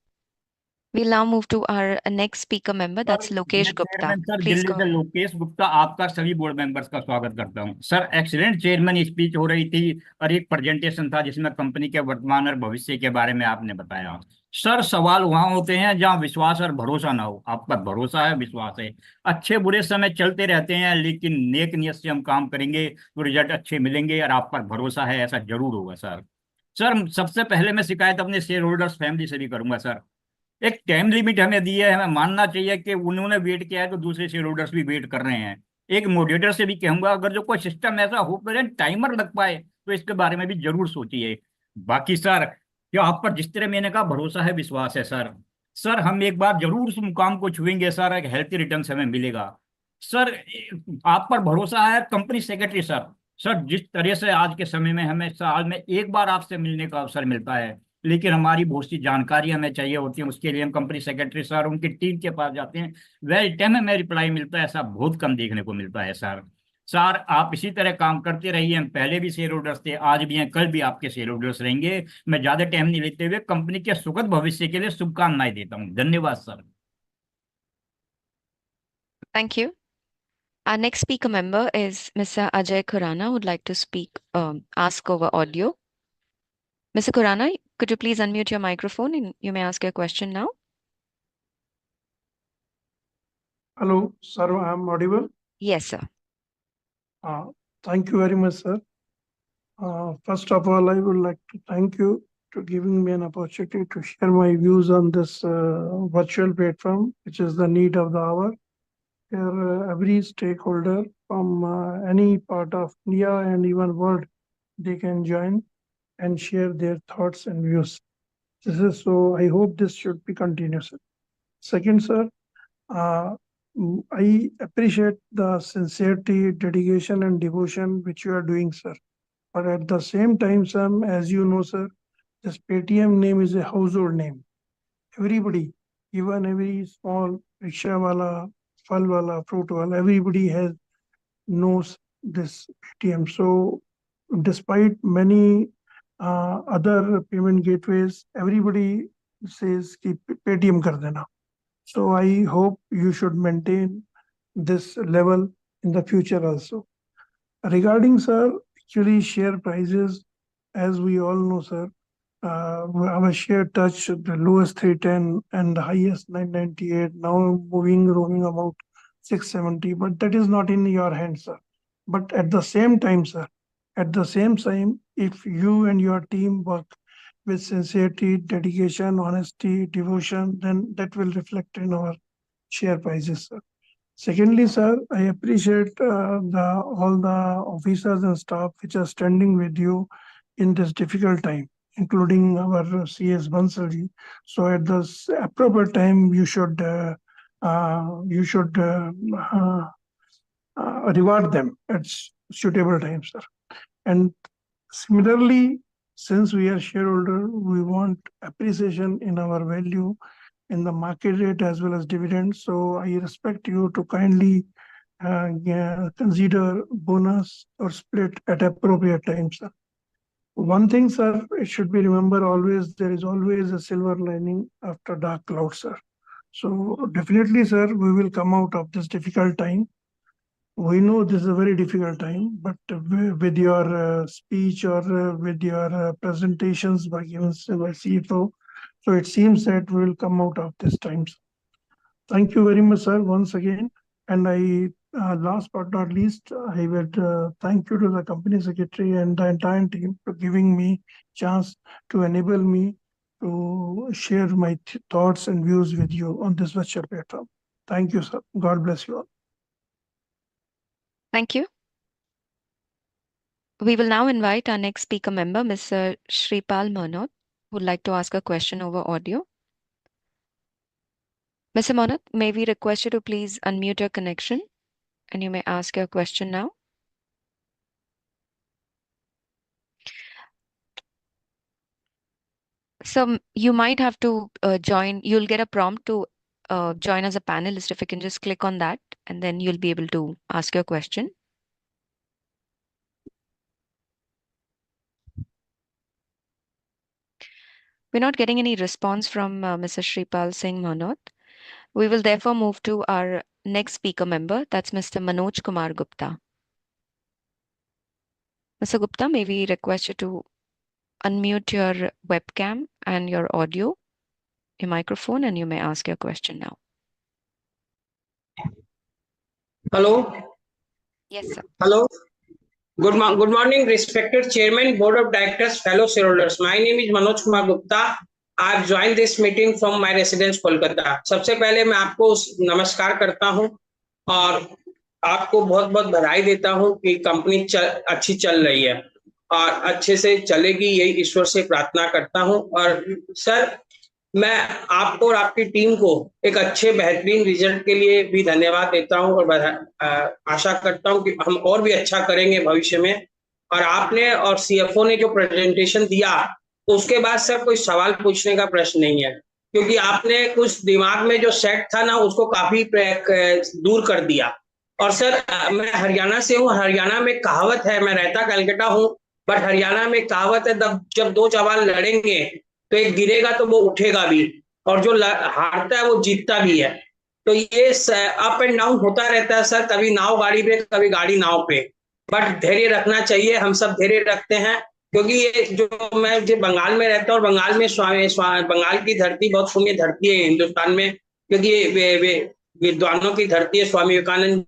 We'll now move to our next speaker member, that's Lokesh Gupta. Chairman sir Please Delhi go से ahead. Lokesh Gupta आपका सभी board members का स्वागत करता हूं। Sir, excellent chairman speech हो रही थी और एक प्रेजेंटेशन था जिसमें कंपनी के वर्तमान और भविष्य के बारे में आपने बताया। सर, सवाल वहां होते हैं जहां विश्वास और भरोसा ना हो। आपका भरोसा है, विश्वास है। अच्छे बुरे समय चलते रहते हैं, लेकिन नेक नियत से हम काम करेंगे तो रिजल्ट अच्छे मिलेंगे और आप पर भरोसा है, ऐसा जरूर होगा सर। सर, सबसे पहले मैं शिकायत अपने शेयर होल्डर्स फैमिली से भी करूंगा सर। एक टाइम लिमिट हमें दी है, हमें मानना चाहिए कि उन्होंने वेट किया है तो दूसरे शेयर होल्डर्स भी वेट कर रहे हैं। एक मॉडरेटर से भी कहूंगा, अगर जो कोई सिस्टम ऐसा हो प्रेजेंट टाइमर लग पाए तो इसके बारे में भी जरूर सोचिए। बाकी सर, जो आप पर जिस तरह मैंने कहा भरोसा है, विश्वास है सर, सर हम एक बार जरूर उस मुकाम को छुएंगे सर, एक हेल्थी रिटर्न हमें मिलेगा सर। आप पर भरोसा है कंपनी सेक्रेटरी सर। सर जिस तरह से आज के समय में हमें साल में एक बार आपसे मिलने का अवसर मिलता है, लेकिन हमारी बहुत सी जानकारी हमें चाहिए होती है, उसके लिए हम कंपनी सेक्रेटरी सर उनकी टीम के पास जाते हैं, वेरी टाइम हमें रिप्लाई मिलता है। ऐसा बहुत कम देखने को मिलता है सर। सर आप इसी तरह काम करते रहिए, हम पहले भी शेयर होल्डर्स थे, आज भी हैं, कल भी आपके शेयर होल्डर्स रहेंगे। मैं ज्यादा टाइम नहीं लेते हुए कंपनी के सुखद भविष्य के लिए शुभकामनाएं देता हूँ। धन्यवाद sir. Thank you. Our next speaker member is Mr. Ajay Khurana, who would like to speak, ask over audio. Mr. Khurana, could you please unmute your microphone and you may ask your question now? Hello, sir, I am audible. Yes, sir. Thank you very much, sir. First of all, I would like to thank you to giving me an opportunity to share my views on this virtual platform, which is the need of the hour. Here, every stakeholder from any part of India and even world, they can join and share their thoughts and views. This is so. I hope this should be continuous. Second, sir, I appreciate the sincerity, dedication, and devotion which you are doing, sir. But at the same time, sir, as you know, sir, this Paytm name is a household name. Everybody, even every small rickshaw wala, fal wala, fruit wala, everybody knows this Paytm. So, despite many other payment gateways, everybody says ki Paytm kar dena. So I hope you should maintain this level in the future also. Regarding, sir, actually share prices, as we all know, sir, our share touched the lowest 310 and the highest 998, now roaming about 670, but that is not in your hands, sir. But at the same time, sir, if you and your team work with sincerity, dedication, honesty, devotion, then that will reflect in our share prices, sir. Secondly, sir, I appreciate all the officers and staff which are standing with you in this difficult time, including our CS Bansalji. So at this appropriate time, you should reward them at suitable times, sir. And similarly, since we are shareholder, we want appreciation in our value in the market rate as well as dividends. So I respect you to kindly consider bonus or split at appropriate times, sir. One thing, sir, it should be remembered always, there is always a silver lining after dark clouds, sir. So definitely, sir, we will come out of this difficult time. We know this is a very difficult time, but with your speech or with your presentations by CFO, so it seems that we will come out of this time. Thank you very much, sir, once again. And I, last but not least, I would thank you to the company secretary and the entire team for giving me chance to enable me to share my thoughts and views with you on this virtual platform. Thank you, sir. God bless you all. Thank you. We will now invite our next speaker member, Mr. Shripal Manot, who would like to ask a question over audio. Mr. Manot, may we request you to please unmute your connection and you may ask your question now. So you might have to join, you'll get a prompt to join as a panelist. If you can just click on that and then you'll be able to ask your question. We're not getting any response from Mr. Shripal Singh Manot. We will therefore move to our next speaker member. That's Mr. Manoj Kumar Gupta. Mr. Gupta, may we request you to unmute your webcam and your audio, your microphone, and you may ask your question now. Hello. Yes, sir. Hello. Good morning, respected Chairman, Board of Directors, fellow shareholders. My name is Manoj Kumar Gupta. I have joined this meeting from my residence, Kolkata. सबसे पहले मैं आपको नमस्कार करता हूं और आपको बहुत बहुत बधाई देता हूं कि कंपनी अच्छी चल रही है। और अच्छे से चलेगी, यही ईश्वर से प्रार्थना करता हूं। और सर, मैं आपको और आपकी टीम को एक अच्छे बेहतरीन रिजल्ट के लिए भी धन्यवाद देता हूं और आशा करता हूं कि हम और भी अच्छा करेंगे भविष्य में। और आपने और सीएफओ ने जो प्रेजेंटेशन दिया, तो उसके बाद सर कोई सवाल पूछने का प्रश्न नहीं है, क्योंकि आपने कुछ दिमाग में जो सेट था ना, उसको काफी दूर कर दिया। और सर, मैं हरियाणा से हूँ। हरियाणा में कहावत है, मैं रहता कलकत्ता हूँ, बट हरियाणा में कहावत है, जब दो जवान लड़ेंगे तो एक गिरेगा तो वो उठेगा भी, और जो हारता है वो जीतता भी है। तो ये अप एंड डाउन होता रहता है सर, कभी नाव गाड़ी पे, कभी गाड़ी नाव पे, बट धैर्य रखना चाहिए। हम सब धैर्य रखते हैं, क्योंकि ये जो मैं जो बंगाल में रहता हूँ, बंगाल में बंगाल की धरती बहुत पुण्य धरती है हिंदुस्तान में, क्योंकि वे विद्वानों की धरती है। स्वामी विवेकानंद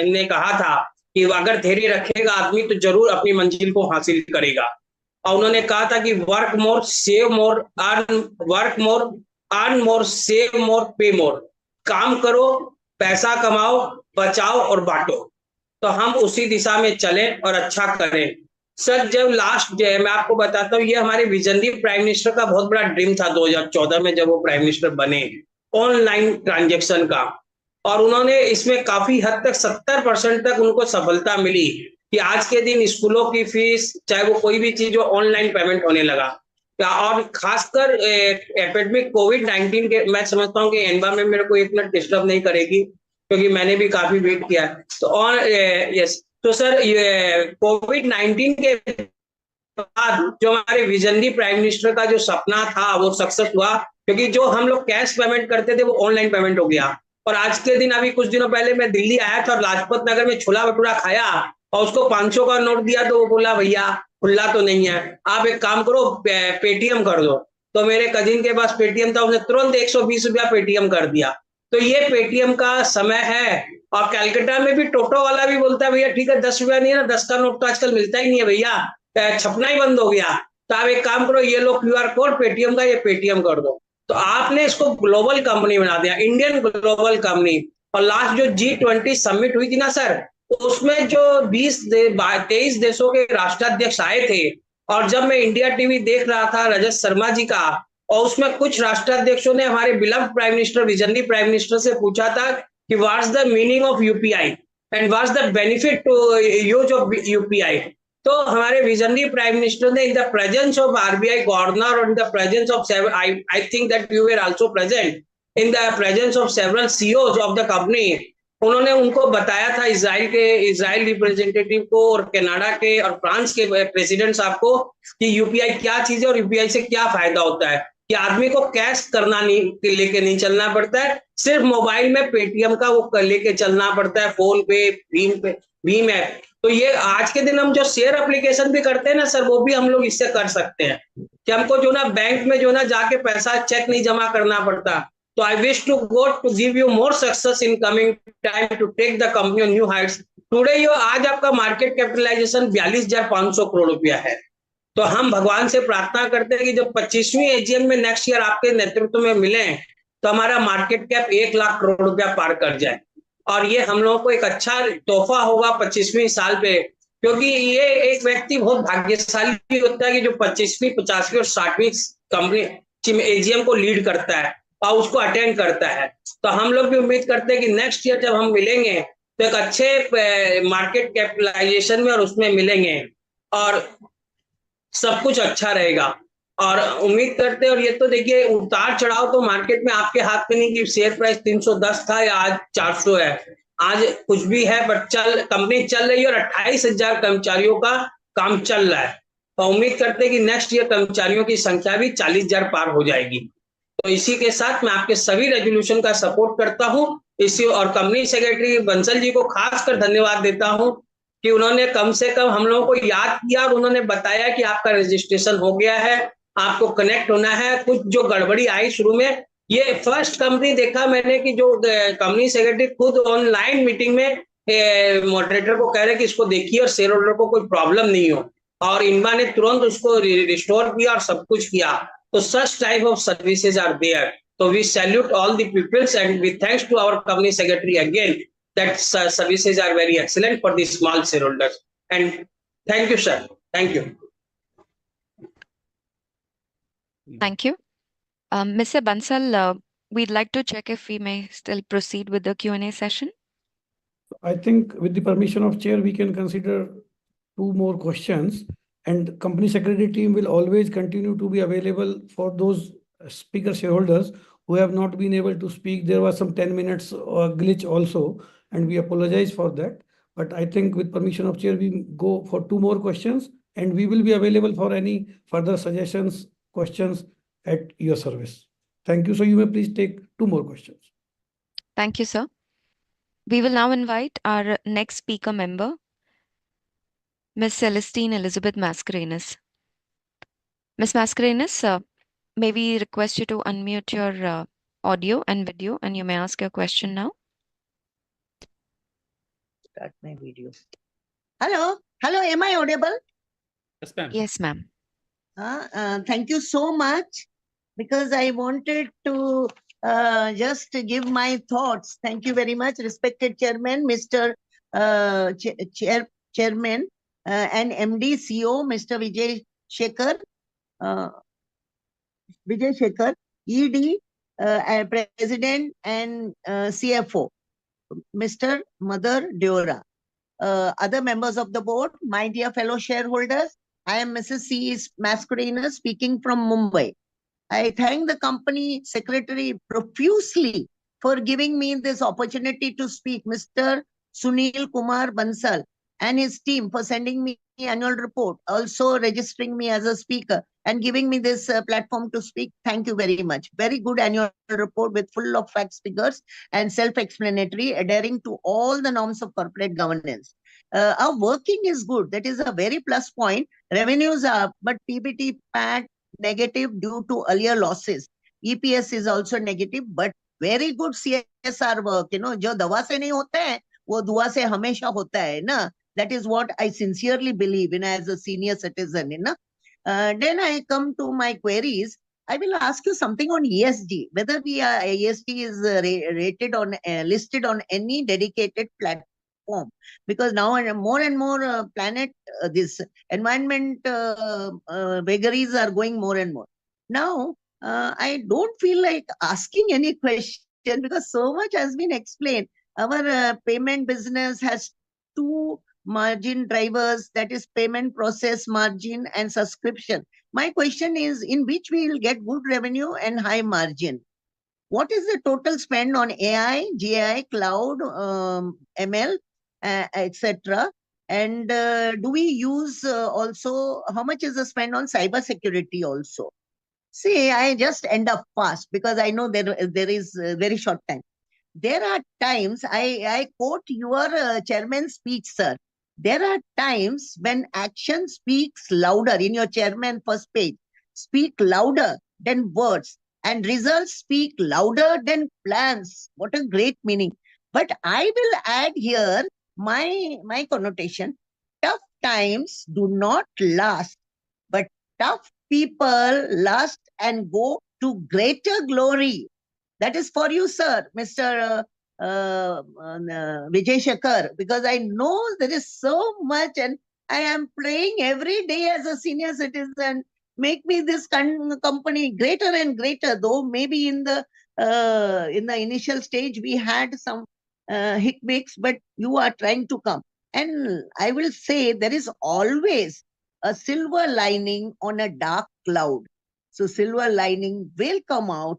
ने कहा था कि अगर धैर्य रखेगा आदमी तो जरूर अपनी मंजिल को हासिल करेगा। और उन्होंने कहा था कि वर्क मोर, सेव मोर, अर्न मोर, सेव मोर, पे मोर। काम करो, पैसा कमाओ, बचाओ और बांटो। तो हम उसी दिशा में चलें और अच्छा करें। सर, जब लास्ट मैं आपको बताता हूँ, ये हमारे विजनरी प्राइम मिनिस्टर का बहुत बड़ा ड्रीम था 2014 में, जब वो प्राइम मिनिस्टर बने, ऑनलाइन ट्रांजैक्शन का। और उन्होंने इसमें काफी हद तक 70% तक उनको सफलता मिली कि आज के दिन स्कूलों की फीस, चाहे वो कोई भी चीज हो, ऑनलाइन पेमेंट होने लगा। और खासकर एपिडेमिक कोविड-19 के, मैं समझता हूँ कि एनवायरमेंट मेरे को एक मिनट डिस्टर्ब नहीं करेगी, क्योंकि मैंने भी काफी वेट किया। तो और यस, तो सर, कोविड-19 के बाद जो हमारे विजनरी प्राइम मिनिस्टर का जो सपना था वो सक्सेस हुआ, क्योंकि जो हम लोग कैश पेमेंट करते थे वो ऑनलाइन पेमेंट हो गया। और आज के दिन, अभी कुछ दिनों पहले मैं दिल्ली आया था और लाजपत नगर में छोला भटूरा खाया, और उसको 500 का नोट दिया तो वो बोला भैया खुला तो नहीं है, आप एक काम करो, पेटीएम कर दो। तो मेरे कजिन के पास पेटीएम था, उसने तुरंत 120 रुपया पेटीएम कर दिया। तो ये पेटीएम का समय है। और कलकत्ता में भी टोटो वाला भी बोलता है भैया ठीक है, 10 रुपया नहीं है ना, 10 का नोट तो आजकल मिलता ही नहीं है भैया, छपना ही बंद हो गया। तो आप एक काम करो, ये लो क्यूआर कोड पेटीएम का, ये पेटीएम कर दो। तो आपने इसको ग्लोबल कंपनी बना दिया, इंडियन ग्लोबल कंपनी। और लास्ट जो G20 समिट हुई थी ना सर, तो उसमें जो 23 देशों के राष्ट्राध्यक्ष आए थे, और जब मैं इंडिया टीवी देख रहा था रजत शर्मा जी का, और उसमें कुछ राष्ट्राध्यक्षों ने हमारे beloved prime minister, visionary prime minister से पूछा था कि what's the meaning of UPI and what's the benefit to use of UPI. तो हमारे विजनरी प्राइम मिनिस्टर ने, in the presence of RBI governor और in the presence of I think that you were also present, in the presence of several CEOs of the company, उन्होंने उनको बताया था, Israel representative को और Canada के और फ्रांस के प्रेसिडेंट साहब को, कि यूपीआई क्या चीज है और यूपीआई से क्या फायदा होता है, कि आदमी को कैश करना नहीं, लेके नहीं चलना पड़ता है, सिर्फ मोबाइल में पेटीएम का वो लेके चलना पड़ता है, फोन पे, भीम ऐप। तो ये आज के दिन हम जो शेयर एप्लीकेशन भी करते हैं ना सर, वो भी हम लोग इससे कर सकते हैं, कि हमको जो ना बैंक में जो ना जाके पैसा, चेक नहीं जमा करना पड़ता। तो I wish to god to give you more success in coming time to take the company on new heights. Today यो, आज आपका मार्केट कैपिटलाइजेशन 42,500 करोड़ रुपया है। तो हम भगवान से प्रार्थना करते हैं कि जब 25वीं एजीएम में नेक्स्ट ईयर आपके नेतृत्व में मिले, तो हमारा मार्केट कैप 1 लाख करोड़ रुपया पार कर जाए। और ये हम लोगों को एक अच्छा तोहफा होगा 25वीं साल पे, क्योंकि ये एक व्यक्ति बहुत भाग्यशाली होता है कि जो 25वीं, 50वीं और 60वीं कंपनी एजीएम को लीड करता है और उसको अटेंड करता है। तो हम लोग भी उम्मीद करते हैं कि नेक्स्ट ईयर जब हम मिलेंगे तो एक अच्छे मार्केट कैपिटलाइजेशन में और उसमें मिलेंगे, और सब कुछ अच्छा रहेगा। और उम्मीद करते हैं, और ये तो देखिए उतार चढ़ाव तो मार्केट में आपके हाथ में नहीं, कि शेयर प्राइस 310 था या आज 400 है, आज कुछ भी है, बट कंपनी चल रही है और 28,000 कर्मचारियों का काम चल रहा है। तो उम्मीद करते हैं कि नेक्स्ट ईयर कर्मचारियों की संख्या भी 40,000 पार हो जाएगी। तो इसी के साथ मैं आपके सभी रेजोल्यूशन का सपोर्ट करता हूं इसी, और कंपनी सेक्रेटरी बंसल जी को खासकर धन्यवाद देता हूं कि उन्होंने कम से कम हम लोगों को याद किया और उन्होंने बताया कि आपका रजिस्ट्रेशन हो गया है, आपको कनेक्ट होना है। कुछ जो गड़बड़ी आई शुरू में, ये फर्स्ट कंपनी देखा मैंने कि जो कंपनी सेक्रेटरी खुद ऑनलाइन मीटिंग में मॉडरेटर को कह रहे कि इसको देखिए और शेयर होल्डर को कोई प्रॉब्लम नहीं हो, और इनबा ने तुरंत उसको रिस्टोर किया और सब कुछ किया। तो such type of services are there. So we salute all the peoples and we thanks to our company secretary again that services are very excellent for the small shareholders. And thank you, sir. Thank you. Thank you. Mr. Bansal, we'd like to check if we may still proceed with the Q&A session. I think with the permission of chair, we can consider 2 more questions, and company secretary team will always continue to be available for those speaker shareholders who have not been able to speak. There was some 10 minutes glitch also, and we apologize for that. But I think with permission of chair, we go for 2 more questions, and we will be available for any further suggestions, questions at your service. Thank you. So you may please take 2 more questions. Thank you, sir. We will now invite our next speaker member, Ms. Celestine Elizabeth Mascarenas. Ms. Mascarenas, may we request you to unmute your audio and video, and you may ask your question now. Start my video. Hello, am I audible? Yes, ma'am. Yes, ma'am. Thank you so much, because I wanted to just give my thoughts. Thank you very much, respected Chairman, Mr. Chairman and MD CEO, Mr. Vijay Shekhar, ED, President and CFO, Mr. Mother Deora. Other members of the board, my dear fellow shareholders, I am Mrs. C. Mascarenas speaking from Mumbai. I thank the company secretary profusely for giving me this opportunity to speak, Mr. Sunil Kumar Bansal and his team for sending me annual report, also registering me as a speaker and giving me this platform to speak. Thank you very much. Very good annual report with full of facts, figures and self-explanatory, adhering to all the norms of corporate governance. Our working is good. That is a very plus point. Revenues are up, but PBT PAT negative due to earlier losses. EPS is also negative, but very good CSR work. You know, जो दवा से नहीं होता है, वो दुआ से हमेशा होता है ना. That is what I sincerely believe in as a senior citizen. You know? Then I come to my queries. I will ask you something on ESG. Whether ESG is rated on listed on any dedicated platform, because now more and more planet this environment vagaries are going more and more. Now I don't feel like asking any question because so much has been explained. Our payment business has 2 margin drivers, that is payment process margin and subscription. My question is, in which we will get good revenue and high margin? What is the total spend on AI, GI, cloud, ML, etc.? And do we use also, how much is the spend on cyber security also? See, I just end up fast because I know there is very short time. There are times, I quote your chairman's speech, sir. There are times when action speaks louder in your chairman first page, speak louder than words, and results speak louder than plans. What a great meaning. But I will add here my connotation. Tough times do not last, but tough people last and go to greater glory. That is for you, sir, Mr. Vijay Shekhar, because I know there is so much and I am praying every day as a senior citizen, make me this company greater and greater, though maybe in the initial stage we had some hiccups, but you are trying to come. And I will say there is always a silver lining on a dark cloud. So silver lining will come out.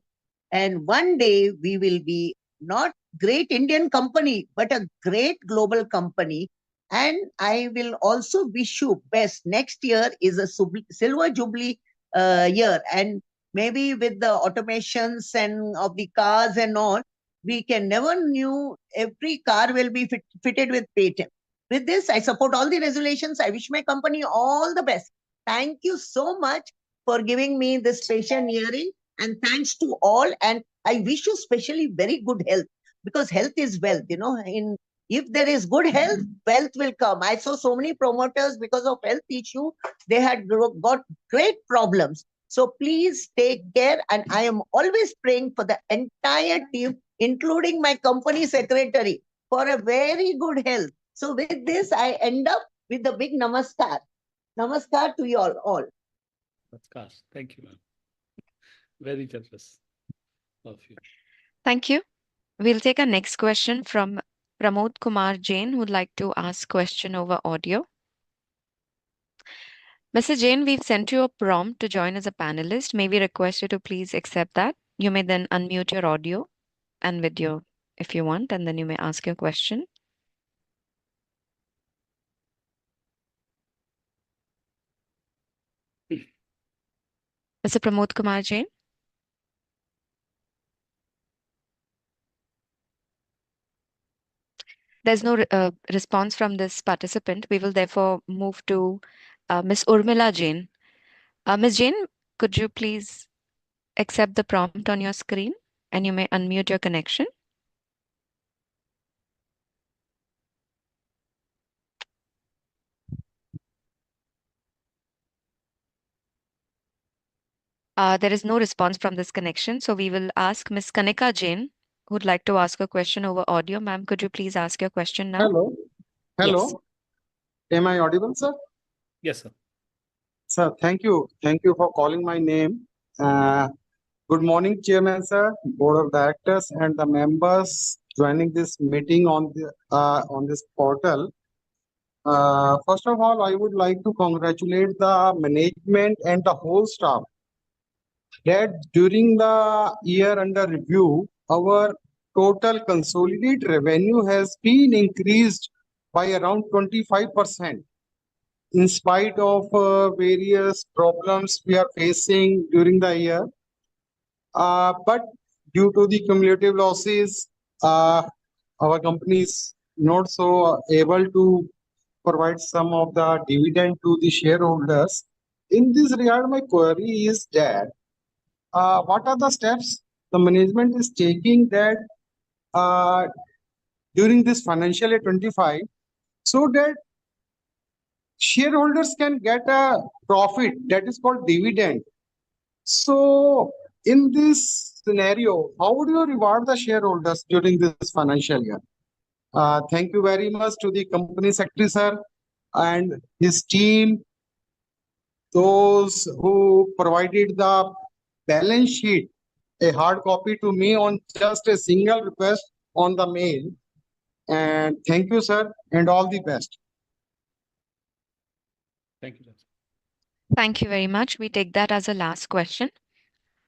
And one day we will be not great Indian company, but a great global company. And I will also wish you best. Next year is a silver jubilee year. And maybe with the automations and of the cars and all, we can never knew every car will be fitted with Paytm. With this, I support all the resolutions. I wish my company all the best. Thank you so much for giving me this patient hearing. And thanks to all. And I wish you especially very good health, because health is wealth. You know, if there is good health, wealth will come. I saw so many promoters because of health issue, they had got great problems. So please take care. And I am always praying for the entire team, including my company secretary, for a very good health. So with this, I end up with the big namaskar. Namaskar to you all. Namaskar. Thank you, ma'am. Very generous of you. Thank you. We'll take our next question from Pramod Kumar Jain, who'd like to ask question over audio. Mr. Jain, we've sent you a prompt to join as a panelist. May we request you to please accept that? You may then unmute your audio and video if you want, and then you may ask your question. Mr. Pramod Kumar Jain. There's no response from this participant. We will therefore move to Ms. Urmila Jain. Ms. Jain, could you please accept the prompt on your screen and you may unmute your connection? There is no response from this connection, so we will ask Ms. Kanika Jain, who'd like to ask a question over audio. Ma'am, could you please ask your question now? Hello. Hello. Yes. Am I audible, sir? Yes, sir. Sir, thank you. Thank you for calling my name. Good morning, Chairman, sir, Board of Directors, and the members joining this meeting on this portal. First of all, I would like to congratulate the management and the whole staff that during the year under review, our total consolidated revenue has been increased by around 25%. In spite of various problems we are facing during the year. But due to the cumulative losses, our company is not so able to provide some of the dividend to the shareholders. In this regard, my query is that what are the steps the management is taking that during this financial year 25 so that shareholders can get a profit that is called dividend. So in this scenario, how would you reward the shareholders during this financial year? Thank you very much to the company secretary, sir, and his team, those who provided the balance sheet, a hard copy to me on just a single request on the mail. And thank you, sir, and all the best. Thank you, sir. Thank you very much. We take that as a last question.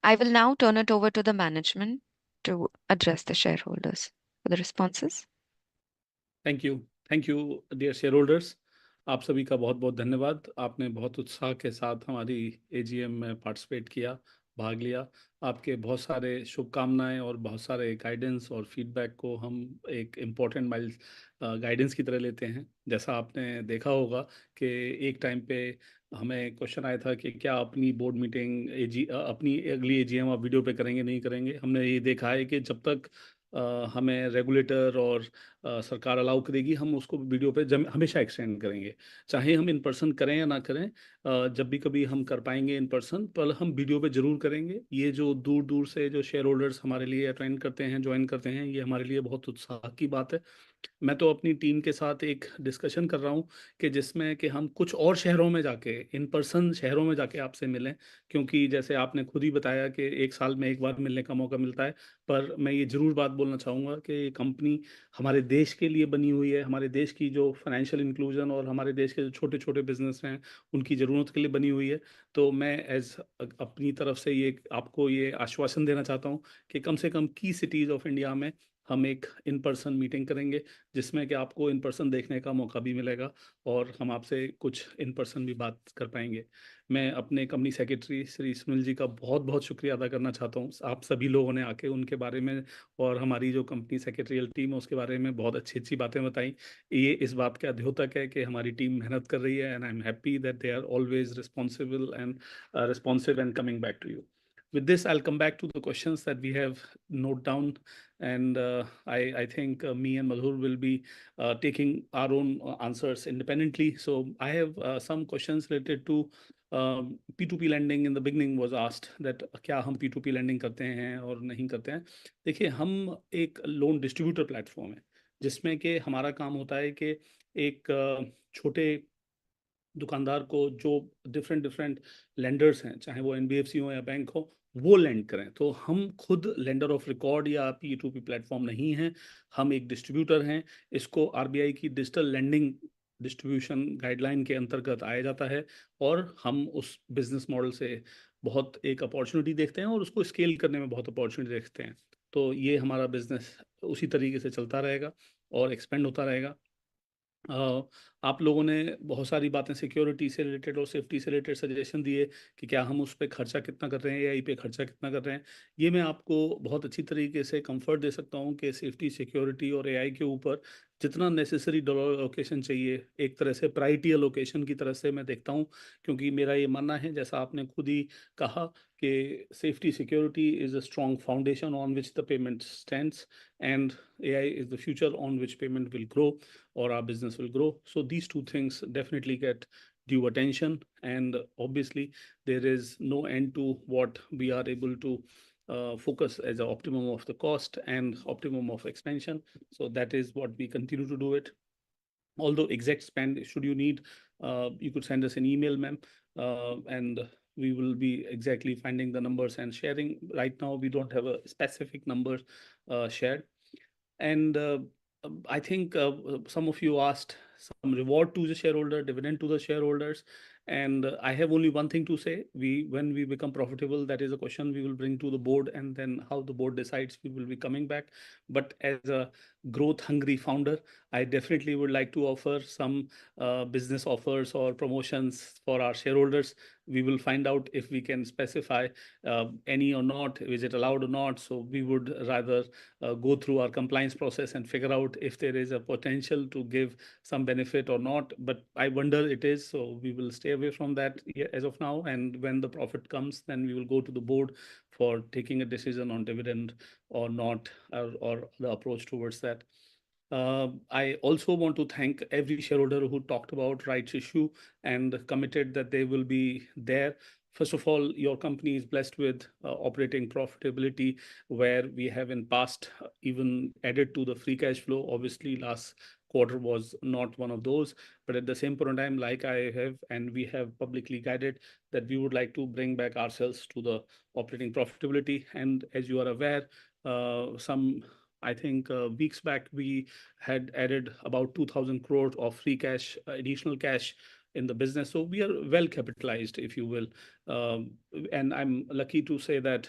I will now turn it over to the management to address the shareholders for the responses. Thank you. Thank you, dear shareholders. आप सभी का बहुत बहुत धन्यवाद। आपने बहुत उत्साह के साथ हमारी एजीएम में पार्टिसिपेट किया, भाग लिया। आपके बहुत सारे शुभकामनाएं और बहुत सारे गाइडेंस और फीडबैक को हम एक इम्पॉर्टेंट गाइडेंस की तरह लेते हैं। जैसा आपने देखा होगा कि एक टाइम पे हमें क्वेश्चन आया था कि क्या अपनी बोर्ड मीटिंग अपनी अगली एजीएम आप वीडियो पे करेंगे नहीं करेंगे। हमने ये देखा है कि जब तक हमें रेगुलेटर और सरकार अलाउ करेगी हम उसको वीडियो पे हमेशा एक्सटेंड करेंगे, चाहे हम इन पर्सन करें या ना करें। जब भी कभी हम कर पाएंगे इन पर्सन पर हम वीडियो पे जरूर करेंगे। ये जो दूर दूर से जो शेयर होल्डर्स हमारे लिए अटेंड करते हैं, ज्वाइन करते हैं, ये हमारे लिए बहुत उत्साह की बात है। मैं तो अपनी टीम के साथ एक डिस्कशन कर रहा हूँ कि जिसमें कि हम कुछ और शहरों में जाके इन पर्सन शहरों में जाके आपसे मिलें, क्योंकि जैसे आपने खुद ही बताया कि एक साल में एक बार मिलने का मौका मिलता है। पर मैं ये ज़रूर बात बोलना चाहूँगा कि ये कंपनी हमारे देश के लिए बनी हुई है, हमारे देश की जो फाइनेंशियल इंक्लूजन और हमारे देश के जो छोटे छोटे बिजनेस हैं उनकी ज़रूरत के लिए बनी हुई है। तो मैं अपनी तरफ से ये आपको ये आश्वासन देना चाहता हूँ कि कम से कम की सिटीज़ ऑफ इंडिया में हम एक इन पर्सन मीटिंग करेंगे, जिसमें कि आपको इन पर्सन देखने का मौका भी मिलेगा और हम आपसे कुछ इन पर्सन भी बात कर पाएंगे। मैं अपने कंपनी सेक्रेटरी श्री सुनील जी का बहुत बहुत शुक्रिया अदा करना चाहता हूँ। आप सभी लोगों ने आके उनके बारे में और हमारी जो कंपनी सेक्रेटरियल टीम है उसके बारे में बहुत अच्छी अच्छी बातें बताई। ये इस बात का द्योतक है कि हमारी टीम मेहनत कर रही है and I am happy that they are always responsive and coming back to you. With this, I'll come back to the questions that we have noted down, and I think me and Madhur will be taking our own answers independently. So I have some questions related to P2P lending. In the beginning was asked that क्या हम P2P lending करते हैं और नहीं करते हैं। देखिए, हम एक लोन डिस्ट्रीब्यूटर प्लेटफॉर्म है जिसमें कि हमारा काम होता है कि एक छोटे दुकानदार को जो डिफरेंट लेंडर्स हैं, चाहे वो एनबीएफसी हो या बैंक हो, वो लेंड करें। तो हम खुद लेंडर ऑफ रिकॉर्ड या P2P प्लेटफॉर्म नहीं हैं, हम एक डिस्ट्रीब्यूटर हैं। इसको आरबीआई की डिजिटल लेंडिंग डिस्ट्रीब्यूशन गाइडलाइन के अंतर्गत आया जाता है और हम उस बिजनेस मॉडल से बहुत एक अपॉर्चुनिटी देखते हैं और उसको स्केल करने में बहुत अपॉर्चुनिटी देखते हैं। तो ये हमारा बिजनेस उसी तरीके से चलता रहेगा और एक्सपेंड होता रहेगा। आप लोगों ने बहुत सारी बातें सिक्योरिटी से रिलेटेड और सेफ्टी से रिलेटेड सजेशन दिए कि क्या हम उस पर खर्चा कितना कर रहे हैं, एआई पे खर्चा कितना कर रहे हैं। ये मैं आपको बहुत अच्छी तरीके से कंफर्ट दे सकता हूँ कि सेफ्टी, सिक्योरिटी और एआई के ऊपर जितना नेसेसरी डॉलर एलोकेशन चाहिए, एक तरह से प्रायोरिटी एलोकेशन की तरह से मैं देखता हूँ। क्योंकि मेरा ये मानना है, जैसा आपने खुद ही कहा, कि safety security is a strong foundation on which the payment stands and AI is the future on which payment will grow or our business will grow. So these two things definitely get due attention, and obviously there is no end to what we are able to focus as an optimum of the cost and optimum of expansion. So that is what we continue to do it. Although exact spend, should you need, you could send us an email, ma'am, and we will be exactly finding the numbers and sharing. Right now, we don't have a specific number shared. And I think some of you asked some reward to the shareholder, dividend to the shareholders. And I have only one thing to say. When we become profitable, that is a question we will bring to the board, and then how the board decides, we will be coming back. But as a growth hungry founder, I definitely would like to offer some business offers or promotions for our shareholders. We will find out if we can specify any or not, is it allowed or not. So we would rather go through our compliance process and figure out if there is a potential to give some benefit or not. But I wonder it is, so we will stay away from that as of now. And when the profit comes, then we will go to the board for taking a decision on dividend or not, or the approach towards that. I also want to thank every shareholder who talked about rights issue and committed that they will be there. First of all, your company is blessed with operating profitability, where we have in past even added to the free cash flow. Obviously, last quarter was not one of those, but at the same point in time, like I have and we have publicly guided, that we would like to bring back ourselves to the operating profitability. And as you are aware, I think weeks back, we had added about 2,000 crores of free cash, additional cash in the business. So we are well capitalized, if you will. And I'm lucky to say that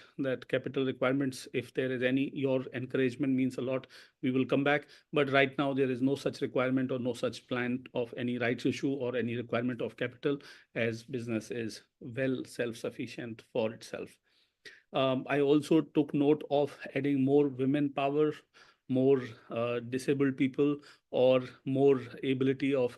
capital requirements, if there is any, your encouragement means a lot. We will come back. But right now, there is no such requirement or no such plan of any rights issue or any requirement of capital, as business is well self-sufficient for itself. I also took note of adding more women power, more disabled people, or more ability of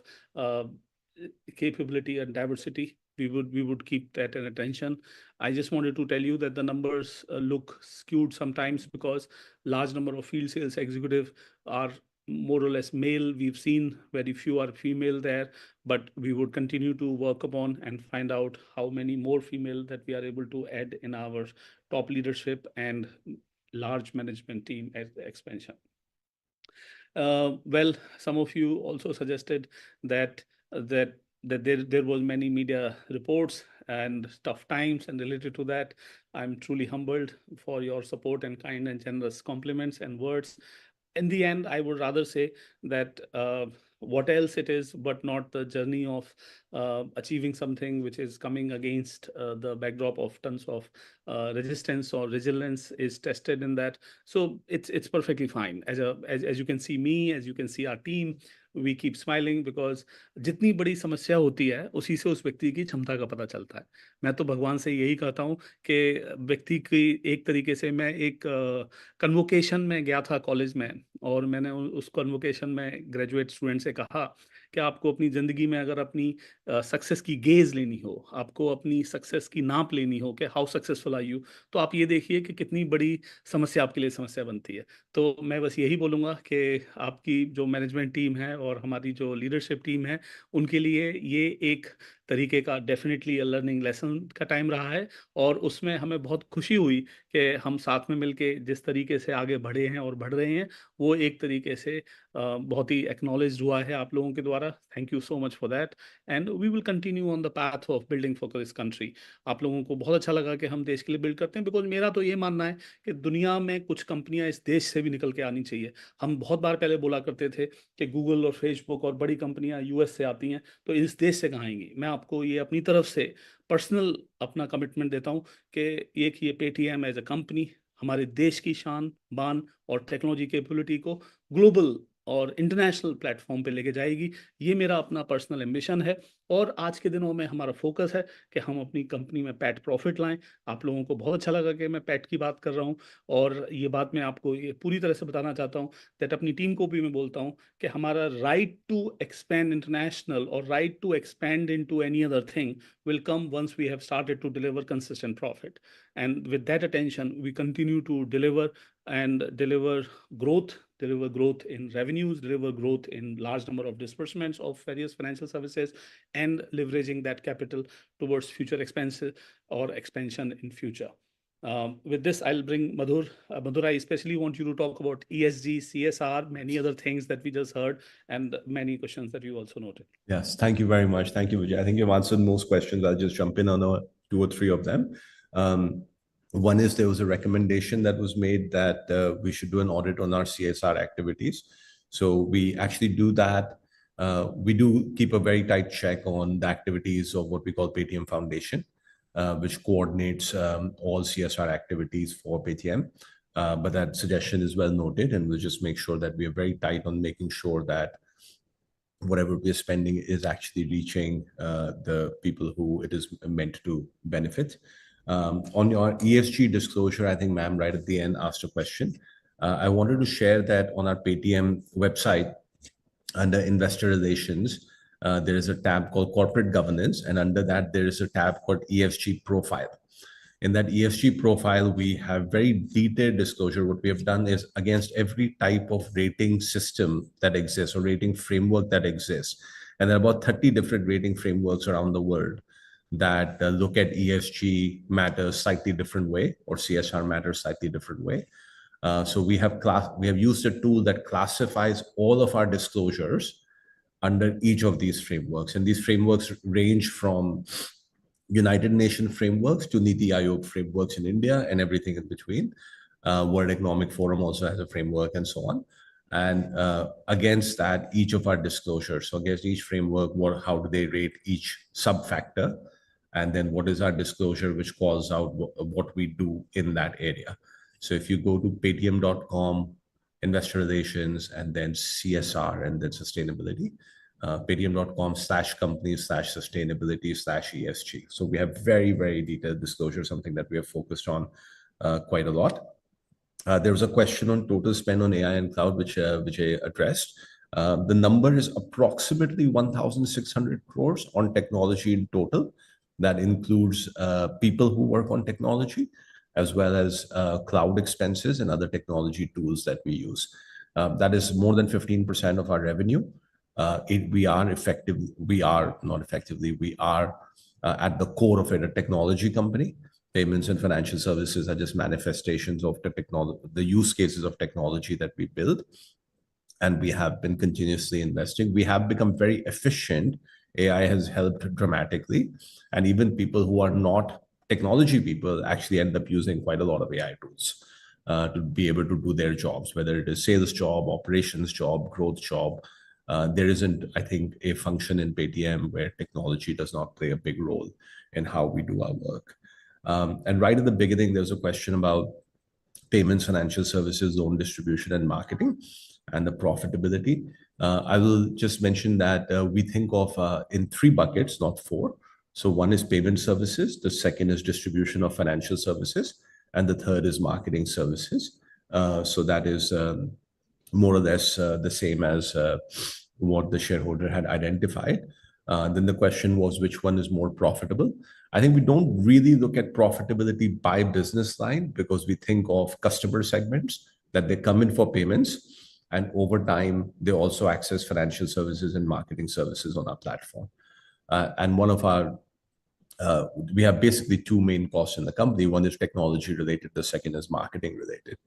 capability and diversity. We would keep that in attention. I just wanted to tell you that the numbers look skewed sometimes because large number of field sales executive are more or less male. We've seen very few are female there, but we would continue to work upon and find out how many more female that we are able to add in our top leadership and large management team as the expansion. Well, some of you also suggested that there was many media reports and tough times, and related to that, I'm truly humbled for your support and kind and generous compliments and words. In the end, I would rather say that what else it is, but not the journey of achieving something which is coming against the backdrop of tons of resistance or resilience is tested in that. So it's perfectly fine. As you can see me, as you can see our team, we keep smiling because जितनी बड़ी समस्या होती है उसी से उस व्यक्ति की क्षमता का पता चलता है. मैं तो भगवान से यही कहता हूँ कि व्यक्ति की एक तरीके से मैं एक कन्वोकेशन में गया था कॉलेज में, और मैंने उस कन्वोकेशन में ग्रेजुएट स्टूडेंट से कहा कि आपको अपनी ज़िंदगी में अगर अपनी सक्सेस की गेज लेनी हो, आपको अपनी सक्सेस की नाप लेनी हो कि हाउ सक्सेसफुल आर यू, तो आप ये देखिए कि कितनी बड़ी समस्या आपके लिए समस्या बनती है. तो मैं बस यही बोलूँगा कि आपकी जो मैनेजमेंट टीम है और हमारी जो लीडरशिप टीम है, उनके लिए ये एक तरीके का डेफिनेटली लर्निंग लेसन का टाइम रहा है, और उसमें हमें बहुत खुशी हुई कि हम साथ में मिलके जिस तरीके से आगे बढ़े हैं और बढ़ रहे हैं, वो एक तरीके से बहुत ही एक्नॉलेज्ड हुआ है आप लोगों के द्वारा। Thank you so much for that, and we will continue on the path of building for this country. आप लोगों को बहुत अच्छा लगा कि हम देश के लिए बिल्ड करते हैं, बिकॉज मेरा तो ये मानना है कि दुनिया में कुछ कंपनियां इस देश से भी निकल के आनी चाहिए। हम बहुत बार पहले बोला करते थे कि गूगल और फेसबुक और बड़ी कंपनियां यूएस से आती हैं, तो इस देश से कहाँ आएंगी। मैं आपको ये अपनी तरफ से पर्सनल अपना कमिटमेंट देता हूँ कि एक ये पेटीएम एज अ कंपनी हमारे देश की शान बान और टेक्नोलॉजी कैपेबिलिटी को ग्लोबल और इंटरनेशनल प्लेटफॉर्म पे लेके जाएगी। ये मेरा अपना पर्सनल एम्बिशन है, और आज के दिनों में हमारा फोकस है कि हम अपनी कंपनी में पैट प्रॉफिट लाएं। आप लोगों को बहुत अच्छा लगा कि मैं पैट की बात कर रहा हूं, और ये बात मैं आपको ये पूरी तरह से बताना चाहता हूं दैट अपनी टीम को भी मैं बोलता हूं कि हमारा राइट टू एक्सपैंड इंटरनेशनल और right to expand into any other thing will come once we have started to deliver consistent profit. And with that attention, we continue to deliver and deliver growth in revenues, deliver growth in large number of disbursements of various financial services, and leveraging that capital towards future expenses or expansion in future. With this, I'll bring Madhur. Madhur, I especially want you to talk about ESG, CSR, many other things that we just heard, and many questions that you also noted. Yes, thank you very much. Thank you, Vijay. I think you've answered most questions. I'll just jump in on two or three of them. One is there was a recommendation that was made that we should do an audit on our CSR activities. So we actually do that. We do keep a very tight check on the activities of what we call Paytm Foundation, which coordinates all CSR activities for Paytm. But that suggestion is well noted, and we'll just make sure that we are very tight on making sure that whatever we're spending is actually reaching the people who it is meant to benefit. On your ESG disclosure, I think ma'am right at the end asked a question. I wanted to share that on our Paytm website, under investor relations, there is a tab called corporate governance, and under that there is a tab called ESG profile. In that ESG profile, we have very detailed disclosure. What we have done is against every type of rating system that exists or rating framework that exists. And there are about 30 different rating frameworks around the world that look at ESG matters slightly different way, or CSR matters slightly different way. So we have used a tool that classifies all of our disclosures under each of these frameworks. And these frameworks range from United Nations frameworks to Niti Aayog frameworks in India and everything in between. World Economic Forum also has a framework and so on. And against that, each of our disclosures, so against each framework, how do they rate each sub-factor? And then what is our disclosure which calls out what we do in that area? So if you go to paytm.com, investor relations, and then CSR, and then sustainability, paytm.com/company/sustainability/ESG. So we have very, very detailed disclosure, something that we have focused on quite a lot. There was a question on total spend on AI and cloud, which I addressed. The number is approximately 1,600 crores on technology in total. That includes people who work on technology, as well as cloud expenses and other technology tools that we use. That is more than 15% of our revenue. We are at the core of it, a technology company. Payments and financial services are just manifestations of the use cases of technology that we build. And we have been continuously investing. We have become very efficient. AI has helped dramatically. And even people who are not technology people actually end up using quite a lot of AI tools to be able to do their jobs, whether it is sales job, operations job, growth job. There isn't, I think, a function in Paytm where technology does not play a big role in how we do our work. And right at the beginning, there was a question about payments, financial services, loan distribution, and marketing, and the profitability. I will just mention that we think of in 3 buckets, not 4. So one is payment services, the second is distribution of financial services, and the third is marketing services. So that is more or less the same as what the shareholder had identified. Then the question was, which one is more profitable? I think we don't really look at profitability by business line, because we think of customer segments that they come in for payments, and over time, they also access financial services and marketing services on our platform. And one of our we have basically 2 main costs in the company. One is technology related, the second is marketing related.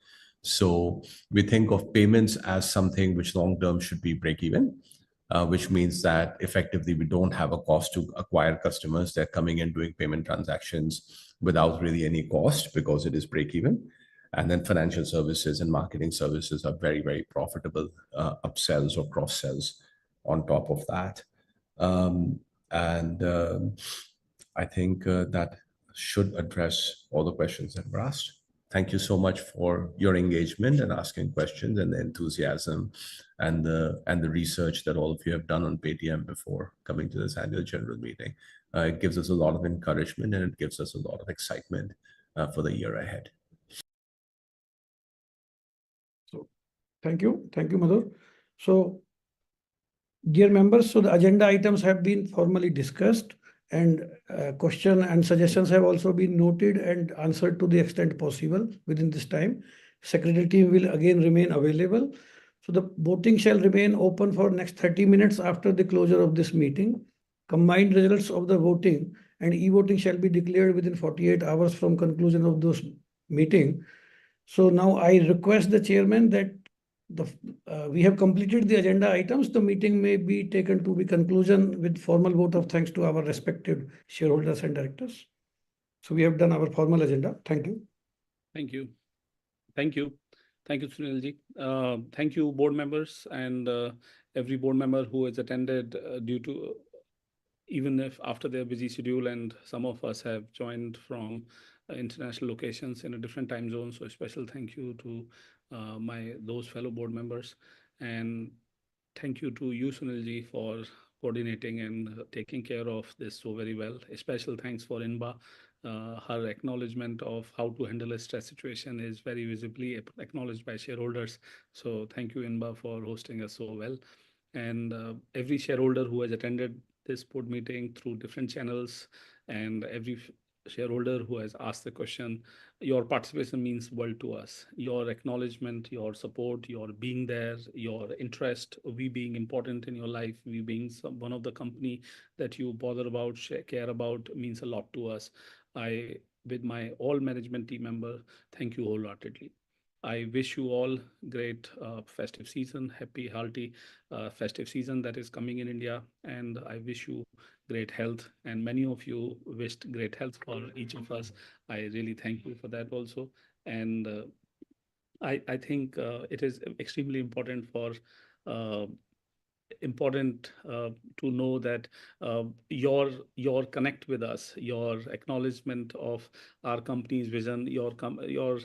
So we think of payments as something which long-term should be break-even, which means that effectively we don't have a cost to acquire customers. They're coming in doing payment transactions without really any cost because it is break-even. And then financial services and marketing services are very, very profitable upsells or cross-sells on top of that. I think that should address all the questions that were asked. Thank you so much for your engagement and asking questions and the enthusiasm and the research that all of you have done on Paytm before coming to this annual general meeting. It gives us a lot of encouragement and it gives us a lot of excitement for the year ahead. So, thank you, Madhur. So, dear members, so the agenda items have been formally discussed, and question and suggestions have also been noted and answered to the extent possible within this time. Secretary team will again remain available. So the voting shall remain open for next 30 minutes after the closure of this meeting. Combined results of the voting and e-voting shall be declared within 48 hours from conclusion of those meeting. So now I request the chairman that we have completed the agenda items. The meeting may be taken to be conclusion with formal vote of thanks to our respective shareholders and directors. So we have done our formal agenda. Thank you. Thank you. Thank you. Thank you, Sunilji. Thank you, board members and every board member who has attended due to, even if after their busy schedule, and some of us have joined from international locations in a different time zone. So a special thank you to those fellow board members, and thank you to you, Sunilji, for coordinating and taking care of this so very well. A special thanks for Inba. Her acknowledgement of how to handle a stress situation is very visibly acknowledged by shareholders. So thank you, Inba, for hosting us so well. And every shareholder who has attended this board meeting through different channels, and every shareholder who has asked the question, your participation means world to us. Your acknowledgement, your support, your being there, your interest, we being important in your life, we being one of the company that you bother about, care about, means a lot to us. I, with my all management team member, thank you wholeheartedly. I wish you all great festive season, happy, hearty festive season that is coming in India. And I wish you great health. And many of you wished great health for each of us. I really thank you for that also. And I think it is extremely important for to know that your connect with us, your acknowledgement of our company's vision, your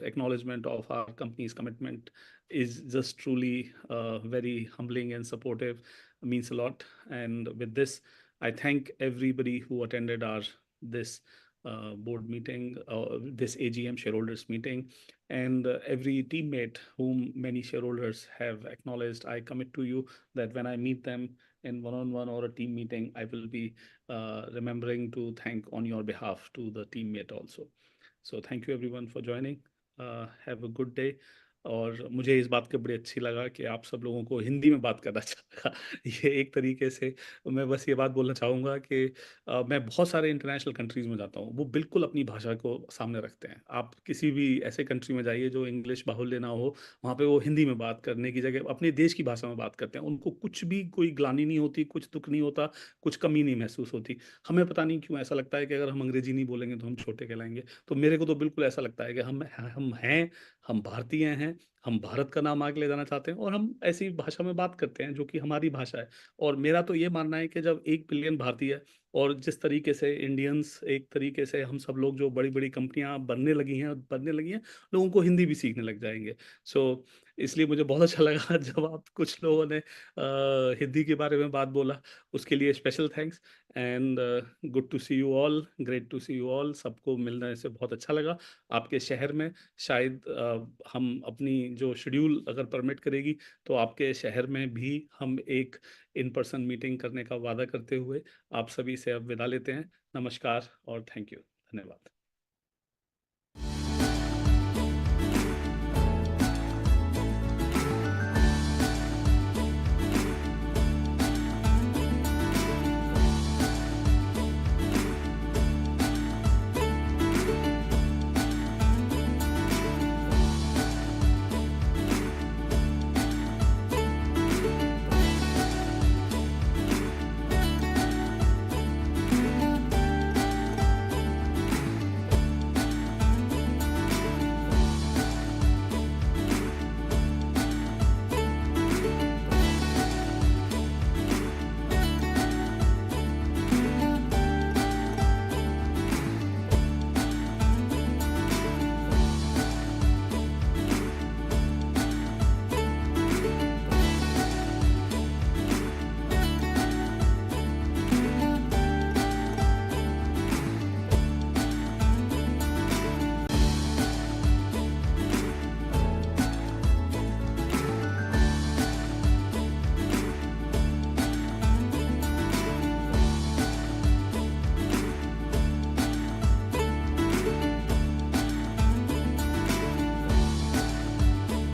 acknowledgement of our company's commitment is just truly very humbling and supportive, means a lot. And with this, I thank everybody who attended this board meeting, this AGM shareholders meeting, and every teammate whom many shareholders have acknowledged. I commit to you that when I meet them in one-on-one or a team meeting, I will be remembering to thank on your behalf to the teammate also. So thank you everyone for joining. Have a good day. और मुझे इस बात का बड़ी अच्छी लगा कि आप सब लोगों को हिंदी में बात करना अच्छा लगा। ये एक तरीके से मैं बस ये बात बोलना चाहूँगा कि मैं बहुत सारे इंटरनेशनल कंट्रीज़ में जाता हूँ, वो बिल्कुल अपनी भाषा को सामने रखते हैं। आप किसी भी ऐसे कंट्री में जाइए जो इंग्लिश बाहुल्य ना हो, वहाँ पे वो हिंदी में बात करने की जगह अपने देश की भाषा में बात करते हैं। उनको कुछ भी कोई ग्लानि नहीं होती, कुछ दुःख नहीं होता, कुछ कमी नहीं महसूस होती। हमें पता नहीं क्यों ऐसा लगता है कि अगर हम अंग्रेजी नहीं बोलेंगे तो हम छोटे कहलाएँगे। तो मेरे को तो बिल्कुल ऐसा लगता है कि हम हैं, हम भारतीय हैं, हम भारत का नाम आगे ले जाना चाहते हैं और हम ऐसी भाषा में बात करते हैं जो कि हमारी भाषा है। और मेरा तो ये मानना है कि जब 1 बिलियन भारतीय और जिस तरीके से इंडियंस, एक तरीके से हम सब लोग जो बड़ी-बड़ी कंपनियां बनने लगी हैं, लोगों को हिंदी भी सीखने लग जाएंगे। सो इसलिए मुझे बहुत अच्छा लगा जब आप कुछ लोगों ने हिंदी के बारे में बात बोला, उसके लिए special thanks. And good to see you all, great to see you all. सबको मिलने से बहुत अच्छा लगा। आपके शहर में शायद हम अपनी जो शेड्यूल अगर परमिट करेगी तो आपके शहर में भी हम एक इन पर्सन मीटिंग करने का वादा करते हुए आप सभी से अब विदा लेते हैं। नमस्कार और थैंक यू, धन्यवाद।